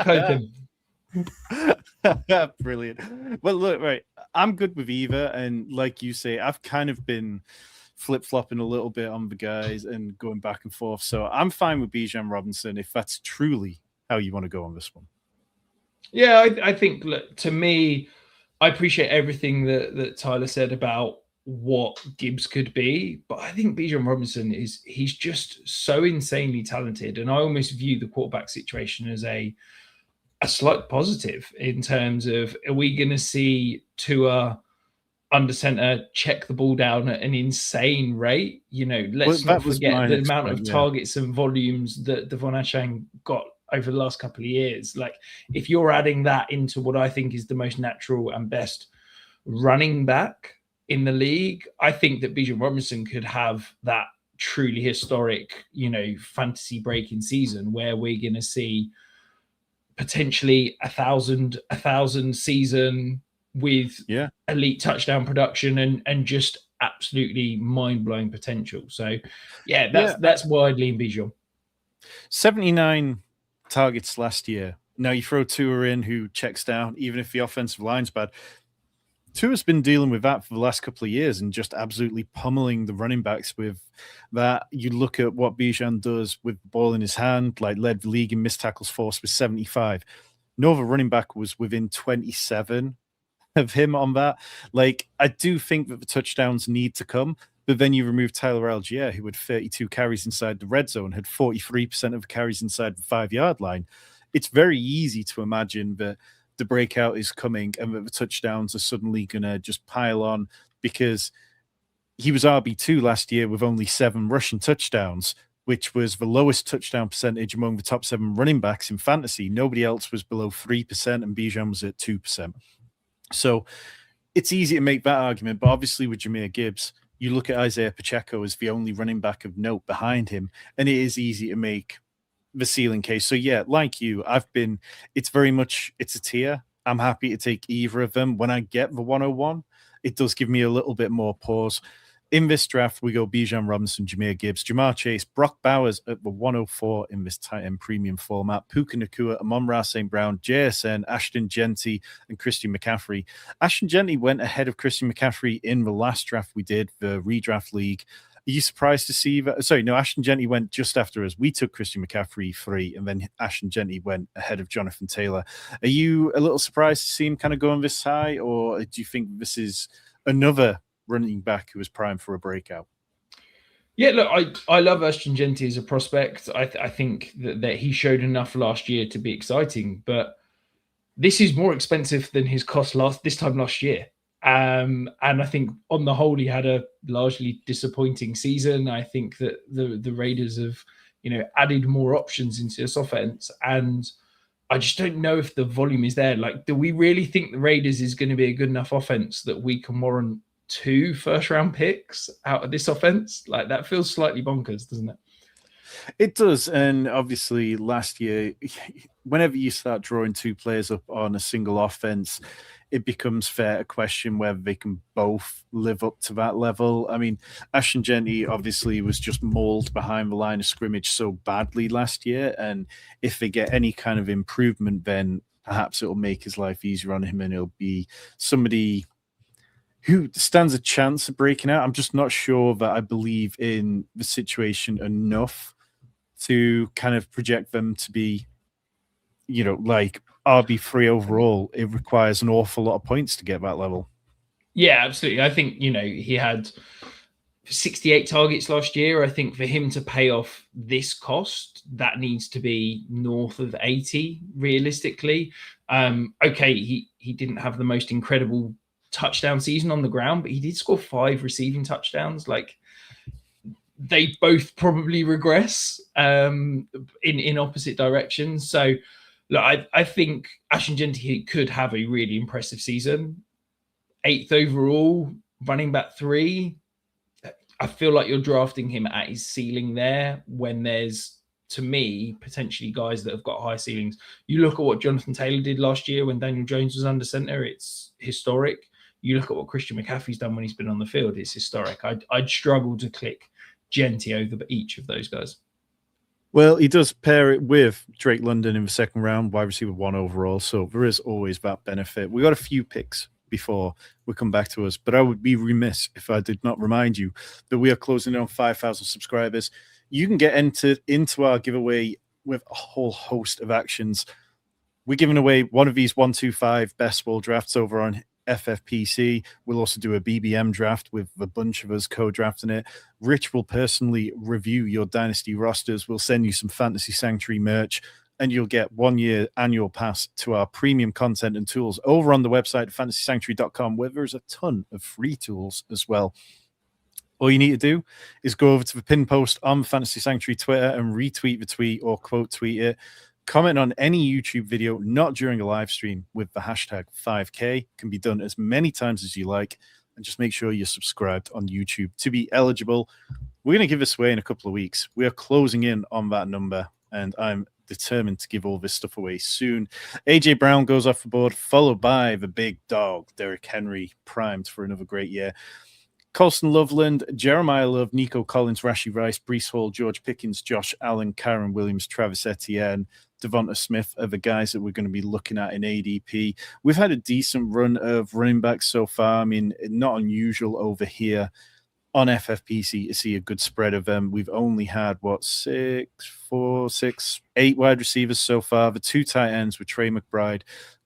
hoping. Brilliant. Well, look, right. I'm good with Eva, and like you say, I've kind of been flip-flopping a little bit on the guys and going back and forth. So I'm fine with Bijan Robinson if that's truly how you want to go on this one. Yeah, I think, look, to me, I appreciate everything that Tyler said about what Gibbs could be, but I think Bijan Robinson he's just so insanely talented, and I almost view the quarterback situation as a slight positive in terms of, are we going to see Tua under center check the ball down at an insane rate? You know, let's not forget the amount of targets and volumes that Devon Achane got over the last couple of years. Like, if you're adding that into what I think is the most natural and best running back in the league, I think that Bijan Robinson could have that truly historic, you know, fantasy breaking season where we're going to see potentially a thousand season with elite touchdown production and just absolutely mind-blowing potential. So that's why I'd lean Bijan. 79 targets last year. Now you throw Tua in, who checks down, even if the offensive line's bad. Tua's been dealing with that for the last couple of years and just absolutely pummeling the running backs with that. You look at what Bijan does with the ball in his hand, like led the league in missed tackles force with 75. No other running back was within 27 of him on that. Like, I do think that the touchdowns need to come, but then you remove Tyler Algier, who had 32 carries inside the red zone, had 43% of the carries inside the 5-yard line. It's very easy to imagine that the breakout is coming and that the touchdowns are suddenly going to just pile on, because he was RB2 last year with only 7 rushing touchdowns, which was the lowest touchdown percentage among the top 7 running backs in fantasy. Nobody else was below 3%, and Bijan was at 2%. So it's easy to make that argument, but obviously with Jahmyr Gibbs, you look at Isaiah Pacheco as the only running back of note behind him, and it is easy to make the ceiling case. So yeah, like you, it's very much, it's a tier. I'm happy to take either of them. When I get the 101, it does give me a little bit more pause. In this draft, we go Bijan Robinson, Jahmyr Gibbs, Jamar Chase, Brock Bowers at the 104 in this tight end premium format, Puka Nacua, Amon-Ra St. Brown, JSN, Ashton Genty, and Christian McCaffrey. Ashton Genty went ahead of Christian McCaffrey in the last draft we did, the Redraft League. Are you surprised to see that? Sorry, no, Ashton Genty went just after us. We took Christian McCaffrey 3, and then Ashton Genty went ahead of Jonathan Taylor. Are you a little surprised to see him kind of going this high, or do you think this is another running back who was primed for a breakout? Yeah, look, I love Ashton Genty as a prospect. I think that he showed enough last year to be exciting, but this is more expensive than his cost this time last year. And I think on the whole, he had a largely disappointing season. I think that the Raiders have, added more options into this offense, and I just don't know if the volume is there. Like, do we really think the Raiders is going to be a good enough offense that we can warrant 2 first-round picks out of this offense? Like, that feels slightly bonkers, doesn't it? It does, and obviously last year, whenever you start drawing two players up on a single offense, it becomes fair to question whether they can both live up to that level. I mean, Ashton Genty obviously was just mauled behind the line of scrimmage so badly last year, and if they get any kind of improvement, then perhaps it'll make his life easier on him, and it'll be somebody who stands a chance of breaking out. I'm just not sure that I believe in the situation enough to kind of project them to be, like RB3 overall. It requires an awful lot of points to get that level. Yeah, absolutely. I think, he had 68 targets last year. I think for him to pay off this cost, that needs to be north of 80 realistically. Okay, he didn't have the most incredible touchdown season on the ground, but he did score 5 receiving touchdowns. Like, they both probably regress in opposite directions. So look, I think Ashton Genty could have a really impressive season. 8th overall, running back 3. I feel like you're drafting him at his ceiling there when there's, to me, potentially guys that have got high ceilings. You look at what Jonathan Taylor did last year when Daniel Jones was under center, it's historic. You look at what Christian McCaffrey's done when he's been on the field, it's historic. I'd struggle to click Genty over each of those guys. Well, he does pair it with Drake London in the second round, wide receiver 1 overall, so there is always that benefit. We got a few picks before we come back to us, but I would be remiss if I did not remind you that we are closing in on 5,000 subscribers. You can get entered into our giveaway with a whole host of actions. We're giving away one of these 125 best ball drafts over on FFPC. We'll also do a BBM draft with a bunch of us co-drafting it. Rich will personally review your Dynasty rosters. We'll send you some Fantasy Sanctuary merch, and you'll get 1 year annual pass to our premium content and tools over on the website, fantasysanctuary.com, where there's a ton of free tools as well. All you need to do is go over to the pin post on Fantasy Sanctuary Twitter and retweet the tweet or quote tweet it. Comment on any YouTube video, not during a live stream, with the hashtag 5K. Can be done as many times as you like. And just make sure you're subscribed on YouTube to be eligible. We're going to give this away in a couple of weeks. We are closing in on that number, and I'm determined to give all this stuff away soon. AJ Brown goes off the board, followed by the big dog, Derrick Henry, primed for another great year. Colston Loveland, Jeremiah Love, Nico Collins, Rashee Rice, Breece Hall, George Pickens, Josh Allen, Karen Williams, Travis Etienne, Devonta Smith are the guys that we're going to be looking at in ADP. We've had a decent run of running backs so far. I mean, not unusual over here on FFPC to see a good spread of them. We've only had, 8 wide receivers so far. The 2 tight ends with Trey McBride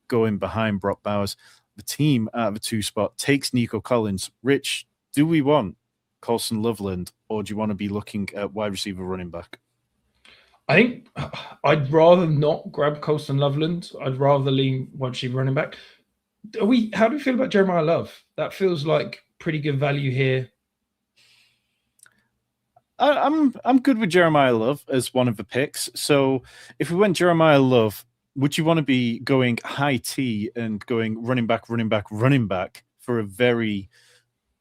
going behind Brock Bowers. The team at the 2 spot takes Nico Collins. Rich, do we want Colston Loveland, or do you want to be looking at wide receiver running back? I think I'd rather not grab Colston Loveland. I'd rather lean wide receiver running back. How do we feel about Jeremiah Love? That feels like pretty good value here. I'm good with Jeremiah Love as one of the picks. So if we went Jeremiah Love, would you want to be going high T and going running back for a very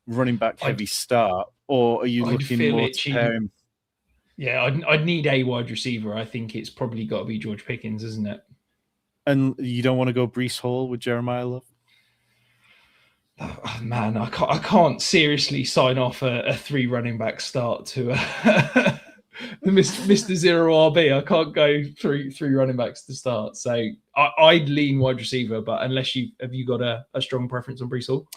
running back heavy start, or are you looking more to pair him? Yeah, I'd need a wide receiver. I think it's probably got to be George Pickens, isn't it? And you don't want to go Breece Hall with Jeremiah Love? Oh, man, I can't seriously sign off a 3 running back start to Mr. Zero RB. I can't go three running backs to start. So I'd lean wide receiver, but unless have you got a strong preference on Breece Hall?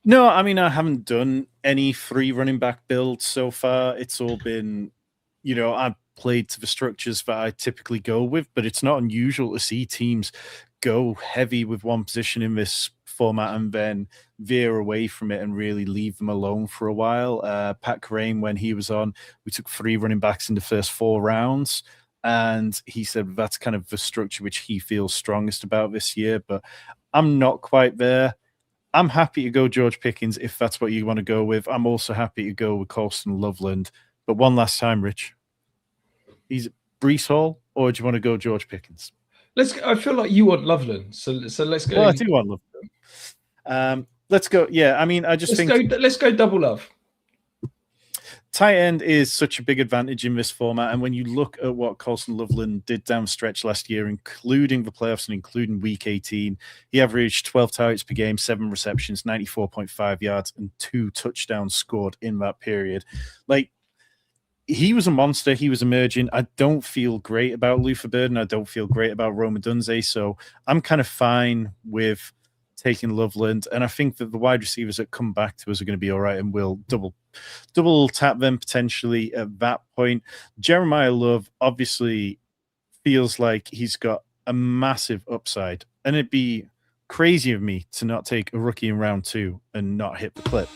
No, I mean, I haven't done any 3 running back builds so far. It's all been, I've played to the structures that I typically go with, but it's not unusual to see teams go heavy with one position in this format and then veer away from it and really leave them alone for a while. Pat Crane, when he was on, we took 3 running backs in the first 4 rounds, and he said that's kind of the structure which he feels strongest about this year, but I'm not quite there. I'm happy to go George Pickens if that's what you want to go with. I'm also happy to go with Colston Loveland. But one last time, Rich, he's Breece Hall, or do you want to go George Pickens? I feel like you want Loveland, so let's go. Well, I do want Loveland. Let's go. Yeah, I mean, let's go double Love. Tight end is such a big advantage in this format. And when you look at what Colson Loveland did down the stretch last year, including the playoffs and including week 18, he averaged 12 targets per game, 7 receptions, 94.5 yards, and 2 touchdowns scored in that period. Like, he was a monster. He was emerging. I don't feel great about Luther Burden. I don't feel great about Roma Dunze. So I'm kind of fine with taking Loveland. And I think that the wide receivers that come back to us are going to be all right, and we'll double tap them potentially at that point. Jeremiah Love obviously feels like he's got a massive upside, and it'd be crazy of me to not take a rookie in round 2 and not hit the clip.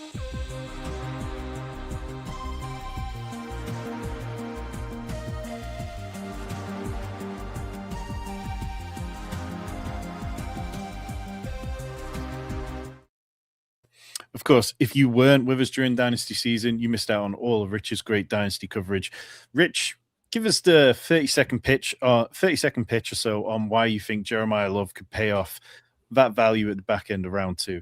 Of course, if you weren't with us during Dynasty season, you missed out on all of Rich's great Dynasty coverage. Rich, give us the 30-second pitch or so on why you think Jeremiah Love could pay off that value at the back end of round 2.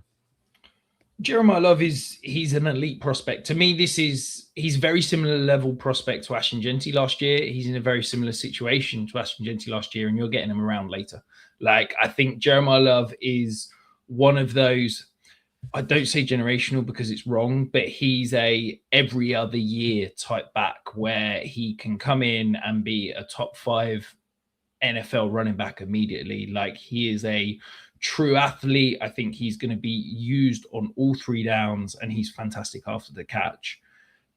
Jeremiah Love he's an elite prospect. To me, he's very similar level prospect to Ashton Genty last year. He's in a very similar situation to Ashton Genty last year, and you're getting him around later. Like, I think Jeremiah Love is one of those, I don't say generational because it's wrong, but he's a every other year type back where he can come in and be a top 5 NFL running back immediately. Like, he is a true athlete. I think he's going to be used on all 3 downs, and he's fantastic after the catch.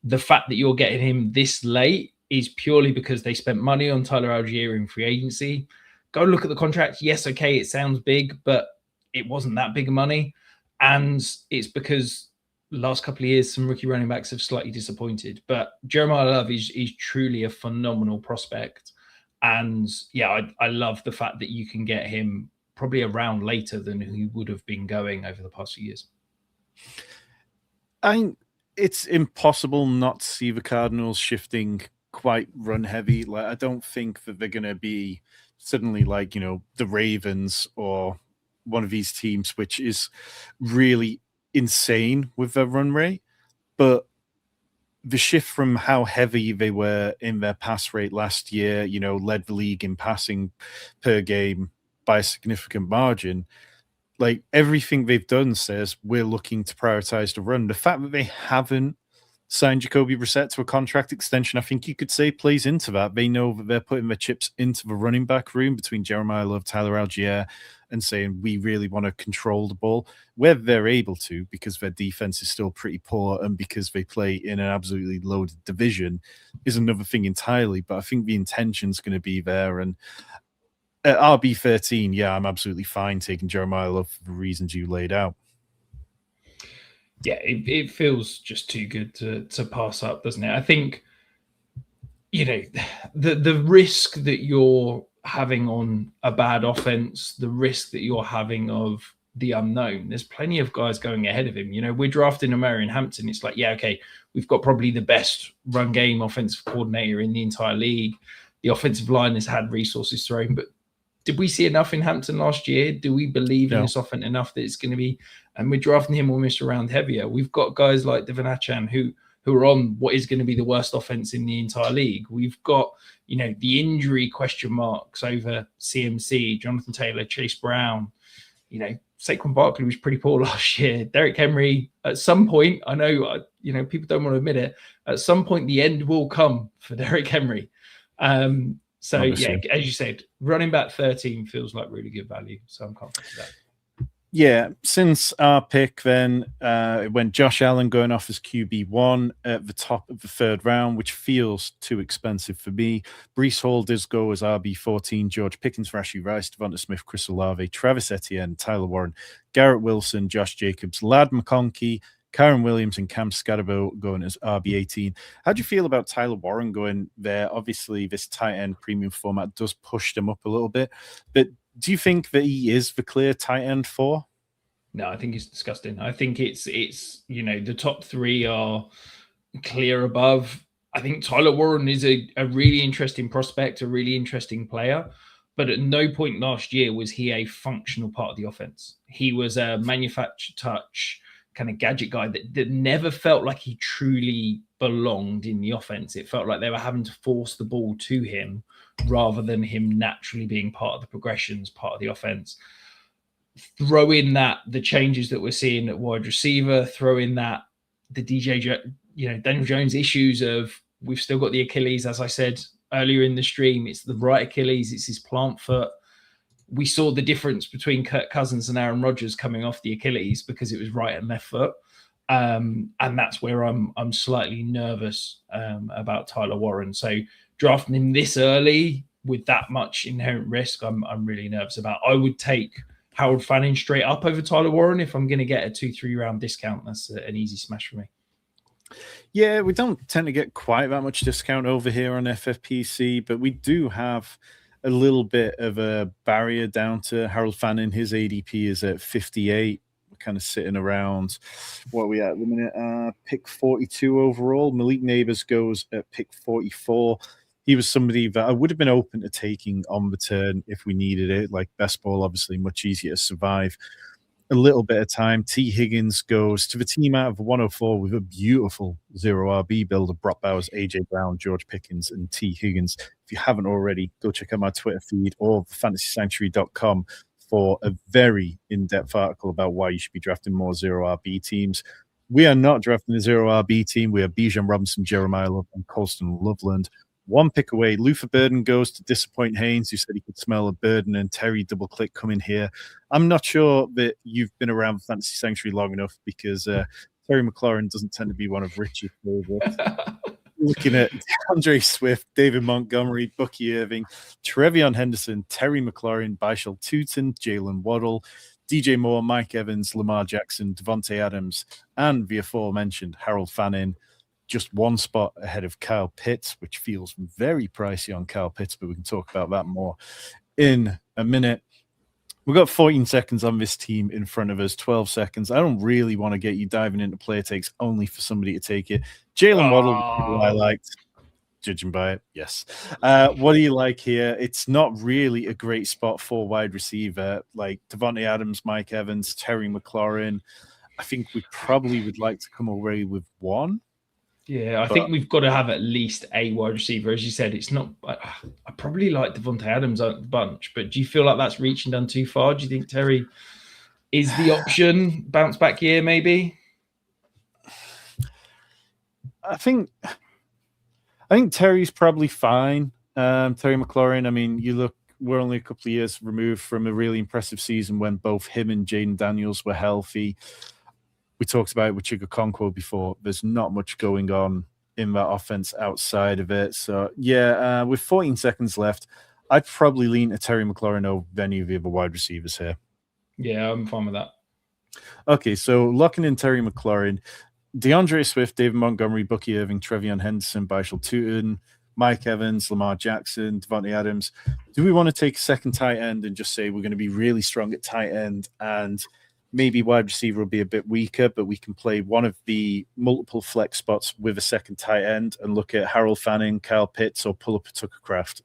The fact that you're getting him this late is purely because they spent money on Tyler Algier in free agency. Go look at the contract. Yes, okay, it sounds big, but it wasn't that big of money. And it's because last couple of years, some rookie running backs have slightly disappointed. But Jeremiah Love is truly a phenomenal prospect. And yeah, I love the fact that you can get him probably a round later than he would have been going over the past few years. It's impossible not to see the Cardinals shifting quite run heavy. Like, I don't think that they're going to be suddenly like, the Ravens or one of these teams, which is really insane with their run rate. But the shift from how heavy they were in their pass rate last year, led the league in passing per game by a significant margin. Like, everything they've done says we're looking to prioritize the run. The fact that they haven't signed Jacoby Brissett to a contract extension, I think you could say plays into that. They know that they're putting their chips into the running back room between Jeremiah Love, Tyler Algier, and saying we really want to control the ball, whether they're able to, because their defense is still pretty poor and because they play in an absolutely loaded division, is another thing entirely. But I think the intention's going to be there. And at RB13, yeah, I'm absolutely fine taking Jeremiah Love for the reasons you laid out. Yeah, it feels just too good to pass up, doesn't it? I think, the risk that you're having on a bad offense, the risk that you're having of the unknown, there's plenty of guys going ahead of him. We're drafting Omarion Hampton. It's like, yeah, okay, we've got probably the best run game offensive coordinator in the entire league. The offensive line has had resources thrown, but did we see enough in Hampton last year? Do we believe in this offense enough that it's going to be? And we're drafting him almost a round heavier. We've got guys like Devon Achane who are on what is going to be the worst offense in the entire league. We've got, the injury question marks over CMC, Jonathan Taylor, Chase Brown. Saquon Barkley was pretty poor last year. Derrick Henry, at some point, I know, people don't want to admit it, at some point the end will come for Derrick Henry. So, yeah, as you said, running back 13 feels like really good value. So I'm confident with that. Yeah, since our pick, then it went Josh Allen going off as QB1 at the top of the 3rd round, which feels too expensive for me. Breece Hall does go as RB14, George Pickens, Rashee Rice, Devonta Smith, Chris Olave, Travis Etienne, Tyler Warren, Garrett Wilson, Josh Jacobs, Ladd McConkey, Kyron Williams, and Cam Scatterbo going as RB18. How do you feel about Tyler Warren going there? Obviously, this tight end premium format does push them up a little bit, but do you think that he is the clear tight end 4? No, I think it's disgusting. I think it's the top 3 are clear above. I think Tyler Warren is a really interesting prospect, a really interesting player, but at no point last year was he a functional part of the offense. He was a manufactured touch kind of gadget guy that never felt like he truly belonged in the offense. It felt like they were having to force the ball to him rather than him naturally being part of the progressions, part of the offense. Throw in that the changes that we're seeing at wide receiver, throw in that the Daniel Jones issues of we've still got the Achilles, as I said earlier in the stream. It's the right Achilles, it's his plant foot. We saw the difference between Kirk Cousins and Aaron Rodgers coming off the Achilles because it was right and left foot. And that's where I'm slightly nervous about Tyler Warren. So drafting him this early with that much inherent risk, I'm really nervous about. I would take Harold Fanning straight up over Tyler Warren if I'm going to get a 2-3 round discount. That's an easy smash for me. Yeah, we don't tend to get quite that much discount over here on FFPC, but we do have a little bit of a barrier down to Harold Fanning. His ADP is at 58. We're kind of sitting around, what are we at the minute? Pick 42 overall. Malik Neighbors goes at pick 44. He was somebody that I would have been open to taking on the turn if we needed it. Like best ball, obviously much easier to survive. A little bit of time. T. Higgins goes to the team out of 104 with a beautiful 0 RB build of Brock Bowers, AJ Brown, George Pickens, and T. Higgins. If you haven't already, go check out my Twitter feed or fantasysanctuary.com for a very in-depth article about why you should be drafting more 0 RB teams. We are not drafting a 0 RB team. We are Bijan Robinson, Jeremiah Love, and Colston Loveland. One pick away. Luther Burden goes to Disappoint Haynes, who said he could smell a Burden and Terry double click coming here. I'm not sure that you've been around Fantasy Sanctuary long enough because Terry McLaurin doesn't tend to be one of Rich's favorites. Looking at Andre Swift, David Montgomery, Bucky Irving, Trevion Henderson, Terry McLaurin, Bishal Tootin, Jalen Waddle, DJ Moore, Mike Evans, Lamar Jackson, Devontae Adams, and the aforementioned Harold Fanning. Just one spot ahead of Kyle Pitts, which feels very pricey on Kyle Pitts, but we can talk about that more in a minute. We've got 14 seconds on this team in front of us, 12 seconds. I don't really want to get you diving into player takes only for somebody to take it. Jalen Waddle, who I liked, judging by it, yes. What do you like here? It's not really a great spot for wide receiver, like Devontae Adams, Mike Evans, Terry McLaurin. I think we probably would like to come away with one. Yeah, I think we've got to have at least a wide receiver. As you said, it's not. I probably like Devontae Adams a bunch, but do you feel like that's reaching down too far? Do you think Terry is the option? Bounce back year, maybe. I think Terry's probably fine. Terry McLaurin. I mean, we're only a couple of years removed from a really impressive season when both him and Jaden Daniels were healthy. We talked about it with Chigakonkwo before. There's not much going on in that offense outside of it. So, yeah, with 14 seconds left, I'd probably lean to Terry McLaurin over any of the other wide receivers here. Yeah, I'm fine with that. Okay, so locking in Terry McLaurin, DeAndre Swift, David Montgomery, Bucky Irving, Trevion Henderson, Bishal Tootin, Mike Evans, Lamar Jackson, Devontae Adams. Do we want to take a second tight end and just say we're going to be really strong at tight end and maybe wide receiver will be a bit weaker, but we can play one of the multiple flex spots with a second tight end and look at Harold Fanning, Kyle Pitts, or pull up a Tucker Kraft?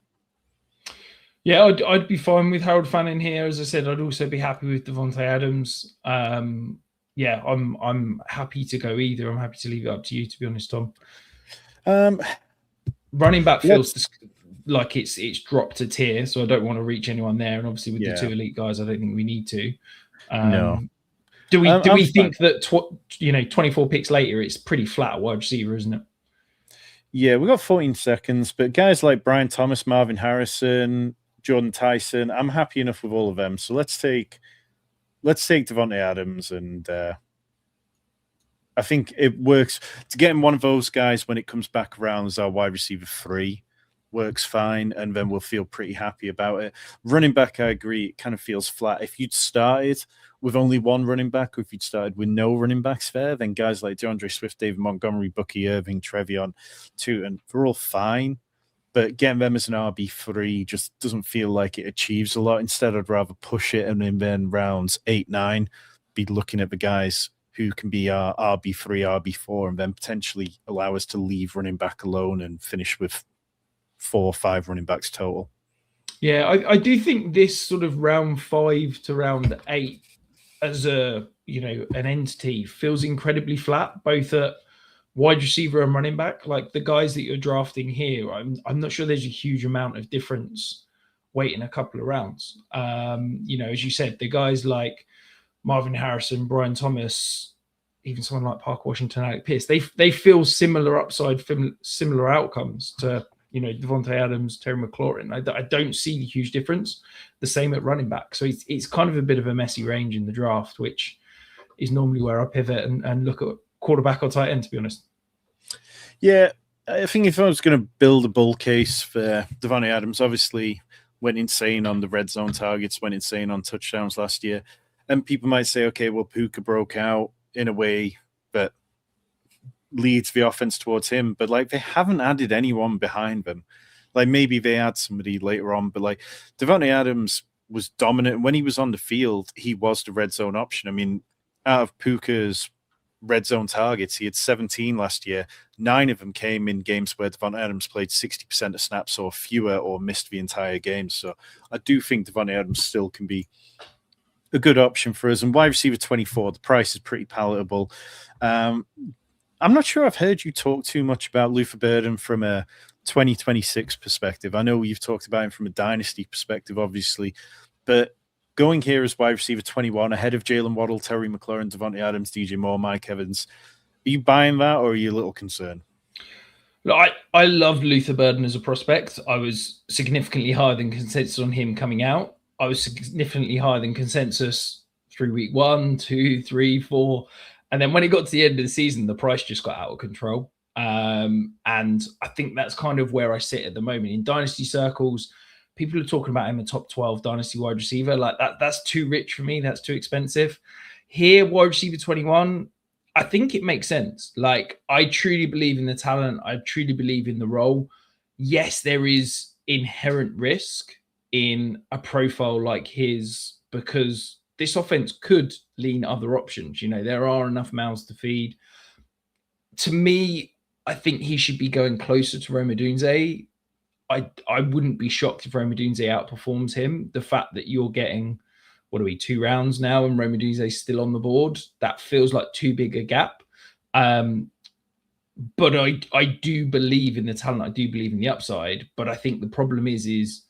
Yeah, I'd be fine with Harold Fanning here. As I said, I'd also be happy with Devontae Adams. Yeah, I'm happy to go either. I'm happy to leave it up to you, to be honest, Tom. Running back feels like it's dropped a tier, so I don't want to reach anyone there. And obviously with the two elite guys, I don't think we need to. No. Do we think that 24 picks later, it's pretty flat at wide receiver, isn't it? Yeah, we've got 14 seconds, but guys like Brian Thomas, Marvin Harrison, Jordan Tyson, I'm happy enough with all of them. So let's take Devontae Adams, and I think it works to get him one of those guys when it comes back around as our wide receiver 3. Works fine, and then we'll feel pretty happy about it. Running back, I agree, it kind of feels flat. If you'd started with only one running back, or if you'd started with no running backs there, then guys like DeAndre Swift, David Montgomery, Bucky Irving, Trevion Tootin, they're all fine. But getting them as an RB3 just doesn't feel like it achieves a lot. Instead, I'd rather push it and then rounds 8, 9, be looking at the guys who can be our RB3, RB4, and then potentially allow us to leave running back alone and finish with 4 or 5 running backs total. Yeah, I do think this sort of round 5 to round 8 as an entity feels incredibly flat, both at wide receiver and running back. Like the guys that you're drafting here, I'm not sure there's a huge amount of difference waiting a couple of rounds. As you said, the guys like Marvin Harrison, Brian Thomas, even someone like Parker Washington, Alec Pierce, they feel similar upside, similar outcomes to Devontae Adams, Terry McLaurin. I don't see the huge difference. The same at running back. So it's kind of a bit of a messy range in the draft, which is normally where I pivot and look at quarterback or tight end, to be honest. Yeah, I think if I was going to build a bull case for Devontae Adams, obviously went insane on the red zone targets, went insane on touchdowns last year. And people might say, okay, well, Puka broke out in a way that leads the offense towards him. But, like, they haven't added anyone behind them. Like, maybe they add somebody later on. But, like, Devontae Adams was dominant. When he was on the field, he was the red zone option. I mean, out of Puka's red zone targets, he had 17 last year. 9 of them came in games where Devontae Adams played 60% of snaps or fewer or missed the entire game. So I do think Devontae Adams still can be a good option for us. And wide receiver 24, the price is pretty palatable. I'm not sure I've heard you talk too much about Luther Burden from a 2026 perspective. I know you've talked about him from a dynasty perspective, obviously, but going here as wide receiver 21 ahead of Jalen Waddle, Terry McLaurin, Devontae Adams, DJ Moore, Mike Evans. Are you buying that, or are you a little concerned? I loved Luther Burden as a prospect. I was significantly higher than consensus on him coming out. I was significantly higher than consensus through week 1, 2, 3, 4. And then when it got to the end of the season, the price just got out of control. And I think that's kind of where I sit at the moment. In dynasty circles, people are talking about him a top 12 dynasty wide receiver. Like that's too rich for me. That's too expensive. Here, wide receiver 21, I think it makes sense. Like, I truly believe in the talent. I truly believe in the role. Yes, there is inherent risk in a profile like his because this offense could lean other options. There are enough mouths to feed. To me, I think he should be going closer to Rome Odunze. I wouldn't be shocked if Rome Odunze outperforms him. The fact that you're getting, 2 rounds now and Rome Odunze is still on the board, that feels like too big a gap. But I do believe in the talent. I do believe in the upside. But I think the problem is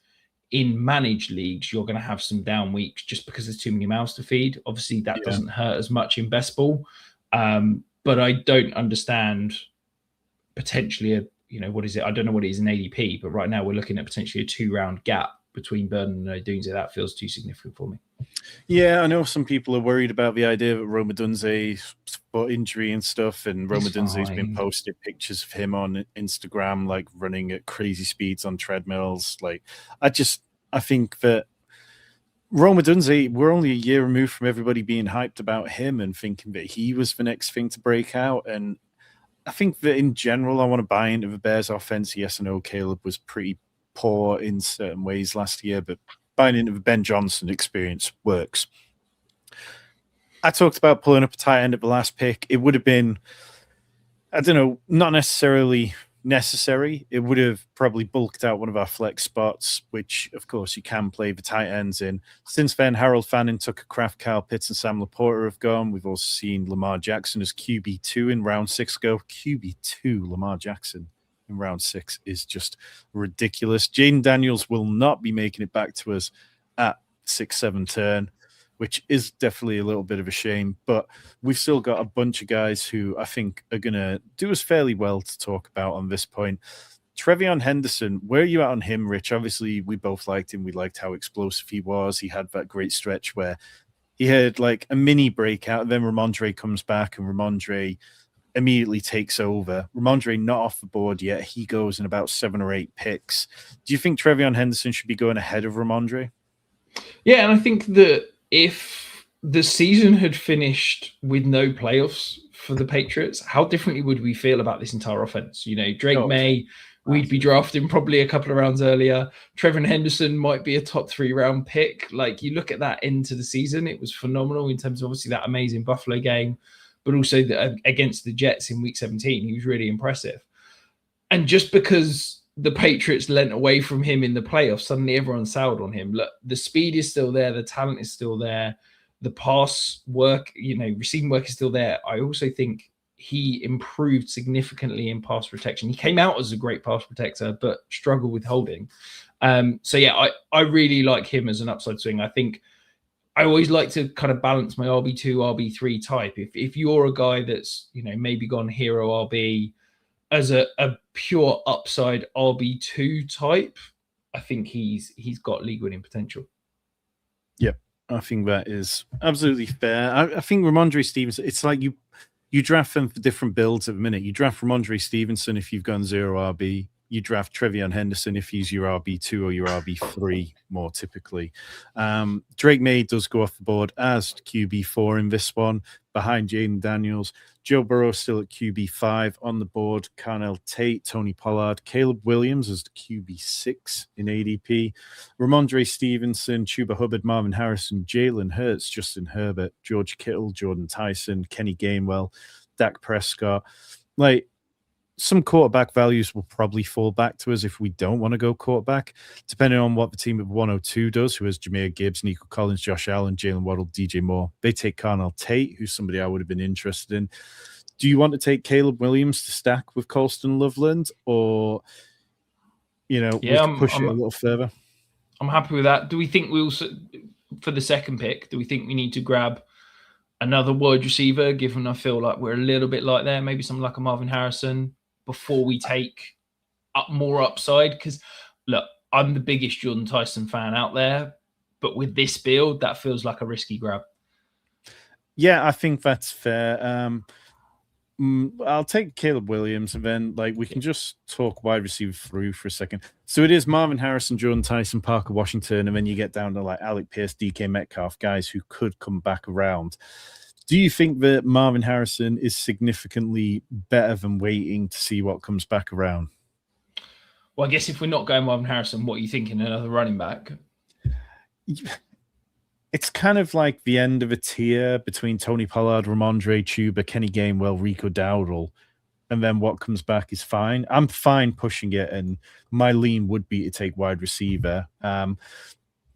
in managed leagues, you're going to have some down weeks just because there's too many mouths to feed. Obviously, that doesn't hurt as much in best ball. But I don't understand potentially what is it? I don't know what it is in ADP, but right now we're looking at potentially a 2-round gap between Burden and Odunze. That feels too significant for me. Yeah, I know some people are worried about the idea of Rome Odunze's foot injury and stuff, and Rome Odunze's been posted pictures of him on Instagram, like running at crazy speeds on treadmills. Like, I think that Rome Odunze, we're only a year removed from everybody being hyped about him and thinking that he was the next thing to break out. And I think that in general, I want to buy into the Bears offense. Yes, I know Caleb was pretty poor in certain ways last year, but buying into the Ben Johnson experience works. I talked about pulling up a tight end at the last pick. It would have been, not necessarily necessary. It would have probably bulked out one of our flex spots, which, of course, you can play the tight ends in. Since then, Harold Fannin, Tucker Kraft, Kyle Pitts, and Sam Laporta have gone. We've also seen Lamar Jackson as QB2 in round 6 go. QB2, Lamar Jackson in round 6 is just ridiculous. Jaden Daniels will not be making it back to us at 6-7 turn, which is definitely a little bit of a shame, but we've still got a bunch of guys who I think are going to do us fairly well to talk about on this point. Trevion Henderson, where are you at on him, Rich? Obviously, we both liked him. We liked how explosive he was. He had that great stretch where he had like a mini breakout, then Ramondre comes back and Ramondre immediately takes over. Ramondre not off the board yet. He goes in about 7 or 8 picks. Do you think Trevion Henderson should be going ahead of Ramondre? Yeah, and I think that if the season had finished with no playoffs for the Patriots, how differently would we feel about this entire offense? Drake May, we'd be drafting probably a couple of rounds earlier. Trevion Henderson might be a top 3-round pick. Like, you look at that end to the season, it was phenomenal in terms of obviously that amazing Buffalo game, but also against the Jets in week 17, he was really impressive. And just because the Patriots lent away from him in the playoffs, suddenly everyone soured on him. Look, the speed is still there. The talent is still there. The pass work, receiving work is still there. I also think he improved significantly in pass protection. He came out as a great pass protector, but struggled with holding. So yeah, I really like him as an upside swing. I think I always like to kind of balance my RB2, RB3 type. If you're a guy that's, maybe gone hero RB as a pure upside RB2 type, I think he's got league winning potential. Yep. I think that is absolutely fair. I think Ramondre Stevenson, it's like you draft them for different builds at the minute. You draft Ramondre Stevenson if you've gone 0 RB. You draft Trevion Henderson if he's your RB2 or your RB3 more typically. Drake May does go off the board as QB4 in this one, behind Jaden Daniels. Joe Burrow still at QB5 on the board. Carnell Tate, Tony Pollard, Caleb Williams as the QB6 in ADP. Ramondre Stevenson, Chuba Hubbard, Marvin Harrison, Jalen Hurts, Justin Herbert, George Kittle, Jordan Tyson, Kenny Gainwell, Dak Prescott. Like, some quarterback values will probably fall back to us if we don't want to go quarterback, depending on what the team at 102 does, who has Jahmyr Gibbs, Nico Collins, Josh Allen, Jalen Waddle, DJ Moore. They take Carnell Tate, who's somebody I would have been interested in. Do you want to take Caleb Williams to stack with Colston Loveland, or, we can push it a little further? I'm happy with that. Do we think we also, for the second pick, do we think we need to grab another wide receiver, given I feel like we're a little bit light there, maybe something like a Marvin Harrison, before we take up more upside? Because look, I'm the biggest Jordan Tyson fan out there, but with this build, that feels like a risky grab. Yeah, I think that's fair. I'll take Caleb Williams, and then we can just talk wide receiver through for a second. So it is Marvin Harrison, Jordan Tyson, Parker Washington, and then you get down to Alec Pierce, DK Metcalf, guys who could come back around. Do you think that Marvin Harrison is significantly better than waiting to see what comes back around? Well, I guess if we're not going Marvin Harrison, what are you thinking? Another running back? It's kind of like the end of a tier between Tony Pollard, Ramondre, Chuba, Kenny Gainwell, Rico Dowdle, and then what comes back is fine. I'm fine pushing it, and my lean would be to take wide receiver.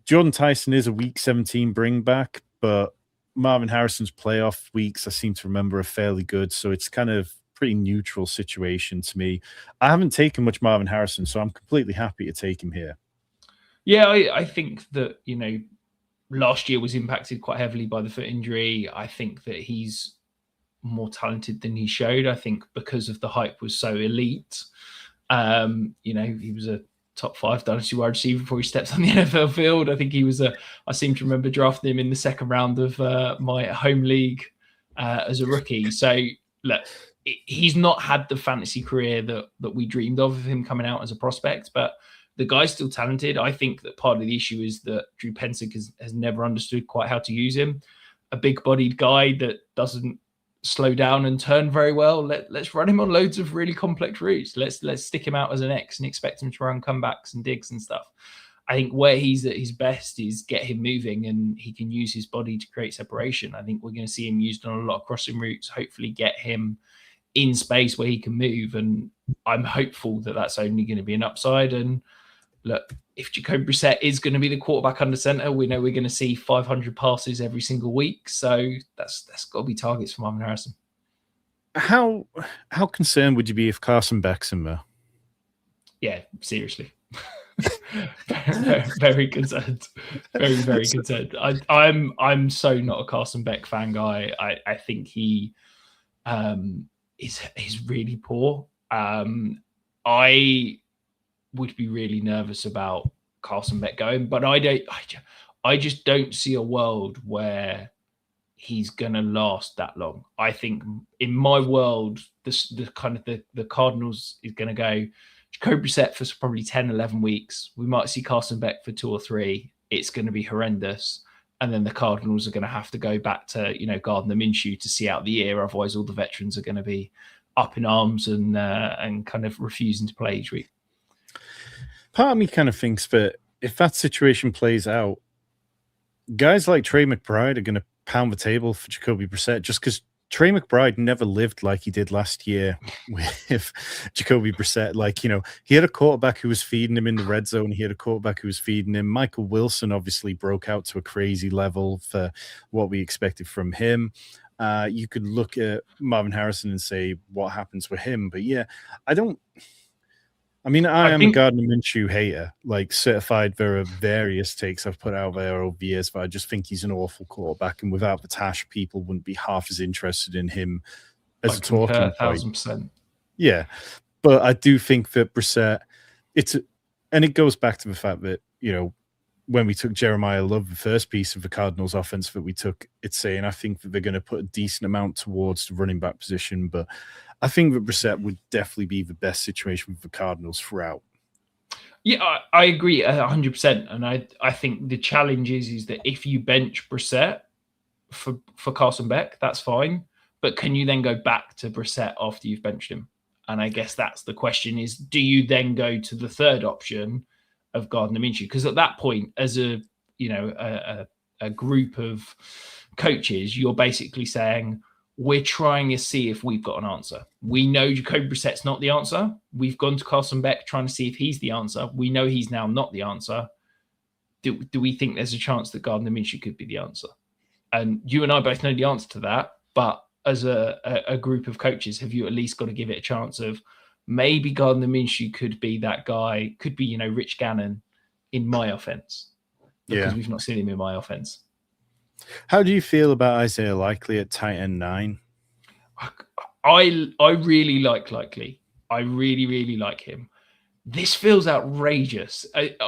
Jordan Tyson is a week 17 bring back, but Marvin Harrison's playoff weeks, I seem to remember, are fairly good. So it's kind of pretty neutral situation to me. I haven't taken much Marvin Harrison, so I'm completely happy to take him here. Yeah, I think that, last year was impacted quite heavily by the foot injury. I think that he's more talented than he showed. I think because of the hype was so elite. He was a top 5 Dynasty wide receiver before he steps on the NFL field. I think he was I seem to remember drafting him in the second round of my home league as a rookie. So look, he's not had the fantasy career that we dreamed of him coming out as a prospect, but the guy's still talented. I think that part of the issue is that Drew Pensick has never understood quite how to use him. A big-bodied guy that doesn't slow down and turn very well. Let's run him on loads of really complex routes. Let's stick him out as an X and expect him to run comebacks and digs and stuff. I think where he's at his best is get him moving, and he can use his body to create separation. I think we're going to see him used on a lot of crossing routes, hopefully get him in space where he can move. And I'm hopeful that that's only going to be an upside. And look, if Jacoby Brissett is going to be the quarterback under center, we know we're going to see 500 passes every single week. So that's got to be targets for Marvin Harrison. How concerned would you be if Carson Beck's in there? Yeah, seriously. very, very concerned. Very, very concerned. I'm so not a Carson Beck fan guy. I think he is really poor. I would be really nervous about Carson Beck going, but I just don't see a world where he's gonna last that long. I think in my world, the Cardinals is gonna go Jacoby Brissett for probably 10, 11 weeks. We might see Carson Beck for 2 or 3. It's going to be horrendous. And then the Cardinals are going to have to go back to, Gardner Minshew to see out the year. Otherwise, all the veterans are going to be up in arms and kind of refusing to play each week. Part of me kind of thinks that if that situation plays out, guys like Trey McBride are going to pound the table for Jacoby Brissett just because Trey McBride never lived like he did last year with Jacoby Brissett. Like, he had a quarterback who was feeding him in the red zone. He had a quarterback who was feeding him. Michael Wilson obviously broke out to a crazy level for what we expected from him. You could look at Marvin Harrison and say, what happens with him? But yeah, I am a Gardner Minshew hater, like certified via various takes I've put out there over the years, but I just think he's an awful quarterback. And without the Tash, people wouldn't be half as interested in him as a talking point. 1,000%. Yeah. But I do think that Brissett, and it goes back to the fact that, when we took Jeremiah Love, the first piece of the Cardinals offense that we took, it's saying I think that they're going to put a decent amount towards the running back position, but I think that Brissett would definitely be the best situation for the Cardinals throughout. Yeah, I agree 100%. And I think the challenge is that if you bench Brissett for Carson Beck, that's fine. But can you then go back to Brissett after you've benched him? And I guess that's the question is, do you then go to the third option of Gardner Minshew? Because at that point, as a group of coaches, you're basically saying, we're trying to see if we've got an answer. We know Jacoby Brissett's not the answer. We've gone to Carson Beck trying to see if he's the answer. We know he's now not the answer. Do we think there's a chance that Gardner Minshew could be the answer? And you and I both know the answer to that. But as a group of coaches, have you at least got to give it a chance of maybe Gardner Minshew could be that guy, could be, Rich Gannon in my offense? Because we've not seen him in my offense. How do you feel about Isaiah Likely at tight end 9? I really like Likely. I really, really like him. This feels outrageous.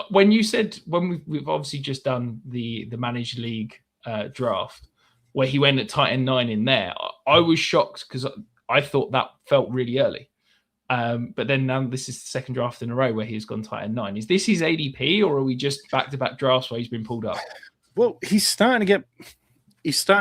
When you said, when we've obviously just done the managed league draft, where he went at tight end 9 in there, I was shocked because I thought that felt really early. But then now this is the second draft in a row where he's gone tight end 9. Is this his ADP, or are we just back-to-back drafts where he's been pulled up? Well, he's starting to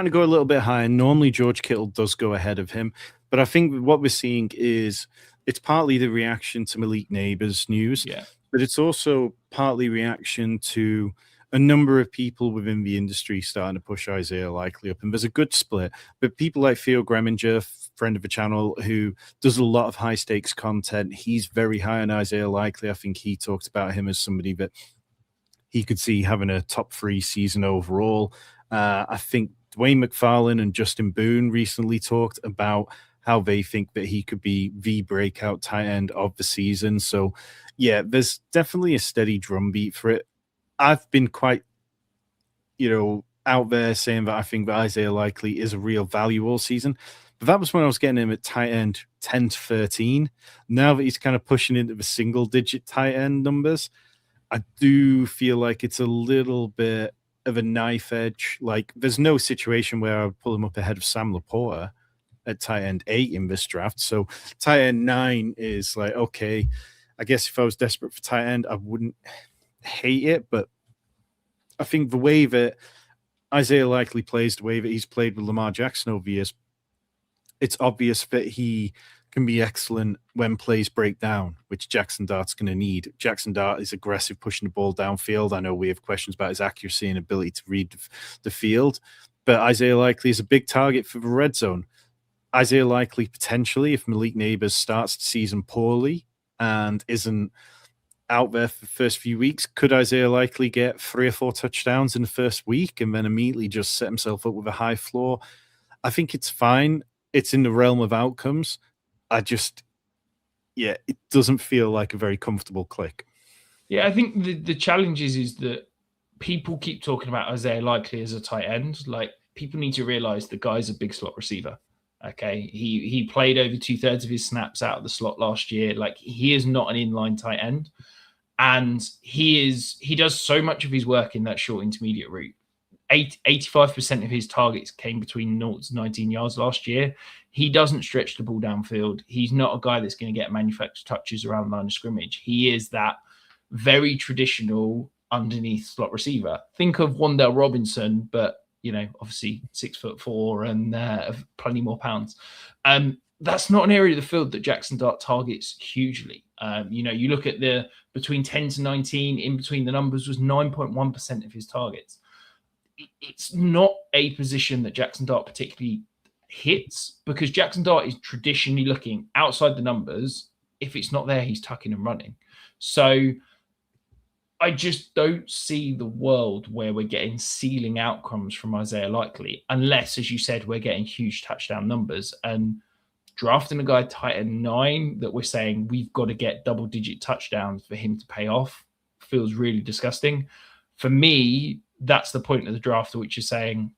go a little bit higher. Normally, George Kittle does go ahead of him, but I think what we're seeing is it's partly the reaction to Malik Neighbors' news, but it's also partly reaction to a number of people within the industry starting to push Isaiah Likely up. And there's a good split, but people like Theo Greminger, friend of the channel, who does a lot of high stakes content, he's very high on Isaiah Likely. I think he talked about him as somebody that he could see having a top 3 season overall. I think Dwayne McFarlane and Justin Boone recently talked about how they think that he could be the breakout tight end of the season. So, yeah, there's definitely a steady drumbeat for it. I've been quite, out there saying that I think that Isaiah Likely is a real value all season. But that was when I was getting him at tight end 10 to 13. Now that he's kind of pushing into the single-digit tight end numbers, I do feel like it's a little bit of a knife edge. Like, there's no situation where I would pull him up ahead of Sam Laporta at tight end 8 in this draft. So tight end 9 is like, okay, I guess if I was desperate for tight end, I wouldn't hate it. But I think the way that Isaiah Likely plays, the way that he's played with Lamar Jackson over the years, it's obvious that he can be excellent when plays break down, which Jackson Dart's going to need. Jackson Dart is aggressive, pushing the ball downfield. I know we have questions about his accuracy and ability to read the field, but Isaiah Likely is a big target for the red zone. Isaiah Likely, potentially, if Malik Neighbors starts the season poorly and isn't out there for the first few weeks, could Isaiah Likely get 3 or 4 touchdowns in the first week and then immediately just set himself up with a high floor? I think it's fine. It's in the realm of outcomes. It doesn't feel like a very comfortable click. Yeah, I think the challenge is that people keep talking about Isaiah Likely as a tight end. Like, people need to realize the guy's a big slot receiver. Okay, he played over 2/3 of his snaps out of the slot last year. Like, he is not an inline tight end, and he does so much of his work in that short intermediate route. 85% of his targets came between 0 to 19 yards last year. He doesn't stretch the ball downfield. He's not a guy that's going to get manufactured touches around the line of scrimmage. He is that very traditional underneath slot receiver. Think of Wan'Dale Robinson, but obviously 6'4" and plenty more pounds. That's not an area of the field that Jackson Dart targets hugely. You look at the between 10 to 19, in between the numbers was 9.1% of his targets. It's not a position that Jackson Dart particularly hits, because Jackson Dart is traditionally looking outside the numbers. If it's not there, he's tucking and running. So I just don't see the world where we're getting ceiling outcomes from Isaiah Likely, unless, as you said, we're getting huge touchdown numbers. And drafting a guy tight end 9 that we're saying we've got to get double-digit touchdowns for him to pay off feels really disgusting. For me, that's the point of the draft, which is saying,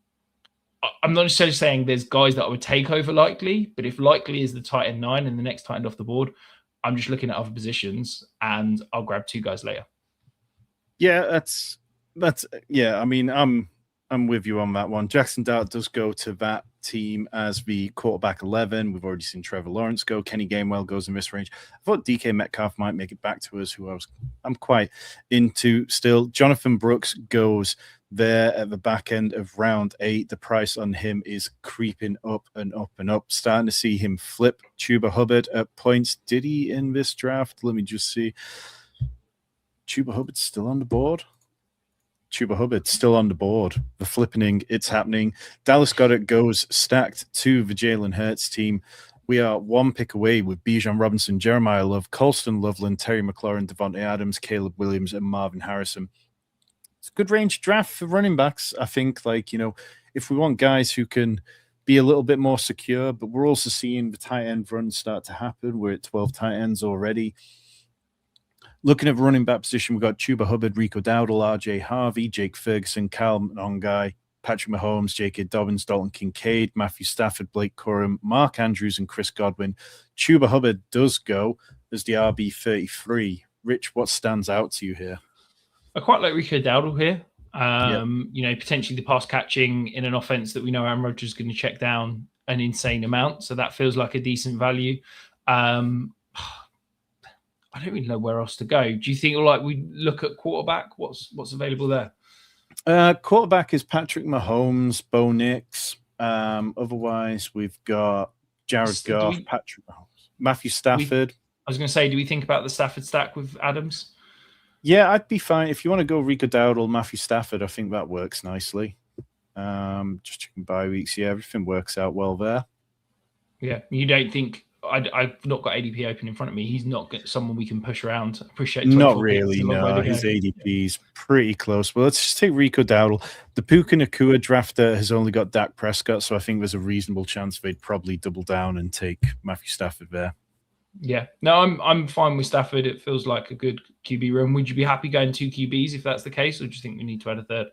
I'm not necessarily saying there's guys that I would take over Likely, but if Likely is the tight end 9 and the next tight end off the board, I'm just looking at other positions and I'll grab 2 guys later. Yeah, that's yeah. I mean, I'm with you on that one. Jackson Dart does go to that team as the quarterback 11. We've already seen Trevor Lawrence go. Kenny Gainwell goes in this range. I thought DK Metcalf might make it back to us, who I'm quite into still. Jonathan Brooks goes there at the back end of round 8. The price on him is creeping up and up and up. Starting to see him flip. Chuba Hubbard at points. Did he in this draft? Let me just see. Chuba Hubbard's still on the board. Chuba Hubbard's still on the board. The flippening, it's happening. Dallas Goedert goes stacked to the Jalen Hurts team. We are 1 pick away with Bijan Robinson, Jeremiah Love, Colston Loveland, Terry McLaurin, Devontae Adams, Caleb Williams, and Marvin Harrison. It's a good range draft for running backs. I think, if we want guys who can be a little bit more secure, but we're also seeing the tight end runs start to happen. We're at 12 tight ends already. Looking at the running back position, we've got Chuba Hubbard, Rico Dowdle, RJ Harvey, Jake Ferguson, Kyle Mongai, Patrick Mahomes, J.K. Dobbins, Dalton Kincaid, Matthew Stafford, Blake Corum, Mark Andrews, and Chris Godwin. Chuba Hubbard does go as the RB33. Rich, what stands out to you here? I quite like Rico Dowdle here. Potentially the pass catching in an offense that we know Aaron Rodgers is going to check down an insane amount. So that feels like a decent value. I don't really know where else to go. Do you think we look at quarterback? What's available there? Quarterback is Patrick Mahomes, Bo Nix. Otherwise, we've got Jared Goff, Patrick Mahomes, Matthew Stafford. I was going to say, do we think about the Stafford stack with Adams? Yeah, I'd be fine. If you want to go Rico Dowdle, Matthew Stafford, I think that works nicely. Just checking bye weeks. Yeah, everything works out well there. Yeah, you don't think... I've not got ADP open in front of me. He's not someone we can push around. Appreciate not really. No, his ADP is pretty close. But let's just take Rico Dowdle. The Puka Nacua drafter has only got Dak Prescott, so I think there's a reasonable chance they'd probably double down and take Matthew Stafford there. Yeah, no, I'm fine with Stafford. It feels like a good QB room. Would you be happy going 2 QBs if that's the case, or do you think we need to add a third?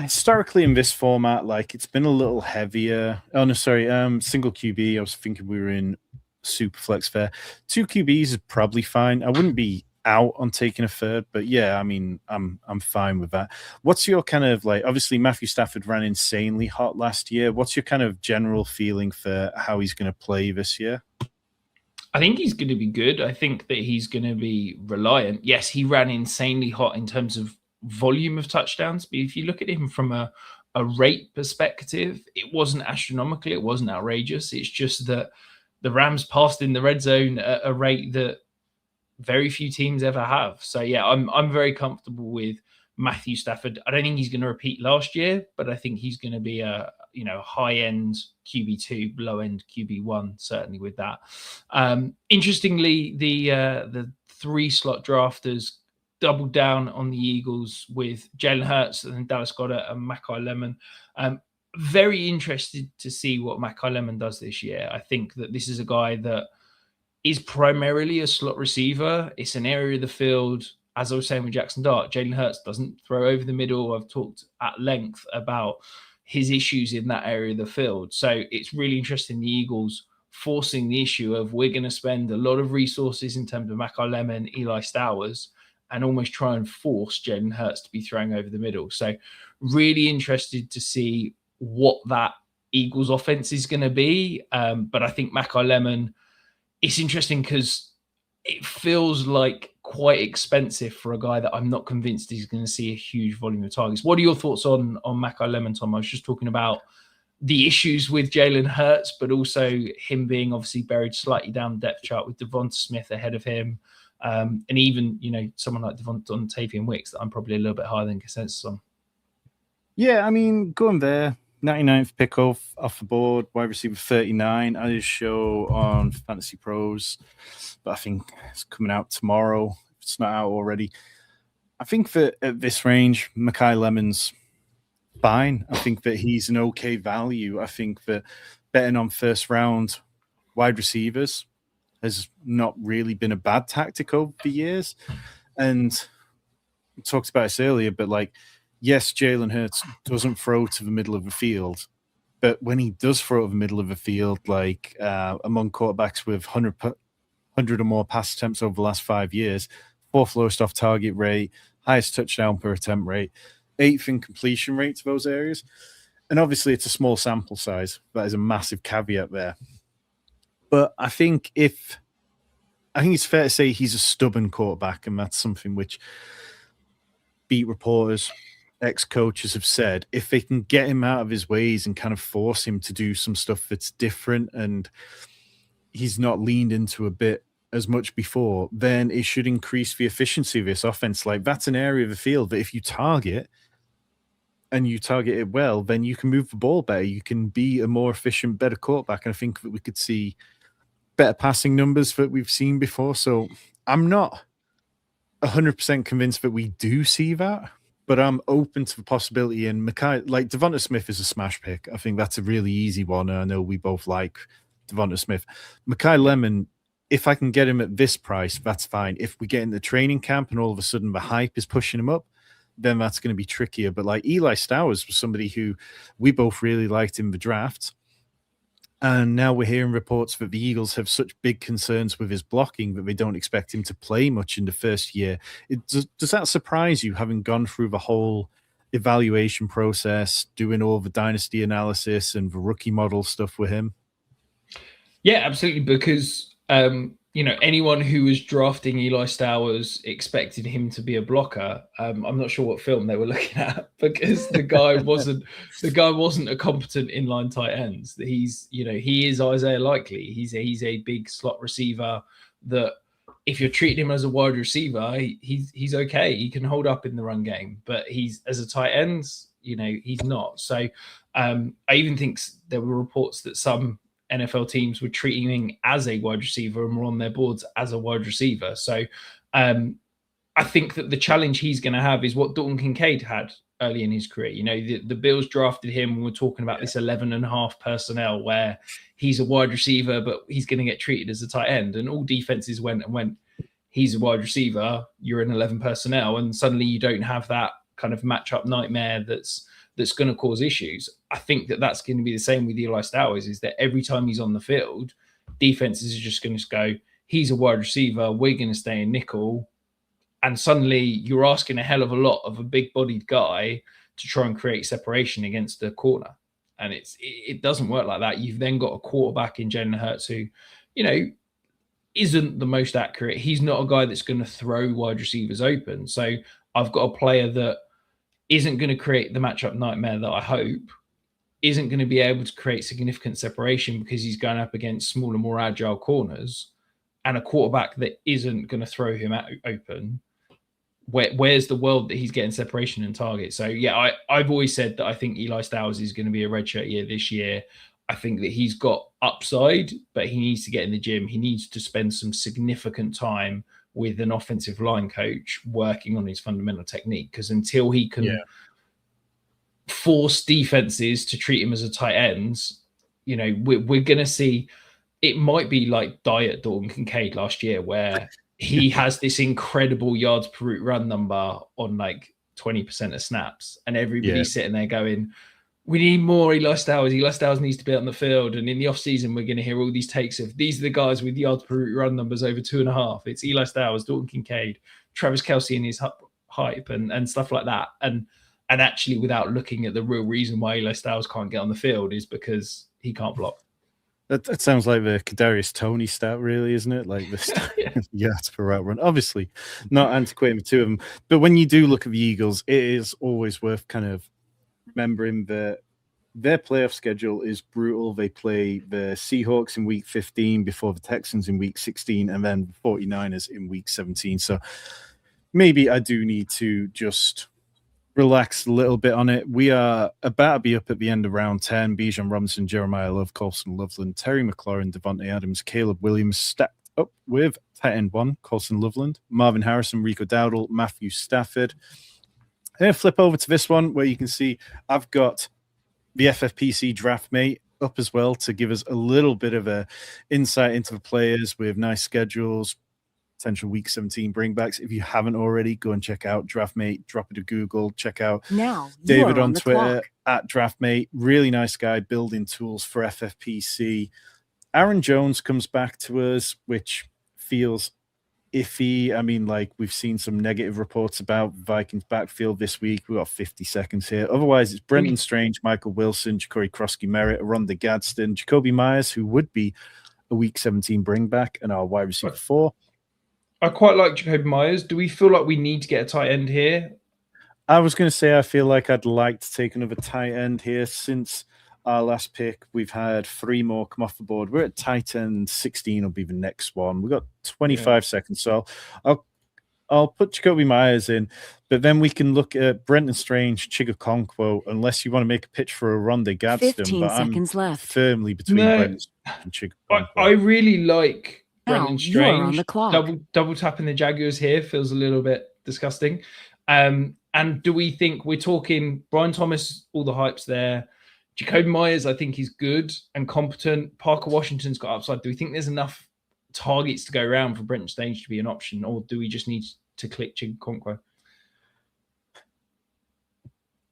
Historically in this format, it's been a little heavier. Oh no, sorry. Single QB. I was thinking we were in super flex fair. 2 QBs is probably fine. I wouldn't be out on taking a third, but yeah, I mean, I'm fine with that. What's your kind of obviously Matthew Stafford ran insanely hot last year. What's your kind of general feeling for how he's going to play this year? I think he's going to be good. I think that he's going to be reliant. Yes, he ran insanely hot in terms of volume of touchdowns, but if you look at him from a rate perspective, it wasn't astronomical, it wasn't outrageous. It's just that the Rams passed in the red zone at a rate that very few teams ever have. So yeah, I'm very comfortable with Matthew Stafford. I don't think he's going to repeat last year, but I think he's going to be a high-end QB2, low-end QB1, certainly with that. Interestingly, the 3-slot drafters doubled down on the Eagles with Jalen Hurts and Dallas Goedert and Mackay Lemon. Very interested to see what Mackay Lemon does this year. I think that this is a guy that is primarily a slot receiver. It's an area of the field, as I was saying with Jackson Dart, Jalen Hurts doesn't throw over the middle. I've talked at length about his issues in that area of the field. So it's really interesting, the Eagles forcing the issue of we're going to spend a lot of resources in terms of Mackay Lemon, Eli Stowers, and almost try and force Jalen Hurts to be throwing over the middle. So really interested to see what that Eagles offense is going to be. But I think Mackay Lemon, it's interesting because it feels like quite expensive for a guy that I'm not convinced he's going to see a huge volume of targets. What are your thoughts on Mackay Lemon, Tom? I was just talking about the issues with Jalen Hurts, but also him being obviously buried slightly down the depth chart with Devonta Smith ahead of him. And even, someone like Dontavian Wicks that I'm probably a little bit higher than consensus on. Yeah, I mean, going there, 99th pick off the board, wide receiver 39. I just show on Fantasy Pros, but I think it's coming out tomorrow. If it's not out already. I think that at this range, Mekhi Lemon's fine. I think that he's an okay value. I think that betting on first round wide receivers has not really been a bad tactic over the years. And we talked about this earlier, but like, yes, Jalen Hurts doesn't throw to the middle of the field, but when he does throw to the middle of the field, like among quarterbacks with 100 or more pass attempts over the last 5 years, 4th lowest off target rate, highest touchdown per attempt rate, 8th in completion rate to those areas. And obviously it's a small sample size. That is a massive caveat there. But I think it's fair to say he's a stubborn quarterback, and that's something which beat reporters, ex-coaches have said. If they can get him out of his ways and kind of force him to do some stuff that's different and he's not leaned into a bit as much before, then it should increase the efficiency of this offense. Like, that's an area of the field that if you target and you target it well, then you can move the ball better. You can be a more efficient, better quarterback. And I think that we could see better passing numbers that we've seen before. So I'm not 100% convinced that we do see that, but I'm open to the possibility. And Mekhi, like Devonta Smith is a smash pick. I think that's a really easy one. And I know we both like Devonta Smith. Mekhi Lemon, if I can get him at this price, that's fine. If we get in the training camp and all of a sudden the hype is pushing him up, then that's going to be trickier. But like Eli Stowers was somebody who we both really liked in the draft. And now we're hearing reports that the Eagles have such big concerns with his blocking that they don't expect him to play much in the first year. Does that surprise you, having gone through the whole evaluation process, doing all the dynasty analysis and the rookie model stuff with him? Yeah, absolutely. Because, anyone who was drafting Eli Stowers expected him to be a blocker. I'm not sure what film they were looking at, because the guy wasn't a competent inline tight end. He is Isaiah Likely. He's a big slot receiver that if you're treating him as a wide receiver, he's okay. He can hold up in the run game, but he's as a tight end, he's not. So I even think there were reports that some NFL teams were treating him as a wide receiver and were on their boards as a wide receiver. So I think that the challenge he's going to have is what Dalton Kincaid had early in his career. The Bills drafted him and we're talking about this 11.5 personnel where he's a wide receiver, but he's going to get treated as a tight end. And all defenses went, he's a wide receiver, you're in 11 personnel, and suddenly you don't have that kind of matchup nightmare that's going to cause issues. I think that that's going to be the same with Eli Stowers, is that every time he's on the field, defenses are just going to go, he's a wide receiver, we're going to stay in nickel. And suddenly you're asking a hell of a lot of a big-bodied guy to try and create separation against the corner. And it doesn't work like that. You've then got a quarterback in Jalen Hurts who, isn't the most accurate. He's not a guy that's going to throw wide receivers open. So I've got a player that isn't going to create the matchup nightmare that I hope, isn't going to be able to create significant separation because he's going up against smaller, more agile corners, and a quarterback that isn't going to throw him open. Where's the world that he's getting separation and target? So, yeah, I've always said that I think Eli Stowers is going to be a redshirt year this year. I think that he's got upside, but he needs to get in the gym. He needs to spend some significant time with an offensive line coach working on his fundamental technique, because until he can force defenses to treat him as a tight end, we're going to see, it might be like Diet Dalton Kincaid last year, where he has this incredible yards per route run number on like 20% of snaps, and everybody's sitting there going, we need more Eli Stowers. Eli Stowers needs to be on the field. And in the offseason, we're going to hear all these takes of, these are the guys with yards per route run numbers over 2.5. It's Eli Stowers, Dalton Kincaid, Travis Kelce and his hype and stuff like that. And actually, without looking at the real reason why Eli Stowers can't get on the field, is because he can't block. That sounds like the Kadarius Toney stat, really, isn't it? Like this, yards per route run. Obviously, not antiquating the two of them. But when you do look at the Eagles, it is always worth kind of remembering that their playoff schedule is brutal. They play the Seahawks in week 15 before the Texans in week 16, and then the 49ers in week 17. So maybe I do need to just relax a little bit on it. We are about to be up at the end of round 10. Bijan Robinson, Jeremiah Love, Colson Loveland, Terry McLaurin, Devontae Adams, Caleb Williams stacked up with tight end 1, Colson Loveland, Marvin Harrison, Rico Dowdle, Matthew Stafford. I'm going to flip over to this one where you can see I've got the FFPC draft mate up as well to give us a little bit of a insight into the players with nice schedules, potential week 17 bringbacks. If you haven't already, go and check out DraftMate, drop it to Google, check out David on Twitter at DraftMate. Really nice guy building tools for FFPC. Aaron Jones comes back to us, which feels iffy. I mean, like, we've seen some negative reports about Vikings backfield this week. We've got 50 seconds here. Otherwise, it's Brenton Strange, Michael Wilson, Ja'Cory Krosky-Merritt, Rhonda Gadsden, Jacoby Myers, who would be a week 17 bringback, and our wide receiver 4. I quite like Jacoby Myers. Do we feel like we need to get a tight end here? I was going to say I feel like I'd like to take another tight end here. Since our last pick, we've had 3 more come off the board. We're at tight end 16 will be the next one. We've got 25 seconds, so I'll put Jacoby Myers in, but then we can look at Brenton Strange, Chigakonkwo, unless you want to make a pitch for a Rhonda Gadsden. 15 seconds left. Firmly between Brenton and Chigakonkwo. I really like Brenton You are on Strange. the clock. Double tapping the Jaguars here feels a little bit disgusting. And do we think we're talking Brian Thomas, all the hype's there? Jacoby Myers, I think he's good and competent. Parker Washington's got upside. Do we think there's enough targets to go around for Brenton Strange to be an option, or do we just need to click Chigakonkwo?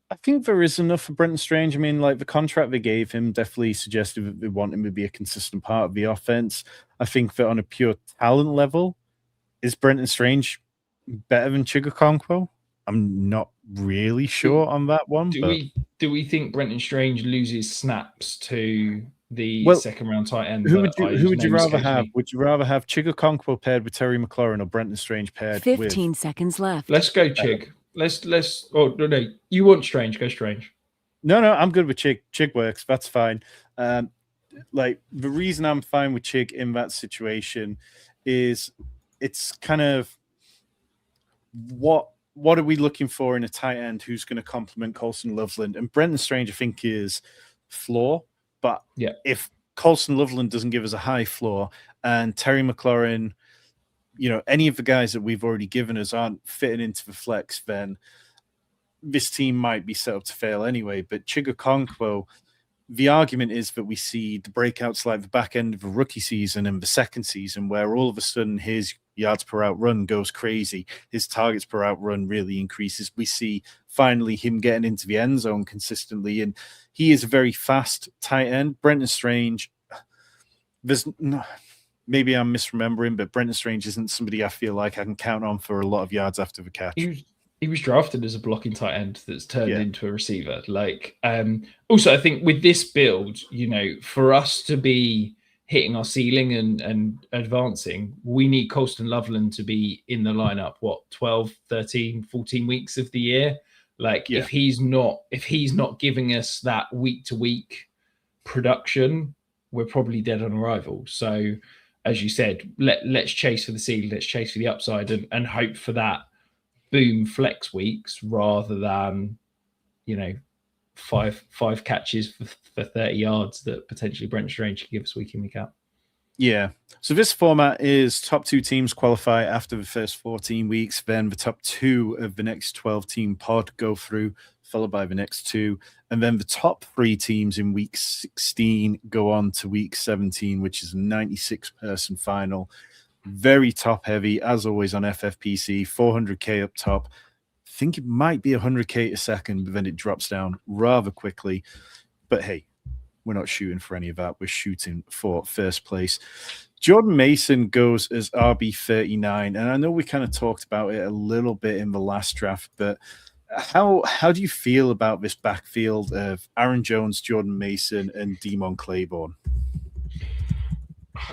I think there is enough for Brenton Strange. I mean, like, the contract they gave him definitely suggested that they want him to be a consistent part of the offense. I think that on a pure talent level, is Brenton Strange better than Chigakonkwo? I'm not really sure on that one. Do we think Brenton Strange loses snaps to the second round tight end? Who would you rather have? Would you rather have Chigakonkwo paired with Terry McLaurin or Brenton Strange paired 15 seconds left. Let's go Chig. Let's oh no, you want Strange, go Strange. No, I'm good with Chig. Chig works, that's fine. Like, the reason I'm fine with Chig in that situation is it's kind of what are we looking for in a tight end who's going to complement Colson Loveland? And Brenton Strange, I think, is floor. But if Colson Loveland doesn't give us a high floor and Terry McLaurin, any of the guys that we've already given us aren't fitting into the flex, then this team might be set up to fail anyway. But Chigakonkwo, the argument is that we see the breakouts like the back end of the rookie season and the second season, where all of a sudden his yards per out run goes crazy. His targets per out run really increases. We see finally him getting into the end zone consistently, and he is a very fast tight end. Brenton Strange, maybe I'm misremembering, but Brenton Strange isn't somebody I feel like I can count on for a lot of yards after the catch. He was drafted as a blocking tight end that's turned into a receiver. Also, I think with this build, for us to be hitting our ceiling and advancing, we need Colston Loveland to be in the lineup, 12, 13, 14 weeks of the year. If he's not giving us that week to week production, we're probably dead on arrival. So, as you said, let's chase for the ceiling, let's chase for the upside and hope for that boom flex weeks rather than, five catches for 30 yards that potentially Brenton Strange can give us week in, week out. Yeah. So this format is top 2 teams qualify after the first 14 weeks. Then the top 2 of the next 12-team pod go through, followed by the next 2. And then the top 3 teams in week 16 go on to week 17, which is a 96-person final. Very top heavy, as always, on FFPC, 400K up top. I think it might be 100K a second, but then it drops down rather quickly. But hey, we're not shooting for any of that. We're shooting for first place. Jordan Mason goes as RB39, and I know we kind of talked about it a little bit in the last draft, but how do you feel about this backfield of Aaron Jones, Jordan Mason, and Demon Claiborne?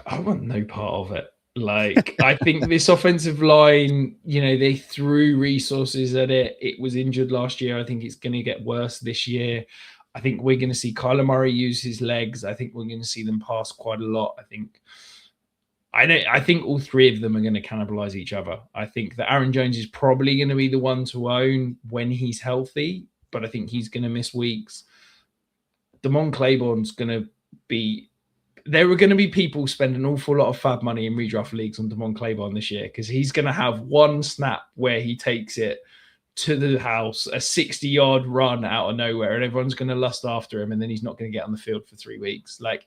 I want no part of it. I think this offensive line, they threw resources at it. It was injured last year. I think it's going to get worse this year. I think we're going to see Kyler Murray use his legs. I think we're going to see them pass quite a lot. I think I think all three of them are going to cannibalize each other. I think that Aaron Jones is probably going to be the one to own when he's healthy, but I think he's going to miss weeks. Damon Claiborne's going to be. There are going to be people spend an awful lot of fab money in redraft leagues on Damon Claiborne this year because he's going to have one snap where he takes it to the house, a 60-yard run out of nowhere, and everyone's going to lust after him, and then he's not going to get on the field for 3 weeks. Like,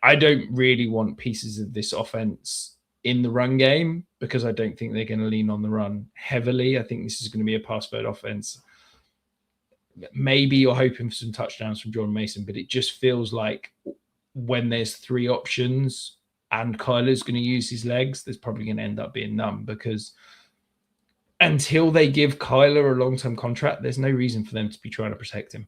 I don't really want pieces of this offense in the run game because I don't think they're going to lean on the run heavily. I think this is going to be a pass-first offense. Maybe you're hoping for some touchdowns from Jordan Mason, but it just feels like when there's 3 options and Kyler's going to use his legs, there's probably going to end up being none because until they give Kyler a long-term contract, there's no reason for them to be trying to protect him.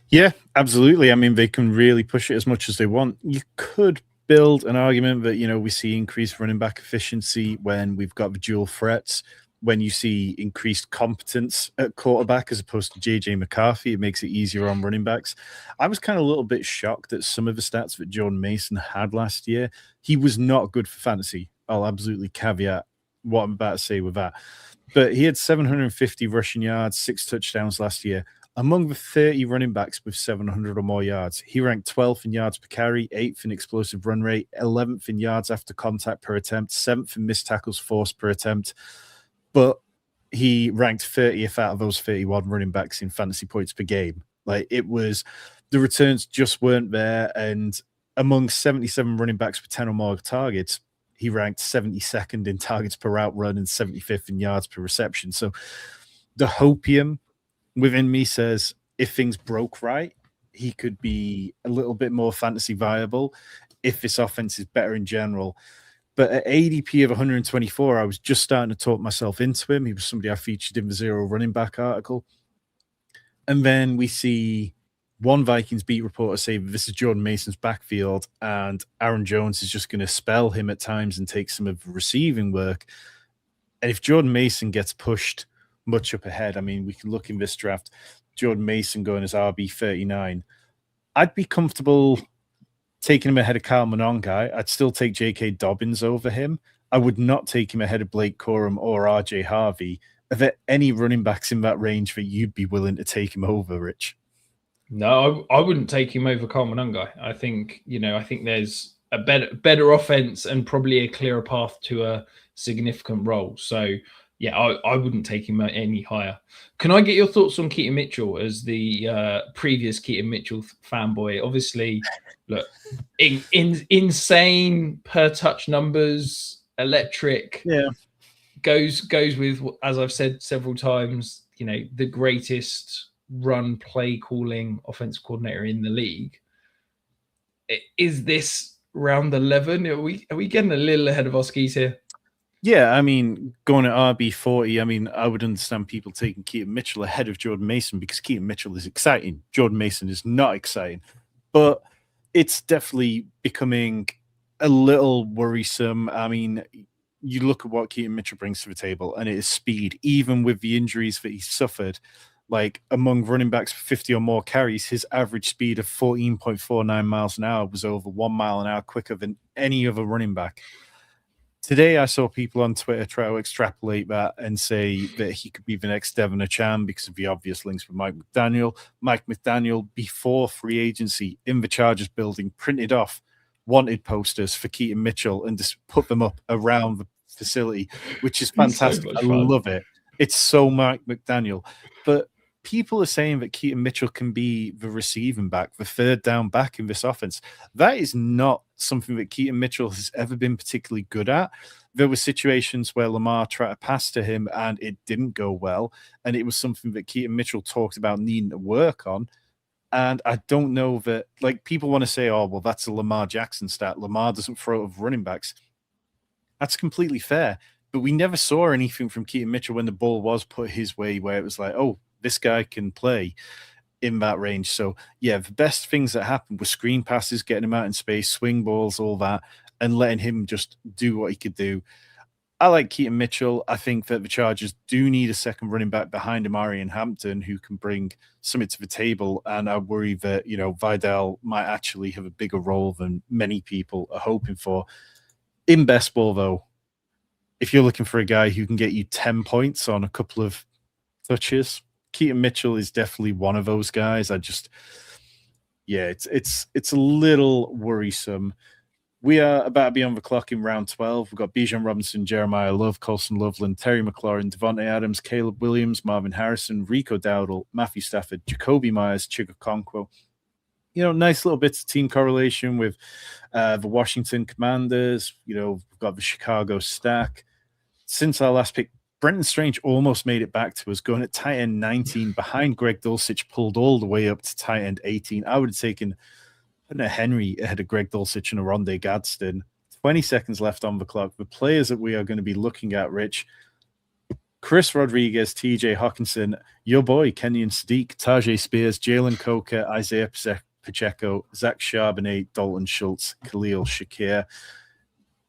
Yeah, absolutely. I mean, they can really push it as much as they want. You could build an argument that, we see increased running back efficiency when we've got the dual threats. When you see increased competence at quarterback as opposed to JJ McCarthy, it makes it easier on running backs. I was kind of a little bit shocked at some of the stats that Jordan Mason had last year. He was not good for fantasy. I'll absolutely caveat what I'm about to say with that. But he had 750 rushing yards, 6 touchdowns last year. Among the 30 running backs with 700 or more yards, he ranked 12th in yards per carry, 8th in explosive run rate, 11th in yards after contact per attempt, 7th in missed tackles forced per attempt. But he ranked 30th out of those 31 running backs in fantasy points per game. Like, it was, the returns just weren't there. And among 77 running backs with 10 or more targets, he ranked 72nd in targets per route run and 75th in yards per reception. So the hopium within me says if things broke right, he could be a little bit more fantasy viable if this offense is better in general. But at ADP of 124, I was just starting to talk myself into him. He was somebody I featured in the Zero Running Back article. And then we see one Vikings beat reporter say this is Jordan Mason's backfield and Aaron Jones is just going to spell him at times and take some of the receiving work. And if Jordan Mason gets pushed much up ahead, I mean, we can look in this draft, Jordan Mason going as RB 39. I'd be comfortable taking him ahead of Kyle Monongai. I'd still take J.K. Dobbins over him. I would not take him ahead of Blake Corum or R.J. Harvey. Are there any running backs in that range that you'd be willing to take him over, Rich? No, I wouldn't take him over Kyle Monongai. I think there's a better offense and probably a clearer path to a significant role. So, yeah, I wouldn't take him any higher. Can I get your thoughts on Keaton Mitchell as the previous Keaton Mitchell fanboy? Obviously, look, insane per touch numbers, electric. Yeah, goes with, as I've said several times, the greatest run play calling offensive coordinator in the league. Is this round 11? Are we getting a little ahead of our skis here? Yeah, I mean, going at RB 40, I mean, I would understand people taking Keaton Mitchell ahead of Jordan Mason because Keaton Mitchell is exciting. Jordan Mason is not exciting. But it's definitely becoming a little worrisome. I mean, you look at what Keaton Mitchell brings to the table, and it is speed. Even with the injuries that he suffered, like among running backs for 50 or more carries, his average speed of 14.49 miles an hour was over 1 mile an hour quicker than any other running back. Today, I saw people on Twitter try to extrapolate that and say that he could be the next Devon Achane because of the obvious links with Mike McDaniel. Mike McDaniel, before free agency, in the Chargers building, printed off wanted posters for Keaton Mitchell and just put them up around the facility, which is fantastic. I love it. It's so Mike McDaniel. But people are saying that Keaton Mitchell can be the receiving back, the third down back in this offense. That is not something that Keaton Mitchell has ever been particularly good at. There were situations where Lamar tried to pass to him and it didn't go well. And it was something that Keaton Mitchell talked about needing to work on. And I don't know that, like, people want to say, oh, well, that's a Lamar Jackson stat. Lamar doesn't throw of running backs. That's completely fair. But we never saw anything from Keaton Mitchell when the ball was put his way where it was like, oh, this guy can play in that range. So, yeah, the best things that happened were screen passes, getting him out in space, swing balls, all that, and letting him just do what he could do. I like Keaton Mitchell. I think that the Chargers do need a second running back behind Amari and Hampton who can bring something to the table. And I worry that, Vidal might actually have a bigger role than many people are hoping for. In best ball, though, if you're looking for a guy who can get you 10 points on a couple of touches, Keaton Mitchell is definitely one of those guys. It's a little worrisome. We are about to be on the clock in round 12. We've got Bijan Robinson, Jeremiah Love, Colson Loveland, Terry McLaurin, Devontae Adams, Caleb Williams, Marvin Harrison, Rico Dowdle, Matthew Stafford, Jacoby Myers, Chigakonkwo. Nice little bits of team correlation with the Washington Commanders. We've got the Chicago stack. Since our last pick, Brenton Strange almost made it back to us, going at tight end 19 behind Greg Dulcich, pulled all the way up to tight end 18. I would have taken Henry ahead of Greg Dulcich and Aronde Gadsden. 20 seconds left on the clock. The players that we are going to be looking at, Rich: Chris Rodriguez, TJ Hawkinson, your boy Kenyon Sadiq, Tajay Spears, Jalen Coker, Isaiah Pacheco, Zach Charbonnet, Dalton Schultz, Khalil Shakir.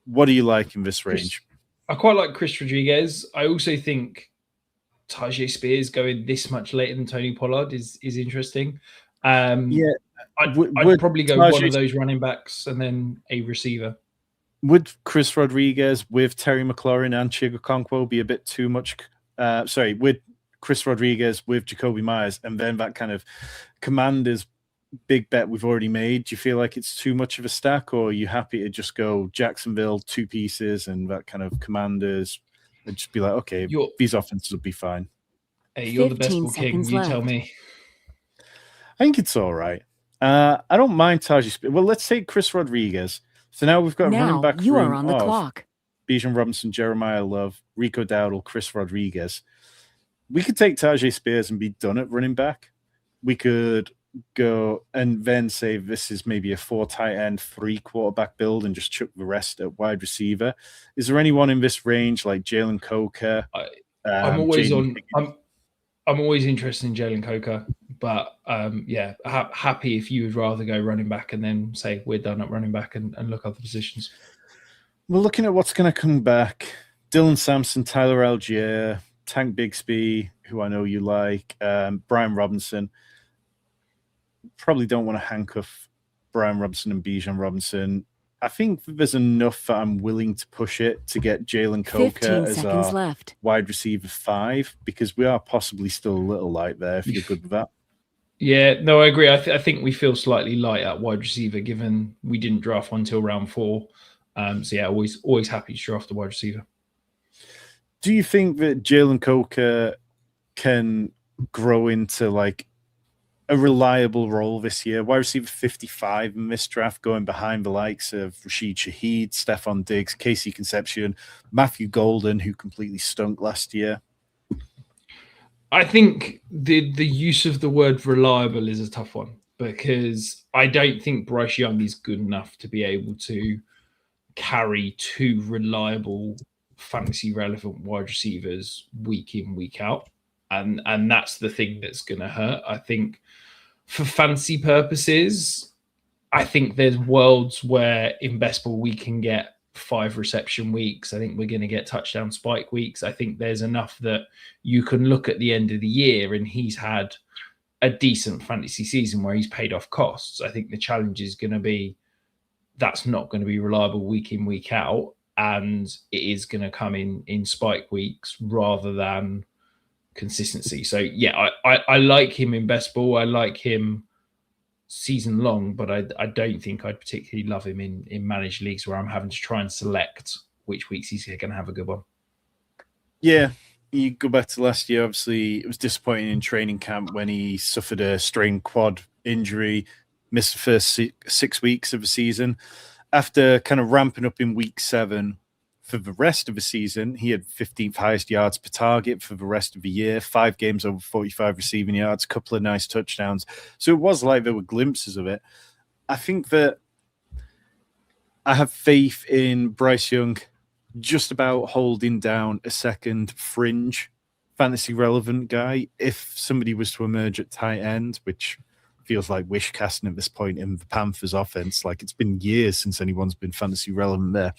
What do you like in this range? I quite like Chris Rodriguez. I also think Tajay Spears going this much later than Tony Pollard is interesting. I'd probably go one of those running backs and then a receiver. Would Chris Rodriguez with Terry McLaurin and Chigakonkwo be a bit too much? Would Chris Rodriguez with Jacoby Myers and then that kind of Commanders big bet we've already made? Do you feel like it's too much of a stack, or are you happy to just go Jacksonville, two pieces, and that kind of Commanders and just be like, okay, these offenses will be fine? Hey, you're the best ball king. You tell me. I think it's all right. I don't mind Tajay Spears. Well, let's take Chris Rodriguez. So now we've got a running back. You are on the clock. Bijan Robinson, Jeremiah Love, Rico Dowdle, Chris Rodriguez. We could take Tajay Spears and be done at running back. We could go and then say this is maybe a 4 tight end, 3 quarterback build and just chuck the rest at wide receiver. Is there anyone in this range like Jalen Coker? I'm always interested in Jalen Coker, but happy if you would rather go running back and then say we're done at running back and look other positions. We're looking at what's going to come back. Dylan Sampson, Tyler Algier, Tank Bigsby, who I know you like, Brian Robinson. Probably don't want to handcuff Brian Robinson and Bijan Robinson. I think there's enough that I'm willing to push it to get Jalen Coker as our wide receiver 5, because we are possibly still a little light there, if you're good with that. Yeah, no, I agree. I think we feel slightly light at wide receiver, given we didn't draft one till round 4. Always happy to draft a wide receiver. Do you think that Jalen Coker can grow into like a reliable role this year? Wide receiver 55 in this draft, going behind the likes of Rashid Shaheed, Stephon Diggs, Casey Concepcion, Matthew Golden, who completely stunk last year. I think the use of the word reliable is a tough one, because I don't think Bryce Young is good enough to be able to carry 2 reliable fantasy relevant wide receivers week in, week out. And that's the thing that's going to hurt. I think for fantasy purposes, I think there's worlds where in best ball we can get 5 reception weeks. I think we're going to get touchdown spike weeks. I think there's enough that you can look at the end of the year and he's had a decent fantasy season where he's paid off costs. I think the challenge is going to be that's not going to be reliable week in, week out. And it is going to come in spike weeks rather than consistency. So yeah, I like him in best ball. I like him season long, but I don't think I'd particularly love him in managed leagues where I'm having to try and select which weeks he's going to have a good one. Yeah, you go back to last year. Obviously, it was disappointing in training camp when he suffered a strained quad injury, missed the first 6 weeks of the season. After kind of ramping up in week 7, for the rest of the season, he had 15th highest yards per target for the rest of the year, 5 games over 45 receiving yards, a couple of nice touchdowns. So it was like there were glimpses of it. I think that I have faith in Bryce Young just about holding down a second fringe fantasy relevant guy. If somebody was to emerge at tight end, which feels like wish casting at this point in the Panthers offense, like it's been years since anyone's been fantasy relevant there.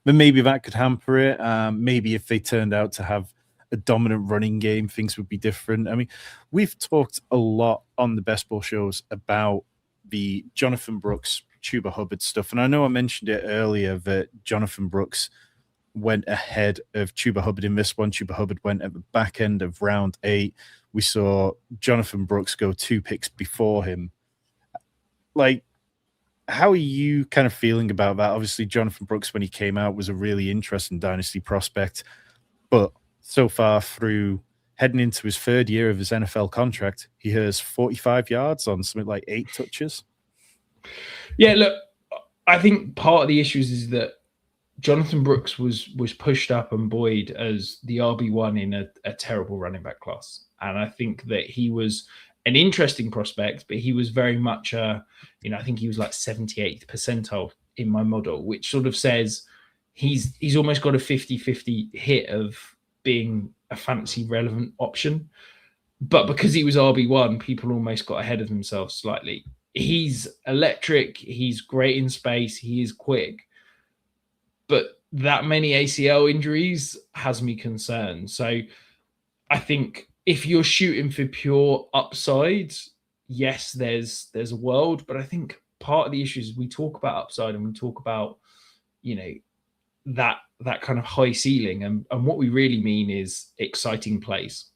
then maybe that could hamper it. Maybe if they turned out to have a dominant running game, things would be different. I mean, we've talked a lot on the Best Ball shows about the Jonathan Brooks, Chuba Hubbard stuff. And I know I mentioned it earlier that Jonathan Brooks went ahead of Chuba Hubbard in this one. Chuba Hubbard went at the back end of round 8. We saw Jonathan Brooks go 2 picks before him. Like, how are you kind of feeling about that? Obviously, Jonathan Brooks, when he came out, was a really interesting dynasty prospect. But so far through heading into his 3rd year of his NFL contract, he has 45 yards on something like 8 touches. Yeah, look, I think part of the issues is that Jonathan Brooks was pushed up and buoyed as the RB1 in a terrible running back class. And I think that he was an interesting prospect, but he was very much I think he was like 78th percentile in my model, which sort of says he's almost got a 50-50 hit of being a fantasy relevant option. But because he was RB1, people almost got ahead of themselves slightly. He's electric. He's great in space. He is quick. But that many ACL injuries has me concerned. So I think if you're shooting for pure upside, yes, there's a world. But I think part of the issue is we talk about upside and we talk about, that kind of high ceiling. And what we really mean is exciting plays.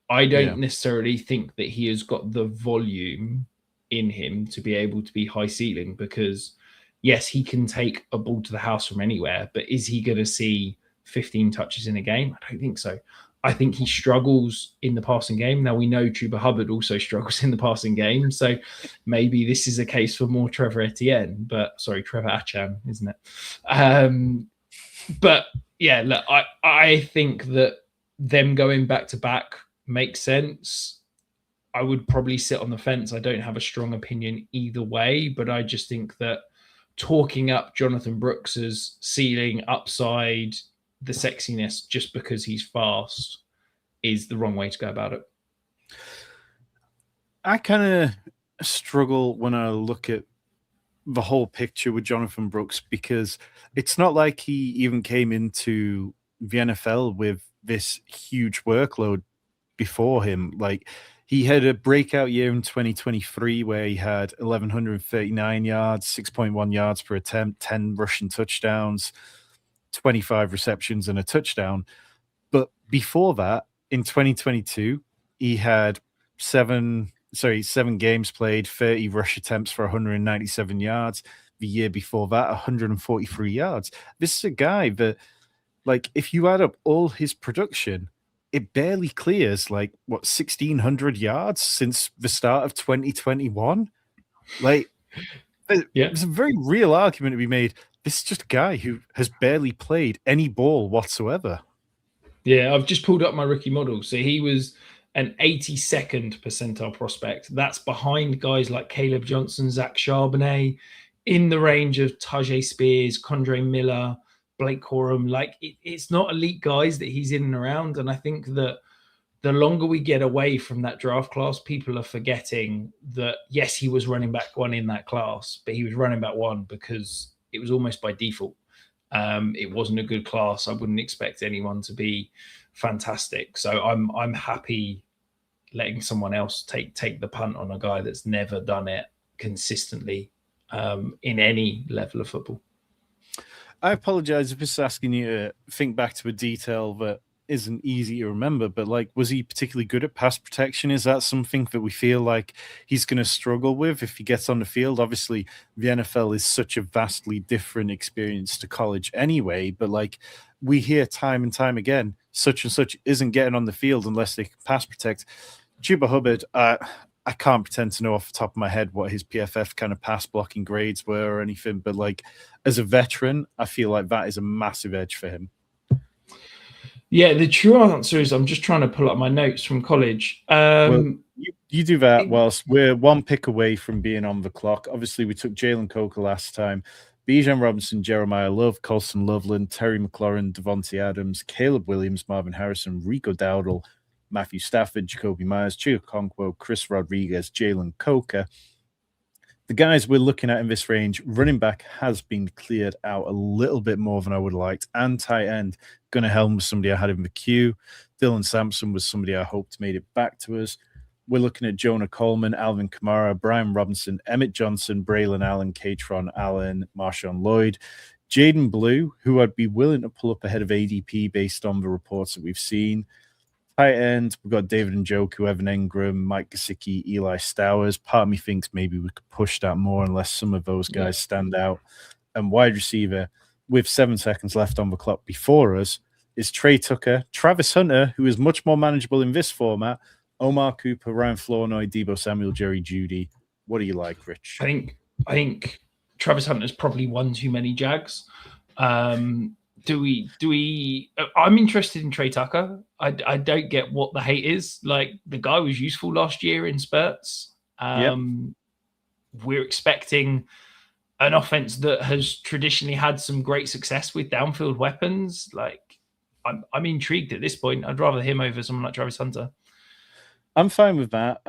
I don't necessarily think that he has got the volume in him to be able to be high ceiling, because yes, he can take a ball to the house from anywhere, but is he going to see 15 touches in a game? I don't think so. I think he struggles in the passing game. Now, we know Chuba Hubbard also struggles in the passing game, so maybe this is a case for more Trevor Etienne, Trevor Achan, isn't it? But yeah, look, I think that them going back to back makes sense. I would probably sit on the fence. I don't have a strong opinion either way, but I just think that talking up Jonathan Brooks's ceiling, upside, the sexiness just because he's fast is the wrong way to go about it. I kind of struggle when I look at the whole picture with Jonathan Brooks, because it's not like he even came into the NFL with this huge workload before him. Like, he had a breakout year in 2023 where he had 1,139 yards, 6.1 yards per attempt, 10 rushing touchdowns, 25 receptions and a touchdown. But before that, in 2022, he had seven games played, 30 rush attempts for 197 yards. The year before that, 143 yards. This is a guy that, like, if you add up all his production, it barely clears 1,600 yards since the start of 2021. Like, there's a very real argument to be made. This is just a guy who has barely played any ball whatsoever. Yeah, I've just pulled up my rookie model. So he was an 82nd percentile prospect. That's behind guys like Caleb Johnson, Zach Charbonnet, in the range of Tajay Spears, Condre Miller, Blake Corum. Like, it's not elite guys that he's in and around. And I think that the longer we get away from that draft class, people are forgetting that, yes, he was running back 1 in that class, but he was running back 1 because it was almost by default. It wasn't a good class. I wouldn't expect anyone to be fantastic. So I'm happy letting someone else take the punt on a guy that's never done it consistently in any level of football. I apologize if it's asking you to think back to a detail that isn't easy to remember, but was he particularly good at pass protection? Is that something that we feel like he's going to struggle with if he gets on the field? Obviously, the NFL is such a vastly different experience to college anyway, but we hear time and time again, such and such isn't getting on the field unless they can pass protect. Chuba Hubbard, I can't pretend to know off the top of my head what his PFF kind of pass blocking grades were or anything, but as a veteran, I feel like that is a massive edge for him. Yeah, the true answer is I'm just trying to pull up my notes from college. Well, you do that whilst we're 1 pick away from being on the clock. Obviously, we took Jalen Coker last time. Bijan Robinson, Jeremiah Love, Colston Loveland, Terry McLaurin, Devontae Adams, Caleb Williams, Marvin Harrison, Rico Dowdle, Matthew Stafford, Jacoby Myers, Chio Okonkwo, Chris Rodriguez, Jalen Coker, The guys we're looking at in this range, running back has been cleared out a little bit more than I would have liked, and tight end, Gunnar Helm was somebody I had in the queue. Dylan Sampson was somebody I hoped made it back to us. We're looking at Jonah Coleman, Alvin Kamara, Brian Robinson, Emmett Johnson, Braylon Allen, Katron Allen, Marshawn Lloyd, Jaden Blue, who I'd be willing to pull up ahead of ADP based on the reports that we've seen. Tight end, we've got David Njoku, Evan Engram, Mike Gesicki, Eli Stowers. Part of me thinks maybe we could push that more unless some of those guys stand out. And wide receiver, with 7 seconds left on the clock before us, is Trey Tucker, Travis Hunter, who is much more manageable in this format, Omar Cooper, Ryan Flournoy, Debo Samuel, Jerry Jeudy. What do you like, Rich? I think Travis Hunter's probably one too many Jags. Do we? I'm interested in Trey Tucker. I don't get what the hate is. Like, the guy was useful last year in spurts. We're expecting an offense that has traditionally had some great success with downfield weapons. Like, I'm intrigued at this point. I'd rather him over someone like Travis Hunter. I'm fine with that.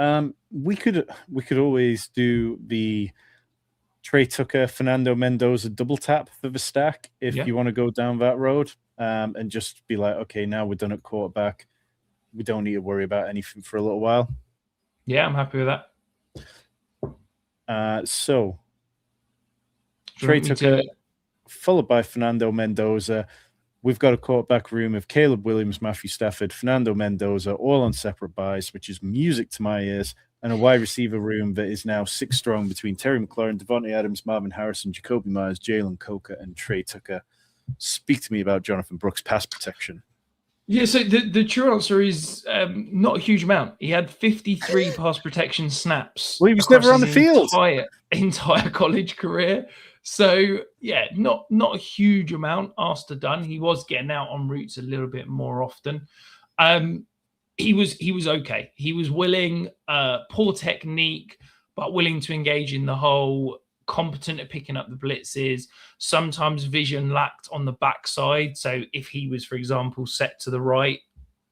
We could always do the Trey Tucker, Fernando Mendoza double tap for the stack if you want to go down that road, and just be like, okay, now we're done at quarterback. We don't need to worry about anything for a little while. Yeah, I'm happy with that. So Trey Tucker, followed by Fernando Mendoza. We've got a quarterback room of Caleb Williams, Matthew Stafford, Fernando Mendoza, all on separate buys, which is music to my ears, and a wide receiver room that is now 6 strong between Terry McLaurin, Devontae Adams, Marvin Harrison, Jacoby Myers, Jalen Coker, and Trey Tucker. Speak to me about Jonathan Brooks' pass protection. Yeah, so the true answer is not a huge amount. He had 53 pass protection snaps. Well, he was never on the field. Entire college career. So, yeah, not a huge amount asked to done. He was getting out on routes a little bit more often. He was okay. He was willing, poor technique, but willing to engage in the whole, competent at picking up the blitzes. Sometimes vision lacked on the backside. So if he was, for example, set to the right,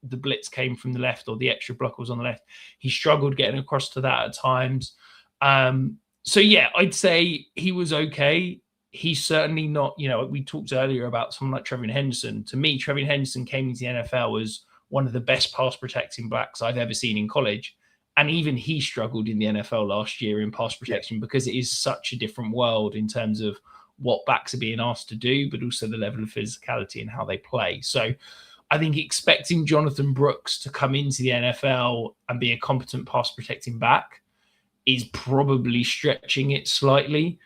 the blitz came from the left, or the extra block was on the left. He struggled getting across to that at times. So, yeah, I'd say he was okay. He's certainly not, we talked earlier about someone like Trevin Henderson. To me, Trevin Henderson came into the NFL as one of the best pass protecting backs I've ever seen in college. And even he struggled in the NFL last year in pass protection because it is such a different world in terms of what backs are being asked to do, but also the level of physicality and how they play. So I think expecting Jonathan Brooks to come into the NFL and be a competent pass protecting back is probably stretching it slightly.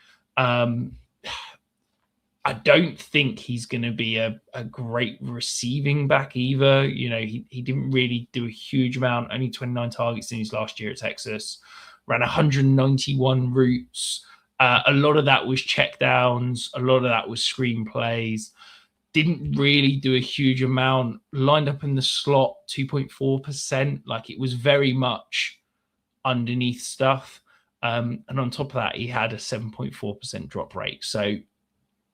I don't think he's going to be a great receiving back either. He didn't really do a huge amount, only 29 targets in his last year at Texas, ran 191 routes. A lot of that was checkdowns. A lot of that was screenplays. Didn't really do a huge amount. Lined up in the slot, 2.4%. Like, it was very much underneath stuff. And on top of that, he had a 7.4% drop rate. So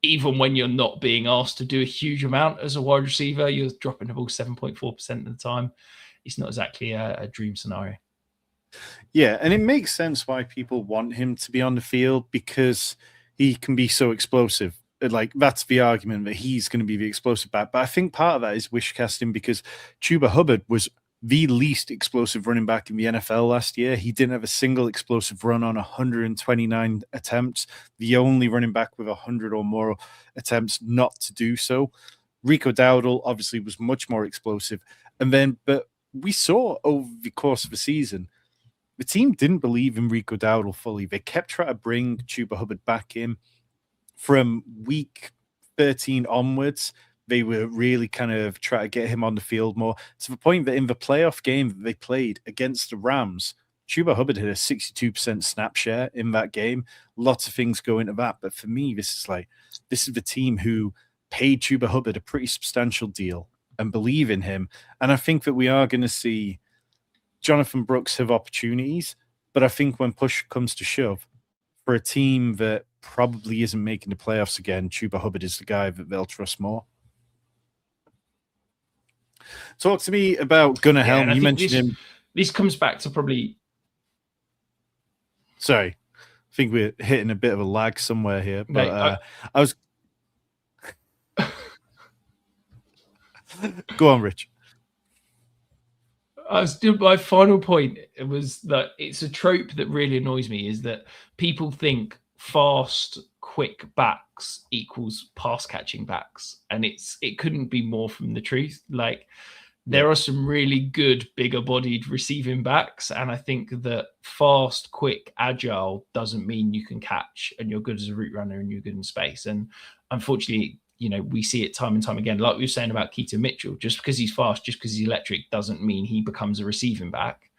even when you're not being asked to do a huge amount as a wide receiver, you're dropping the ball 7.4% of the time. It's not exactly a dream scenario. Yeah, and it makes sense why people want him to be on the field, because he can be so explosive. Like, that's the argument, that he's going to be the explosive back. But I think part of that is wish casting, because Chuba Hubbard was the least explosive running back in the NFL last year. He didn't have a single explosive run on 129 attempts. The only running back with 100 or more attempts not to do so. Rico Dowdle obviously was much more explosive. But we saw over the course of the season, the team didn't believe in Rico Dowdle fully. They kept trying to bring Chuba Hubbard back in. From week 13 onwards, they were really kind of trying to get him on the field more, to the point that in the playoff game that they played against the Rams, Chuba Hubbard had a 62% snap share in that game. Lots of things go into that. But for me, this is the team who paid Chuba Hubbard a pretty substantial deal and believe in him. And I think that we are going to see Jonathan Brooks have opportunities. But I think when push comes to shove, for a team that probably isn't making the playoffs again, Chuba Hubbard is the guy that they'll trust more. Talk to me about Gunnar Helm. You mentioned him. This comes back to probably... Sorry. think we're hitting a bit of a lag somewhere here, but I was. Go on, Rich. My final point was that it's a trope that really annoys me is that people think fast, quick backs equals pass catching backs, and it couldn't be more from the truth. Like, there are some really good, bigger bodied receiving backs. And I think that fast, quick, agile doesn't mean you can catch and you're good as a route runner and you're good in space. And unfortunately, we see it time and time again. Like we were saying about Keaton Mitchell, just because he's fast, just because he's electric doesn't mean he becomes a receiving back,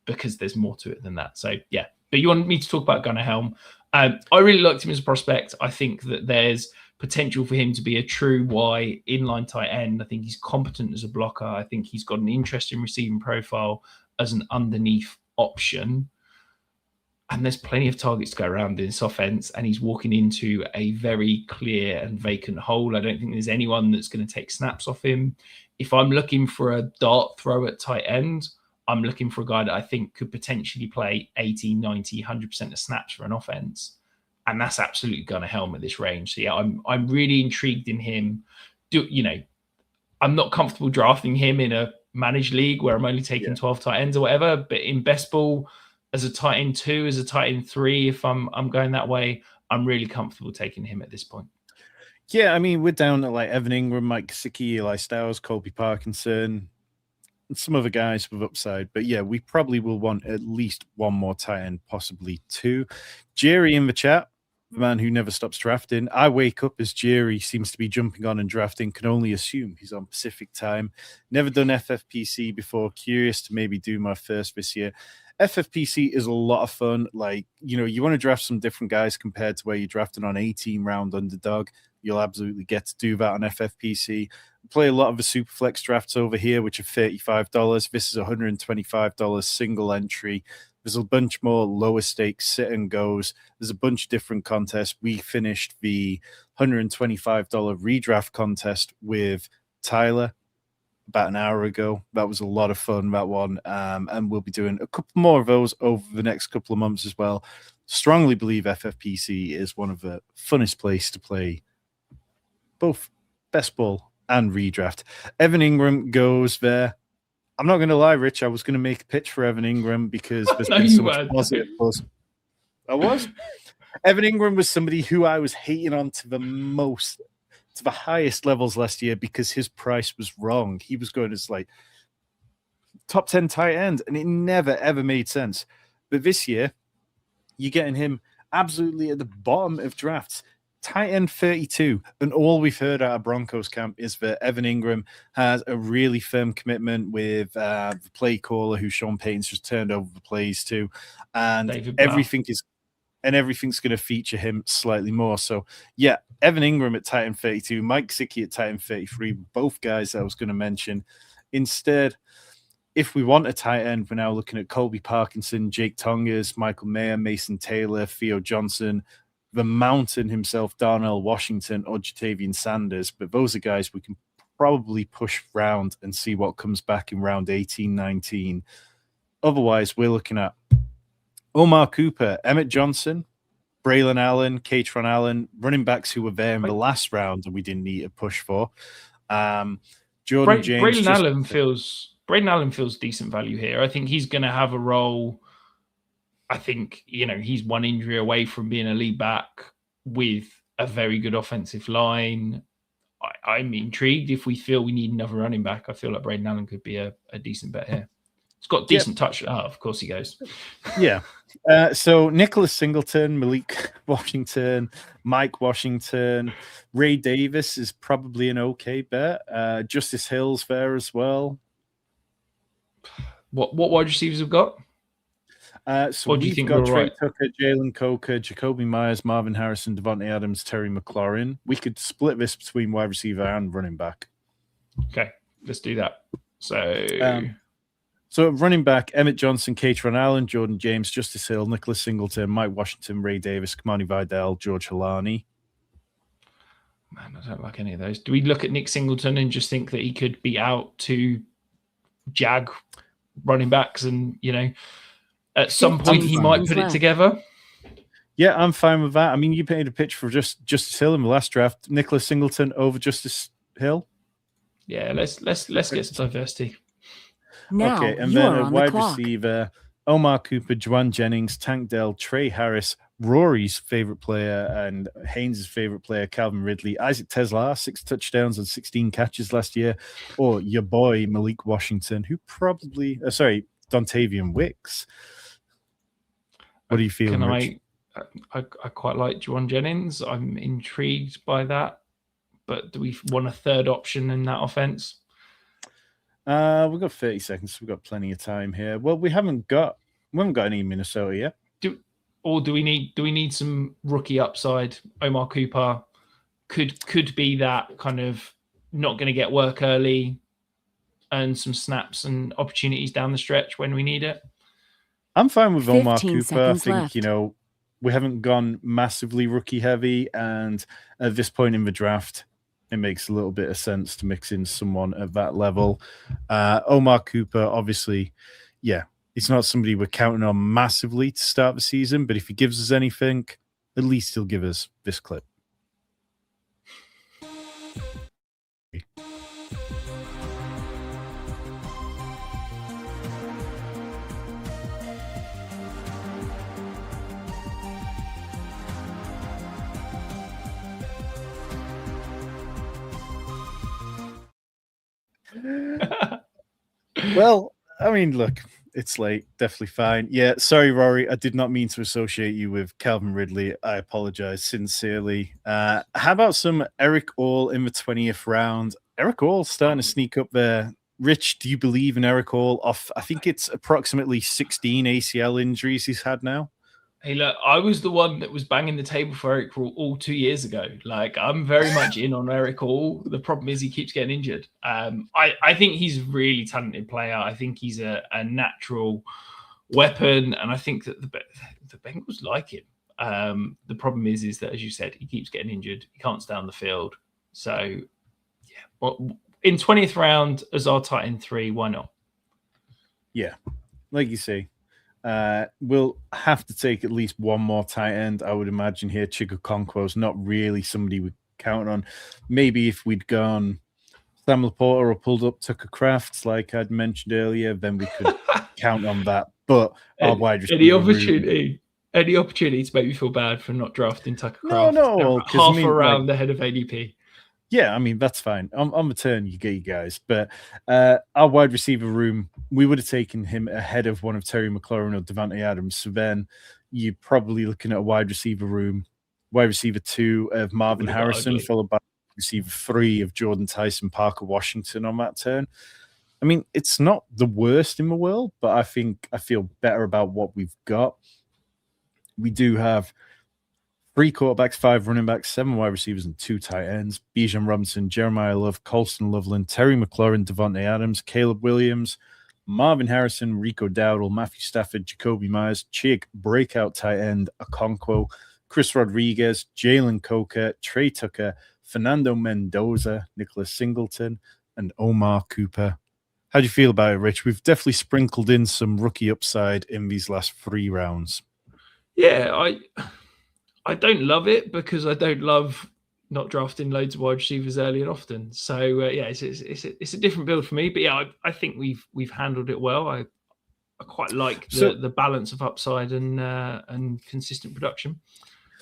because there's more to it than that. So, yeah. But you wanted me to talk about Gunnar Helm. I really liked him as a prospect. I think that there's potential for him to be a true Y inline tight end. I think he's competent as a blocker. I think he's got an interesting receiving profile as an underneath option. And there's plenty of targets to go around in this offense. And he's walking into a very clear and vacant hole. I don't think there's anyone that's going to take snaps off him. If I'm looking for a dart throw at tight end, I'm looking for a guy that I think could potentially play 80, 90, 100% of snaps for an offense. And that's absolutely Gunnar Helm at this range. So, yeah, I'm really intrigued in him. I'm not comfortable drafting him in a managed league where I'm only taking 12 tight ends or whatever. But in best ball, as a tight end 2, as a tight end 3, if I'm going that way, I'm really comfortable taking him at this point. Yeah, I mean, we're down to like Evan Ingram, Mike Gesicki, Eli Stowers, Colby Parkinson, and some other guys with upside. But yeah, we probably will want at least one more tight end, possibly 2. Jerry in the chat, the man who never stops drafting. I wake up as Jerry seems to be jumping on and drafting. Can only assume he's on Pacific time. Never done FFPC before. Curious to maybe do my first this year. FFPC is a lot of fun. Like, you want to draft some different guys compared to where you're drafting on 18-round Underdog. You'll absolutely get to do that on FFPC. Play a lot of the Superflex drafts over here, which are $35. This is $125 single entry. There's a bunch more lower stakes sit and goes. There's a bunch of different contests. We finished the $125 redraft contest with Tyler about an hour ago. That was a lot of fun, that one. And we'll be doing a couple more of those over the next couple of months as well. Strongly believe FFPC is one of the funnest places to play both best ball and redraft. Evan Ingram goes there. I'm not going to lie, Rich. I was going to make a pitch for Evan Ingram because there's been so much positive buzz. I was. Evan Ingram was somebody who I was hating on to the highest levels last year because his price was wrong. He was going as like top 10 tight end, and it never, ever made sense. But this year, you're getting him absolutely at the bottom of drafts. Tight end 32, and all we've heard out of Broncos camp is that Evan Ingram has a really firm commitment with the play caller who Sean Payton's just turned over the plays to, and everything's going to feature him slightly more. So, yeah, Evan Ingram at tight end 32, Mike Gesicki at tight end 33, both guys I was going to mention. Instead, if we want a tight end, we're now looking at Colby Parkinson, Jake Tongas, Michael Mayer, Mason Taylor, Theo Johnson, the mountain himself, Darnell Washington, or Jatavian Sanders. But those are guys we can probably push round and see what comes back in round 18, 19. Otherwise, we're looking at Omar Cooper, Emmett Johnson, Braylon Allen, Katron Allen, running backs who were there in the last round and we didn't need a push for. Jordan James. Braylon Allen feels decent value here. I think he's going to have a role. I think, he's one injury away from being a lead back with a very good offensive line. I'm intrigued. If we feel we need another running back, I feel like Braylon Allen could be a decent bet here. It's got decent touch. Oh, of course he goes. Yeah. So Nicholas Singleton, Malik Washington, Mike Washington, Ray Davis is probably an okay bet. Justice Hill's there as well. What wide receivers have got? So we've got Trey Tucker, Jalen Coker, Jacoby Myers, Marvin Harrison, Devontae Adams, Terry McLaurin. We could split this between wide receiver and running back. Okay, let's do that. So running back, Emmett Johnson, Katron Allen, Jordan James, Justice Hill, Nicholas Singleton, Mike Washington, Ray Davis, Kamani Vidal, George Halani. Man, I don't like any of those. Do we look at Nick Singleton and just think that he could be out to jag running backs and, at some point he might put it together? Yeah, I'm fine with that. I mean, you painted a pitch for Justice Hill in the last draft. Nicholas Singleton over Justice Hill. Yeah, let's get some diversity. Now Okay, and you then are a on the wide clock. receiver, Omar Cooper, Juwan Jennings, Tank Dell, Trey Harris, Rory's favorite player and Haynes' favorite player, Calvin Ridley, Isaac Tesla, 6 touchdowns and 16 catches last year, or your boy, Malik Washington, who probably, Dontavian Wicks. What do you feel, Rich? I quite like Juwan Jennings. I'm intrigued by that. But do we want a third option in that offense? We've got 30 seconds. So we've got plenty of time here. Well, we haven't got any in Minnesota yet. Do we need some rookie upside? Omar Cooper could be that kind of not going to get work early, earn some snaps and opportunities down the stretch when we need it. I'm fine with Omar 15 Cooper. I seconds think, left. We haven't gone massively rookie heavy. And at this point in the draft, it makes a little bit of sense to mix in someone at that level. Omar Cooper, obviously, yeah, it's not somebody we're counting on massively to start the season. But if he gives us anything, at least he'll give us this clip. Well, I mean, look, it's late. Definitely fine. Yeah, sorry, Rory. I did not mean to associate you with Calvin Ridley. I apologize sincerely. How about some Eric All in the 20th round? Eric All starting to sneak up there. Rich, do you believe in Eric All? I think it's approximately 16 ACL injuries he's had now. Hey, look, I was the one that was banging the table for Eric All 2 years ago. Like, I'm very much in on Eric All. The problem is he keeps getting injured. I think he's a really talented player. I think he's a natural weapon, and I think that the Bengals like him. The problem is that, as you said, he keeps getting injured. He can't stay on the field. So, yeah. Well, in 20th round as our tight end 3, why not? Yeah, like you say. We'll have to take at least one more tight end, I would imagine here. Chigokonkwo's not really somebody we count on. Maybe if we'd gone Sam Laporta or pulled up Tucker Crafts, like I'd mentioned earlier, then we could count on that. But our wide receiver any opportunity to make me feel bad for not drafting Tucker Craft. No, half a round ahead of ADP. Yeah, I mean, that's fine. On the turn, you get you guys. But our wide receiver room, we would have taken him ahead of one of Terry McLaurin or Devontae Adams. So then you're probably looking at a wide receiver 2 of Marvin Harrison, followed by receiver 3 of Jordan Tyson, Parker Washington on that turn. I mean, it's not the worst in the world, but I think I feel better about what we've got. We do have 3 quarterbacks, 5 running backs, 7 wide receivers, and 2 tight ends. Bijan Robinson, Jeremiah Love, Colston Loveland, Terry McLaurin, Devontae Adams, Caleb Williams, Marvin Harrison, Rico Dowdle, Matthew Stafford, Jacoby Myers, Chig, breakout tight end, Okonkwo, Chris Rodriguez, Jalen Coker, Trey Tucker, Fernando Mendoza, Nicholas Singleton, and Omar Cooper. How do you feel about it, Rich? We've definitely sprinkled in some rookie upside in these last 3 rounds. Yeah, I don't love it because I don't love not drafting loads of wide receivers early and often. So yeah, it's a different build for me. But yeah, I think we've handled it well. I quite like the balance of upside and consistent production.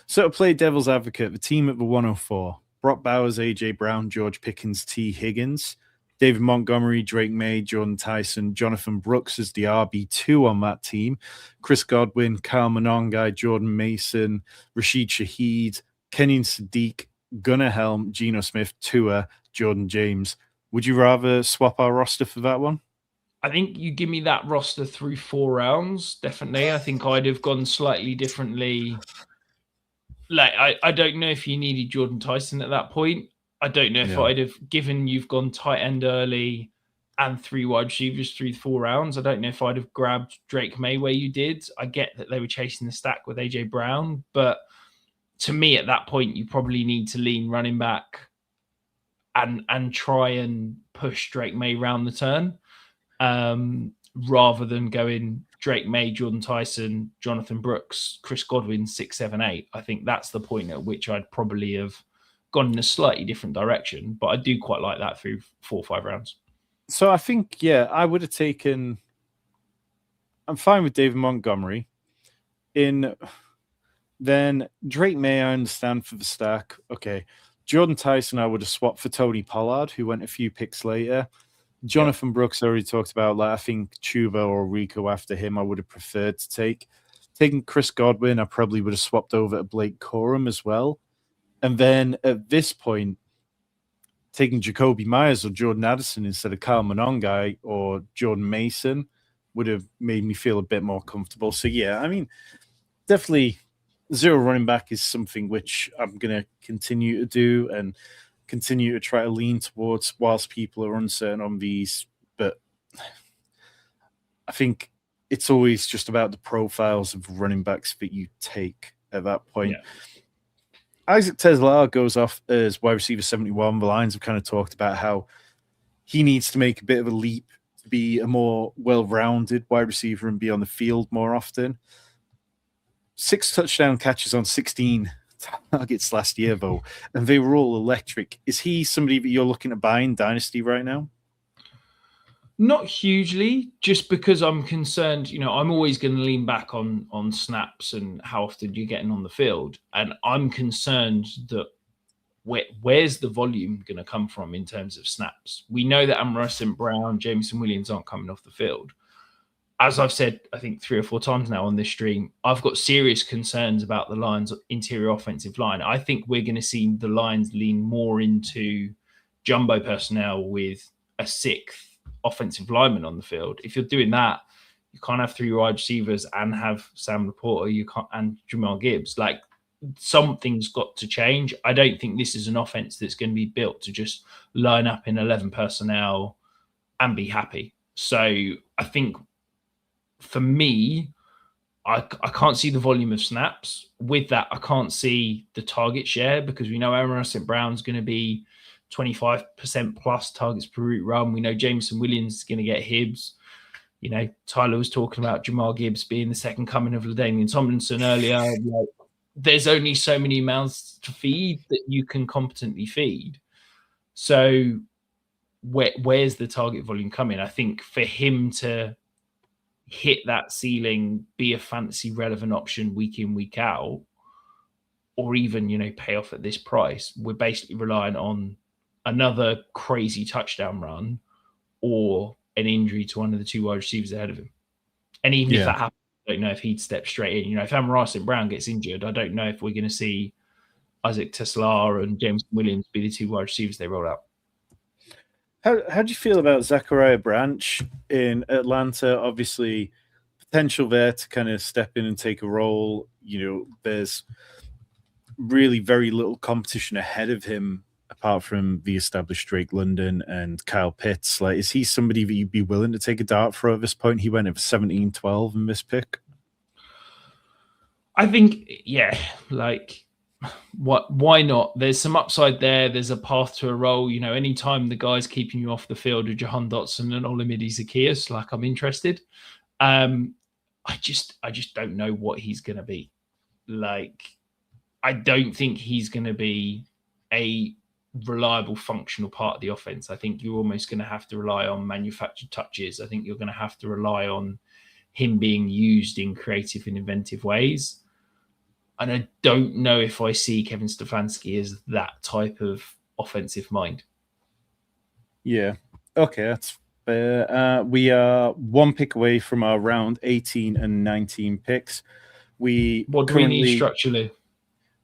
So to play devil's advocate, the team at the 104: Brock Bowers, AJ Brown, George Pickens, T. Higgins, David Montgomery, Drake May, Jordan Tyson, Jonathan Brooks is the RB2 on that team. Chris Godwin, Kyle Monongai, Jordan Mason, Rashid Shaheed, Kenyon Sadiq, Gunnar Helm, Geno Smith, Tua, Jordan James. Would you rather swap our roster for that one? I think you give me that roster through 4 rounds, definitely. I think I'd have gone slightly differently. Like, I don't know if you needed Jordan Tyson at that point. I don't know if I'd have given you've gone tight end early and 3 wide receivers through 4 rounds. I don't know if I'd have grabbed Drake May where you did. I get that they were chasing the stack with AJ Brown, but to me at that point, you probably need to lean running back and try and push Drake May round the turn rather than going Drake May, Jordan Tyson, Jonathan Brooks, Chris Godwin, 6, 7, 8. I think that's the point at which I'd probably have gone in a slightly different direction. But I do quite like that through 4 or 5 rounds. So I think, yeah, I would have taken. I'm fine with David Montgomery. Then Drake May, I understand for the stack. Okay. Jordan Tyson, I would have swapped for Tony Pollard, who went a few picks later. Jonathan Brooks, I already talked about. Like, I think Chuba or Rico after him, I would have preferred to take. Taking Chris Godwin, I probably would have swapped over to Blake Corum as well. And then at this point, taking Jacoby Myers or Jordan Addison instead of Kyle Monongai or Jordan Mason would have made me feel a bit more comfortable. So, yeah, I mean, definitely zero running back is something which I'm going to continue to do and continue to try to lean towards whilst people are uncertain on these. But I think it's always just about the profiles of running backs that you take at that point. Yeah. Isaac Teslar goes off as wide receiver 71. The Lions have kind of talked about how he needs to make a bit of a leap to be a more well-rounded wide receiver and be on the field more often. 6 touchdown catches on 16 targets last year, though, and they were all electric. Is he somebody that you're looking to buy in Dynasty right now? Not hugely, just because I'm concerned. I'm always going to lean back on snaps and how often you're getting on the field, and I'm concerned that where's the volume going to come from in terms of snaps? We know that Amon-Ra St. Brown, Jameson Williams aren't coming off the field. As I've said, I think 3 or 4 times now on this stream, I've got serious concerns about the Lions' interior offensive line. I think we're going to see the Lions lean more into jumbo personnel with a 6th offensive lineman on the field. If you're doing that, you can't have 3 wide receivers and have Sam Laporta and Jamal Gibbs. Like, something's got to change. I don't think this is an offense that's going to be built to just line up in 11 personnel and be happy. So I think, for me, I can't see the volume of snaps. With that, I can't see the target share because we know Amon-Ra St. Brown's going to be 25% plus targets per route run. We know Jameson Williams is going to get Hibbs. Tyler was talking about Jamal Gibbs being the second coming of LaDainian Tomlinson earlier. There's only so many mouths to feed that you can competently feed. So where's the target volume coming? I think for him to hit that ceiling, be a fantasy relevant option week in, week out, or even, pay off at this price, we're basically relying on another crazy touchdown run or an injury to one of the 2 wide receivers ahead of him. And even if that happens, I don't know if he'd step straight in. If Amon-Ra St. Brown gets injured, I don't know if we're going to see Isaac Teslar and James Williams be the 2 wide receivers they roll out. How do you feel about Zachariah Branch in Atlanta? Obviously, potential there to kind of step in and take a role. There's really very little competition ahead of him apart from the established Drake London and Kyle Pitts. Like, is he somebody that you'd be willing to take a dart for at this point? He went over 17-12 in this pick. I think, why not? There's some upside there. There's a path to a role. Anytime the guy's keeping you off the field with Jahan Dotson and Olamide Zaccheaus, I'm interested. I just don't know what he's going to be. I don't think he's going to be a reliable, functional part of the offense. I think you're almost going to have to rely on manufactured touches. I think you're going to have to rely on him being used in creative and inventive ways. And I don't know if I see Kevin Stefanski as that type of offensive mind. Yeah. Okay, that's fair. We are 1 pick away from our round 18 and 19 picks. What do we need structurally?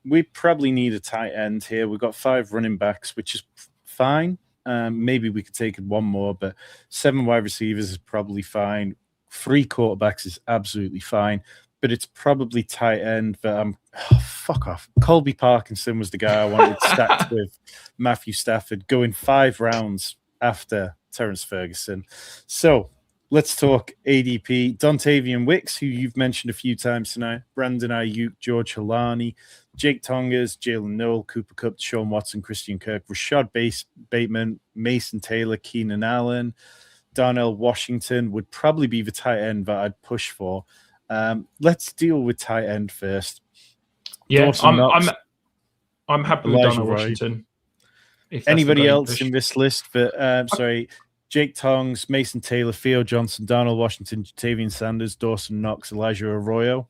We probably need a tight end here. We've got 5 running backs, which is fine. Maybe we could take 1 more, but 7 wide receivers is probably fine. 3 quarterbacks is absolutely fine. But it's probably tight end that fuck off. Colby Parkinson was the guy I wanted stacked with Matthew Stafford, going 5 rounds after Terrence Ferguson. So let's talk ADP. Dontavian Wicks, who you've mentioned a few times tonight, Brandon Ayuk, George Halani, Jake Tongas, Jalen Noel, Cooper Kupp, Sean Watson, Christian Kirk, Rashad Bateman, Mason Taylor, Keenan Allen, Darnell Washington would probably be the tight end that I'd push for. Let's deal with tight end first. Yeah, Dawson Knox, I'm happy with Elijah Darnell Wright. Washington. If that's Anybody the guy you else push. in this list? But sorry, Jake Tongs, Mason Taylor, Theo Johnson, Darnell Washington, Jatavian Sanders, Dawson Knox, Elijah Arroyo.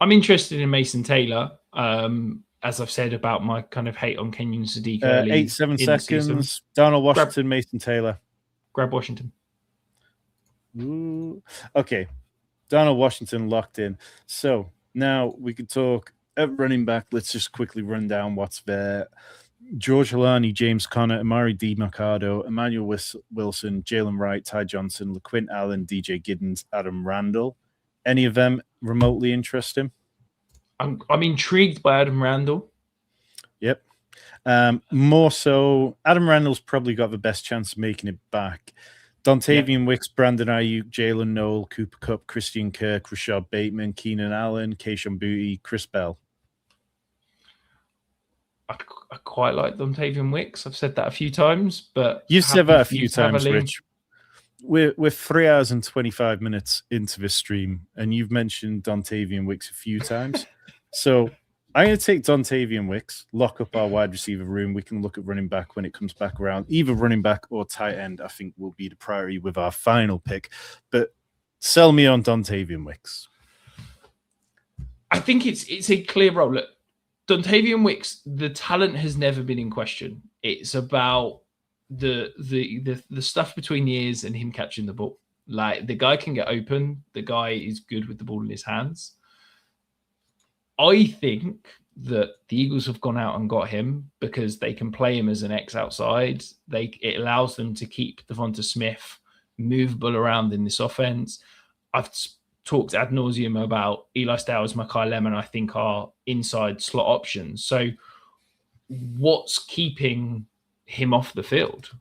I'm interested in Mason Taylor. As I've said about my kind of hate on Kenyon Sadiq early 8-7 in the season. seconds. Darnell Washington, Mason Taylor. Grab Washington. Ooh. Okay. Darnell Washington locked in. So now we could talk at running back. Let's just quickly run down what's there. George Halani, James Conner, Amari DiMercado, Emmanuel Wilson, Jalen Wright, Ty Johnson, LaQuint Allen, DJ Giddens, Adam Randall. Any of them remotely interesting? I'm intrigued by Adam Randall. Yep. More so, Adam Randall's probably got the best chance of making it back. Dontavian Wicks, Brandon Ayuk, Jalen Noel, Cooper Kupp, Christian Kirk, Rashad Bateman, Keenan Allen, Keishon Boutte, Chris Bell. I quite like Dontavian Wicks. I've said that a few times, but you've said that a few times, Rich. We're 3 hours and 25 minutes into this stream, and you've mentioned Dontavian Wicks a few times. So I'm going to take Dontavian Wicks, lock up our wide receiver room. We can look at running back when it comes back around. Either running back or tight end, I think, will be the priority with our final pick. But sell me on Dontavian Wicks. I think it's a clear role. Look, Dontavian Wicks, the talent has never been in question. It's about the stuff between the ears and him catching the ball. Like, the guy can get open. The guy is good with the ball in his hands. I think that the Eagles have gone out and got him because they can play him as an X outside. It allows them to keep Devonta Smith movable around in this offense. I've talked ad nauseum about Eli Stowers, Mekhi Lemon, I think, are inside slot options. So what's keeping him off the field?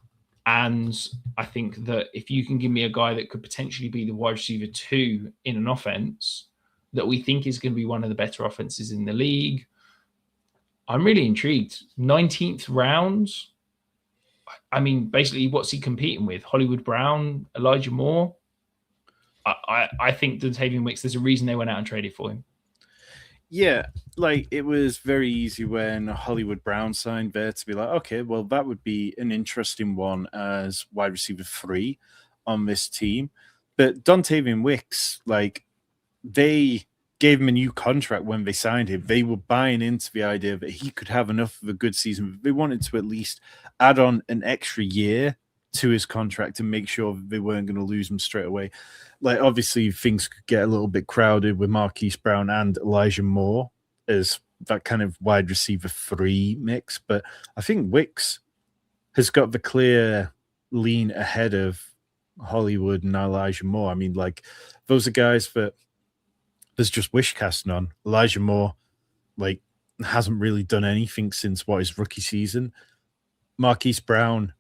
And I think that if you can give me a guy that could potentially be the wide receiver 2 in an offense that we think is going to be one of the better offenses in the league, I'm really intrigued. 19th round. I mean, basically, what's he competing with? Hollywood Brown, Elijah Moore? I think Dontavian Wicks, there's a reason they went out and traded for him. Yeah, like, it was very easy when Hollywood Brown signed there to be like, okay, well, that would be an interesting one as wide receiver 3 on this team. But Dontavian Wicks, like, they gave him a new contract when they signed him. They were buying into the idea that he could have enough of a good season. They wanted to at least add on an extra year to his contract and make sure that they weren't going to lose him straight away. Like, obviously, things could get a little bit crowded with Marquise Brown and Elijah Moore as that kind of wide receiver 3 mix. But I think Wicks has got the clear lean ahead of Hollywood and Elijah Moore. I mean, like, those are guys that there's just wish casting on. Elijah Moore, like, hasn't really done anything since his rookie season. Marquise Brown,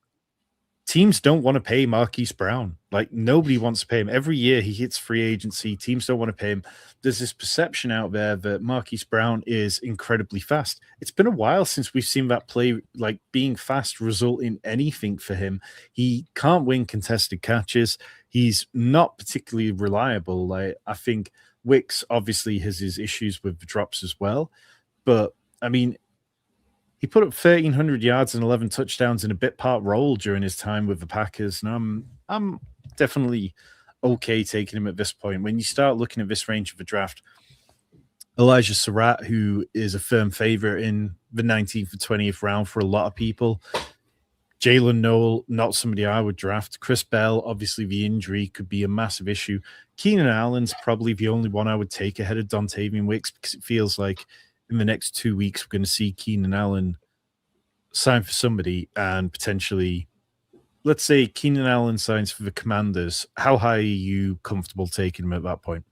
teams don't want to pay Marquise Brown. Like, nobody wants to pay him. Every year he hits free agency, teams don't want to pay him. There's this perception out there that Marquise Brown is incredibly fast. It's been a while since we've seen that play, like, being fast result in anything for him. He can't win contested catches. He's not particularly reliable. Like, I think Wicks obviously has his issues with the drops as well. But, I mean, he put up 1,300 yards and 11 touchdowns in a bit part role during his time with the Packers. And I'm definitely okay taking him at this point. When you start looking at this range of the draft, Elijah Surratt, who is a firm favorite in the 19th or 20th round for a lot of people. Jalen Noel, not somebody I would draft. Chris Bell, obviously the injury could be a massive issue. Keenan Allen's probably the only one I would take ahead of Dontavian Wicks because it feels like in the next 2 weeks, we're going to see Keenan Allen sign for somebody and potentially, let's say Keenan Allen signs for the Commanders. How high are you comfortable taking him at that point?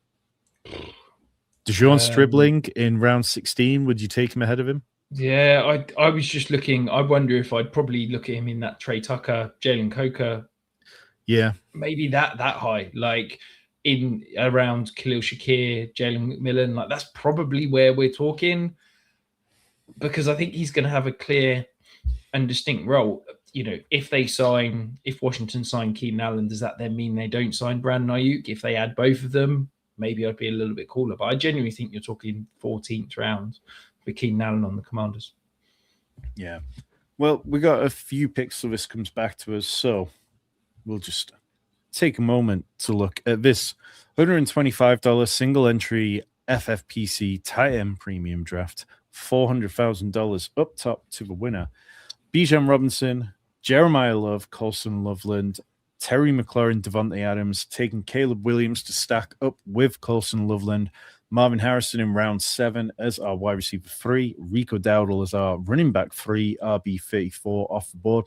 DeJuan Stribling in round 16, would you take him ahead of him? Yeah, I was just looking. I wonder if I'd probably look at him in that Trey Tucker, Jalen Coker. Yeah. Maybe that high, like in around Khalil Shakir, Jalen McMillan. Like, that's probably where we're talking because I think he's going to have a clear and distinct role. if Washington sign Keenan Allen, does that then mean they don't sign Brandon Ayuk? If they add both of them, maybe I'd be a little bit cooler. But I genuinely think you're talking 14th round for Keenan Allen on the Commanders. Yeah. Well, we got a few picks, so this comes back to us. So we'll just take a moment to look at this $125 single entry FFPC tight end premium draft. $400,000 up top to the winner. Bijan Robinson, Jeremiah Love, Colson Loveland, Terry McLaurin, Devontae Adams, taking Caleb Williams to stack up with Colson Loveland, Marvin Harrison in round 7 as our wide receiver 3, Rico Dowdle as our running back 3, RB34 off the board.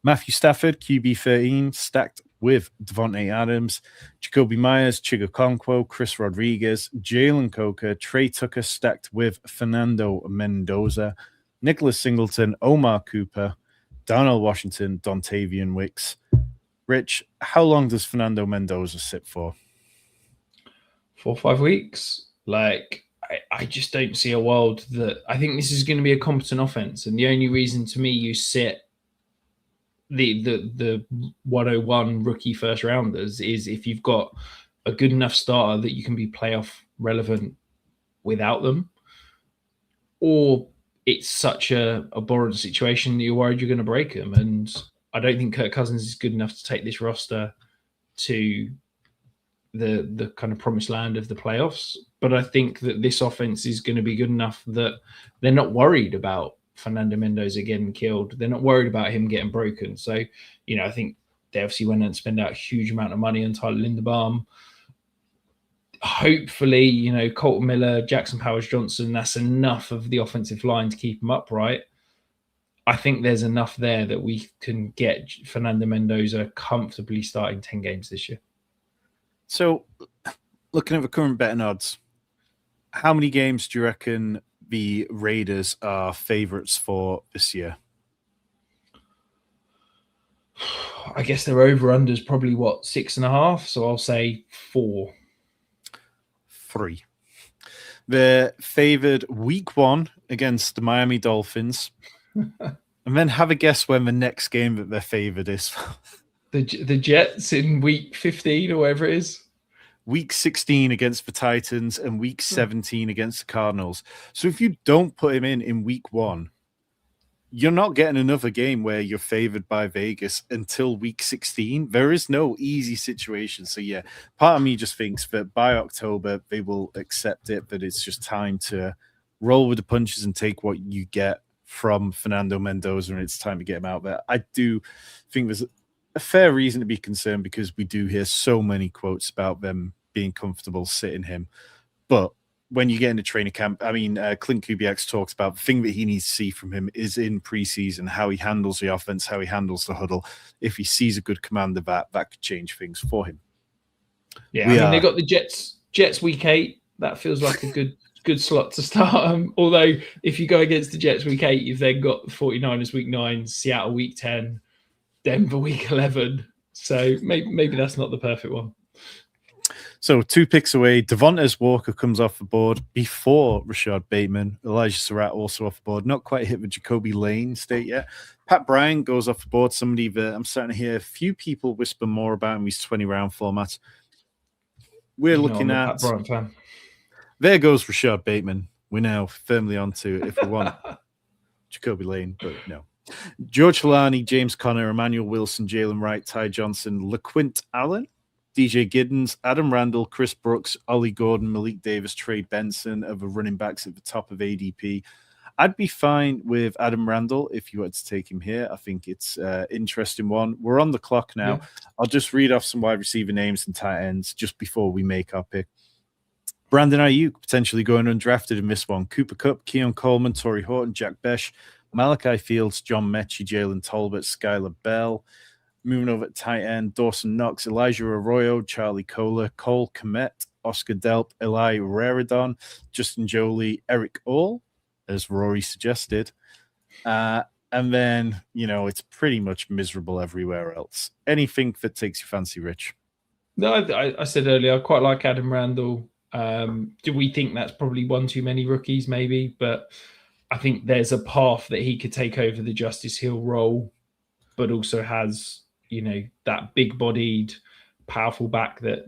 Matthew Stafford, QB 13, stacked with Devontae Adams, Jacoby Myers, Chigakonkwo, Chris Rodriguez, Jalen Coker, Trey Tucker, stacked with Fernando Mendoza, Nicholas Singleton, Omar Cooper, Darnell Washington, Dontavian Wicks. Rich, how long does Fernando Mendoza sit for? 4 or 5 weeks. I just don't see a world that I think this is going to be a competent offense. And the only reason to me you sit the 101 rookie first rounders is if you've got a good enough starter that you can be playoff relevant without them, or it's such a abhorrent situation that you're worried you're going to break them. And I don't think Kirk Cousins is good enough to take this roster to the kind of promised land of the playoffs. But I think that this offense is going to be good enough that they're not worried about Fernando Mendoza getting killed. They're not worried about him getting broken. So, I think they obviously went and spent out a huge amount of money on Tyler Linderbaum. Hopefully, Colton Miller, Jackson Powers-Johnson, that's enough of the offensive line to keep them upright. I think there's enough there that we can get Fernando Mendoza comfortably starting 10 games this year. So, looking at the current betting odds, how many games do you reckon the Raiders are favorites for this year? I guess their over-under is probably 6.5. So I'll say 4. 3. They're favored week 1 against the Miami Dolphins. And then have a guess when the next game that they're favored is. The Jets in week 15 or whatever it is. Week 16 against the Titans and week 17 against the Cardinals. So if you don't put him in week 1, you're not getting another game where you're favored by Vegas until week 16. There is no easy situation. So yeah, part of me just thinks that by October, they will accept it, that it's just time to roll with the punches and take what you get from Fernando Mendoza, and it's time to get him out there. I do think there's a fair reason to be concerned because we do hear so many quotes about them being comfortable sitting him. But when you get into training camp, Clint Kubiak's talks about the thing that he needs to see from him is in preseason, how he handles the offense, how he handles the huddle. If he sees a good commander, that could change things for him. Yeah, they got the Jets week 8. That feels like a good slot to start. Although if you go against the Jets week 8, you've then got the 49ers week 9, Seattle week 10, Denver week 11. So maybe that's not the perfect one. So 2 picks away, Devontae Walker comes off the board before Rashad Bateman. Elijah Surratt also off the board. Not quite hit the Jacoby Lane state yet. Pat Bryant goes off the board. Somebody that I'm starting to hear a few people whisper more about in these 20-round formats. We're looking at... Pat Bryant fan. There goes Rashad Bateman. We're now firmly onto if we want Jacoby Lane, but no. George Hilani, James Conner, Emmanuel Wilson, Jalen Wright, Ty Johnson, LaQuint Allen, DJ Giddens, Adam Randall, Chris Brooks, Ollie Gordon, Malik Davis, Trey Benson of the running backs at the top of ADP. I'd be fine with Adam Randall if you were to take him here. I think it's an interesting one. We're on the clock now. Yeah. I'll just read off some wide receiver names and tight ends just before we make our pick. Brandon Ayuk, potentially going undrafted in this one. Cooper Kupp, Keon Coleman, Torrey Horton, Jack Besh, Malachi Fields, John Mechie, Jalen Tolbert, Skylar Bell. Moving over to tight end, Dawson Knox, Elijah Arroyo, Charlie Kohler, Cole Kmet, Oscar Delp, Eli Raridon, Justin Jolie, Eric All, as Rory suggested. And then, it's pretty much miserable everywhere else. Anything that takes your fancy, Rich? No, I said earlier, I quite like Adam Randall. Do we think that's probably one too many rookies? Maybe, but I think there's a path that he could take over the Justice Hill role, but also has, that big-bodied, powerful back that,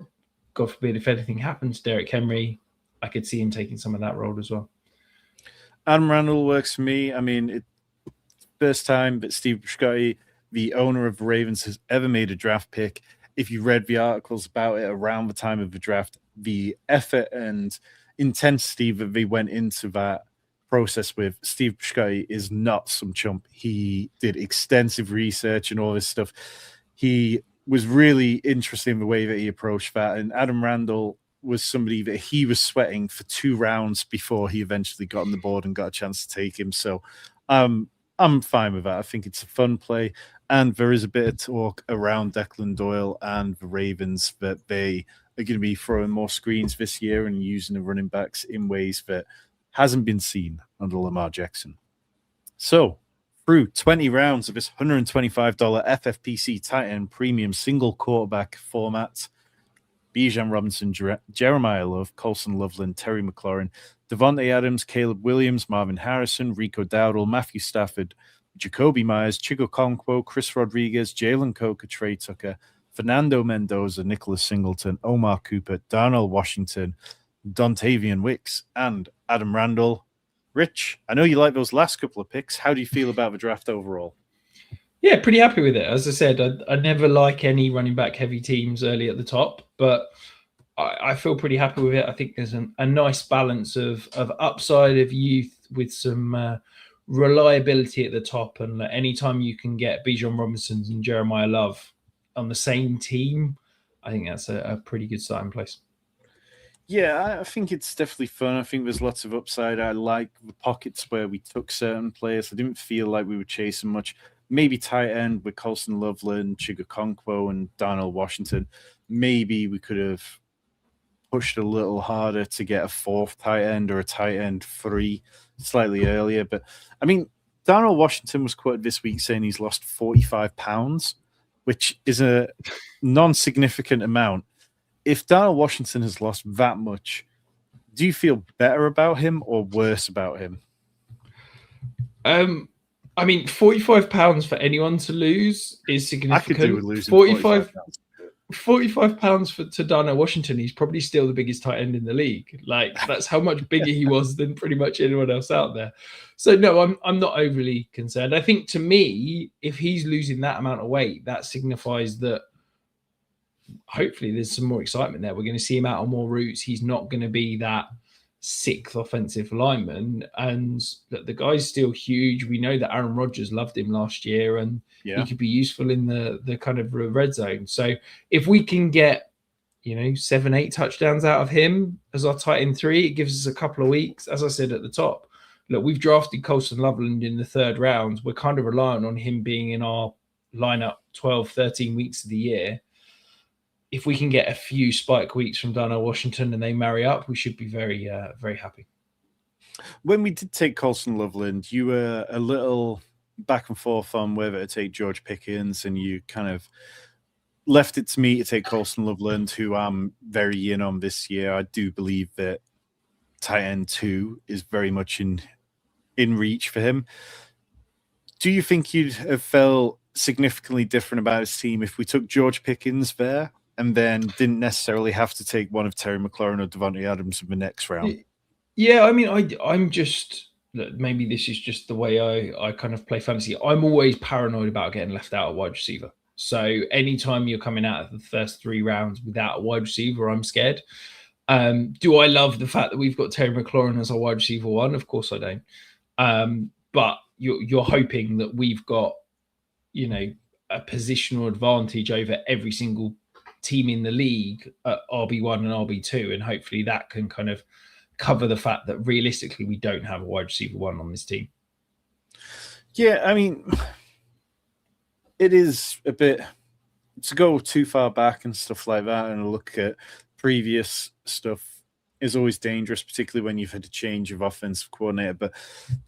God forbid, if anything happens to Derrick Henry, I could see him taking some of that role as well. Adam Randall works for me. I mean, it's first time that Steve Biscotti, the owner of the Ravens, has ever made a draft pick. If you read the articles about it around the time of the draft, the effort and intensity that they went into that process with Steve Biscotti is not some chump. He did extensive research and all this stuff. He was really interested in the way that he approached that. And Adam Randall was somebody that he was sweating for 2 rounds before he eventually got on the board and got a chance to take him. So I'm fine with that. I think it's a fun play. And there is a bit of talk around Declan Doyle and the Ravens that they are going to be throwing more screens this year and using the running backs in ways that hasn't been seen under Lamar Jackson. So through 20 rounds of this $125 FFPC tight end premium single quarterback format, Bijan Robinson, Jeremiah Love, Colson Loveland, Terry McLaurin, Devontae Adams, Caleb Williams, Marvin Harrison, Rico Dowdle, Matthew Stafford, Jacoby Myers, Chigo Okonkwo, Chris Rodriguez, Jalen Coker, Trey Tucker, Fernando Mendoza, Nicholas Singleton, Omar Cooper, Darnell Washington, Dontavian Wicks, and Adam Randall. Rich, I know you like those last couple of picks. How do you feel about the draft overall? Yeah, pretty happy with it. As I said, I never like any running back heavy teams early at the top, but I feel pretty happy with it. I think there's a nice balance of upside of youth with some reliability at the top. And anytime you can get Bijan Robinson and Jeremiah Love on the same team, I think that's a pretty good starting place. Yeah, I think it's definitely fun. I think there's lots of upside. I like the pockets where we took certain players. I didn't feel like we were chasing much. Maybe tight end with Colson Loveland, Chigo Okonkwo, and Darnell Washington. Maybe we could have pushed a little harder to get a 4th tight end or a tight end 3 slightly earlier. But, I mean, Darnell Washington was quoted this week saying he's lost 45 pounds, which is a non-significant amount. If Darnell Washington has lost that much, do you feel better about him or worse about him? I mean, 45 pounds for anyone to lose is significant. I could do with losing 45 pounds to Darnell Washington. He's probably still the biggest tight end in the league. Like, that's how much bigger he was than pretty much anyone else out there. So no, I'm not overly concerned. I think to me, if he's losing that amount of weight, that signifies that hopefully there's some more excitement there. We're going to see him out on more routes. He's not going to be that 6th offensive lineman, and the guy's still huge. We know that Aaron Rodgers loved him last year, and he could be useful in the kind of red zone. So if we can get 7-8 touchdowns out of him as our tight end 3, it gives us a couple of weeks. As I said at the top, look, we've drafted Colson Loveland in the 3rd round. We're kind of relying on him being in our lineup 12-13 weeks of the year. If we can get a few spike weeks from Darnell Washington and they marry up, we should be very, very happy. When we did take Colson Loveland, you were a little back and forth on whether to take George Pickens, and you kind of left it to me to take Colson Loveland, who I'm very in on this year. I do believe that tight end 2 is very much in reach for him. Do you think you'd have felt significantly different about his team if we took George Pickens there and then didn't necessarily have to take one of Terry McLaurin or Devontae Adams in the next round? Yeah, I mean, I'm just, maybe this is just the way I kind of play fantasy. I'm always paranoid about getting left out at wide receiver. So anytime you're coming out of the first 3 rounds without a wide receiver, I'm scared. Do I love the fact that we've got Terry McLaurin as our wide receiver 1? Of course I don't. But you're hoping that we've got, a positional advantage over every single team in the league at RB1 and RB2, and hopefully that can kind of cover the fact that realistically we don't have a wide receiver 1 on this team. Yeah, I mean, it is a bit to go too far back and stuff like that and look at previous stuff is always dangerous, particularly when you've had a change of offensive coordinator. But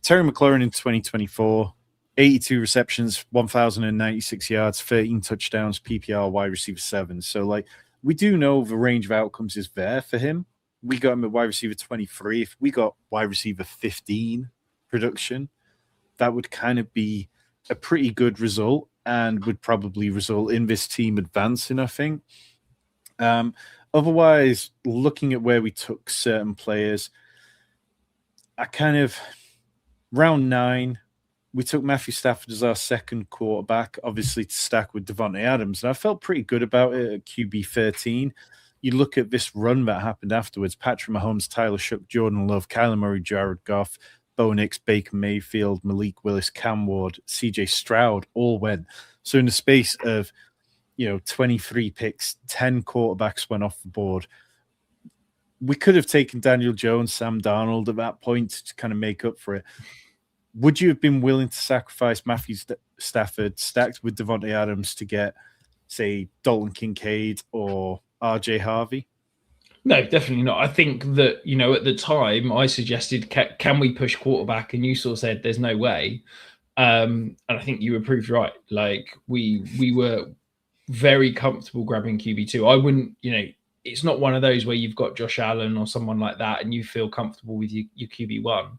Terry McLaurin in 2024, 82 receptions, 1,096 yards, 13 touchdowns, PPR wide receiver 7. So, we do know the range of outcomes is there for him. We got him at wide receiver 23. If we got wide receiver 15 production, that would kind of be a pretty good result and would probably result in this team advancing, I think. Otherwise, looking at where we took certain players, I kind of, round 9, we took Matthew Stafford as our second quarterback, obviously to stack with Devontae Adams. And I felt pretty good about it at QB 13. You look at this run that happened afterwards: Patrick Mahomes, Tyler Shook, Jordan Love, Kyler Murray, Jared Goff, Bo Nix, Baker Mayfield, Malik Willis, Cam Ward, CJ Stroud all went. So in the space of 23 picks, 10 quarterbacks went off the board. We could have taken Daniel Jones, Sam Darnold at that point to kind of make up for it. Would you have been willing to sacrifice Matthew Stafford stacked with Devontae Adams to get, say, Dalton Kincaid or RJ Harvey? No, definitely not. I think that, at the time I suggested, can we push quarterback? And you sort of said, there's no way. And I think you were proved right. Like we were very comfortable grabbing QB2. I wouldn't, it's not one of those where you've got Josh Allen or someone like that and you feel comfortable with your QB1.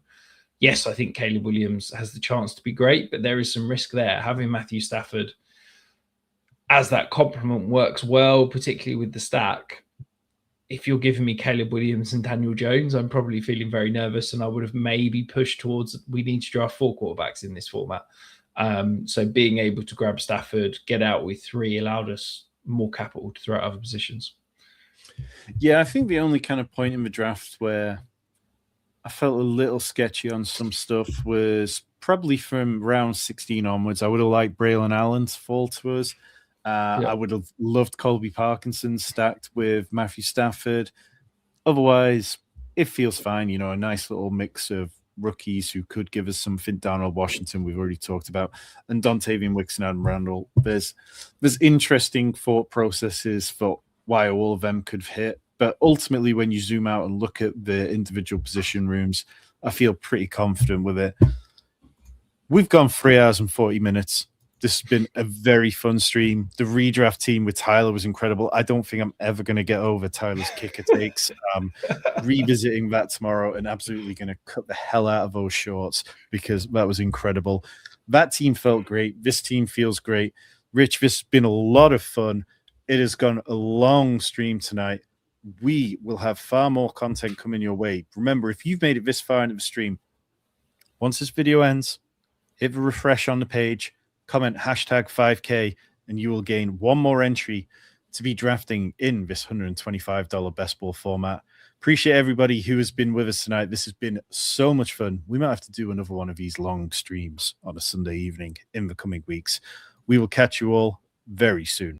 Yes, I think Caleb Williams has the chance to be great, but there is some risk there. Having Matthew Stafford as that complement works well, particularly with the stack. If you're giving me Caleb Williams and Daniel Jones, I'm probably feeling very nervous, and I would have maybe pushed towards we need to draft 4 quarterbacks in this format. So being able to grab Stafford, get out with 3 allowed us more capital to throw at other positions. Yeah, I think the only kind of point in the draft where I felt a little sketchy on some stuff was probably from round 16 onwards. I would have liked Braylon Allen to fall to us. I would have loved Colby Parkinson stacked with Matthew Stafford. Otherwise, it feels fine. A nice little mix of rookies who could give us something. Darnell Washington, we've already talked about, and Dontavian Wicks and Adam Randall. There's interesting thought processes for why all of them could hit. But ultimately, when you zoom out and look at the individual position rooms, I feel pretty confident with it. We've gone 3 hours and 40 minutes. This has been a very fun stream. The redraft team with Tyler was incredible. I don't think I'm ever going to get over Tyler's kicker takes. Revisiting that tomorrow and absolutely going to cut the hell out of those shorts because that was incredible. That team felt great. This team feels great. Rich, this has been a lot of fun. It has gone a long stream tonight. We will have far more content coming your way. Remember, if you've made it this far into the stream, once this video ends, hit the refresh on the page, comment hashtag 5K, and you will gain 1 more entry to be drafting in this $125 best ball format. Appreciate everybody who has been with us tonight. This has been so much fun. We might have to do another one of these long streams on a Sunday evening in the coming weeks. We will catch you all very soon.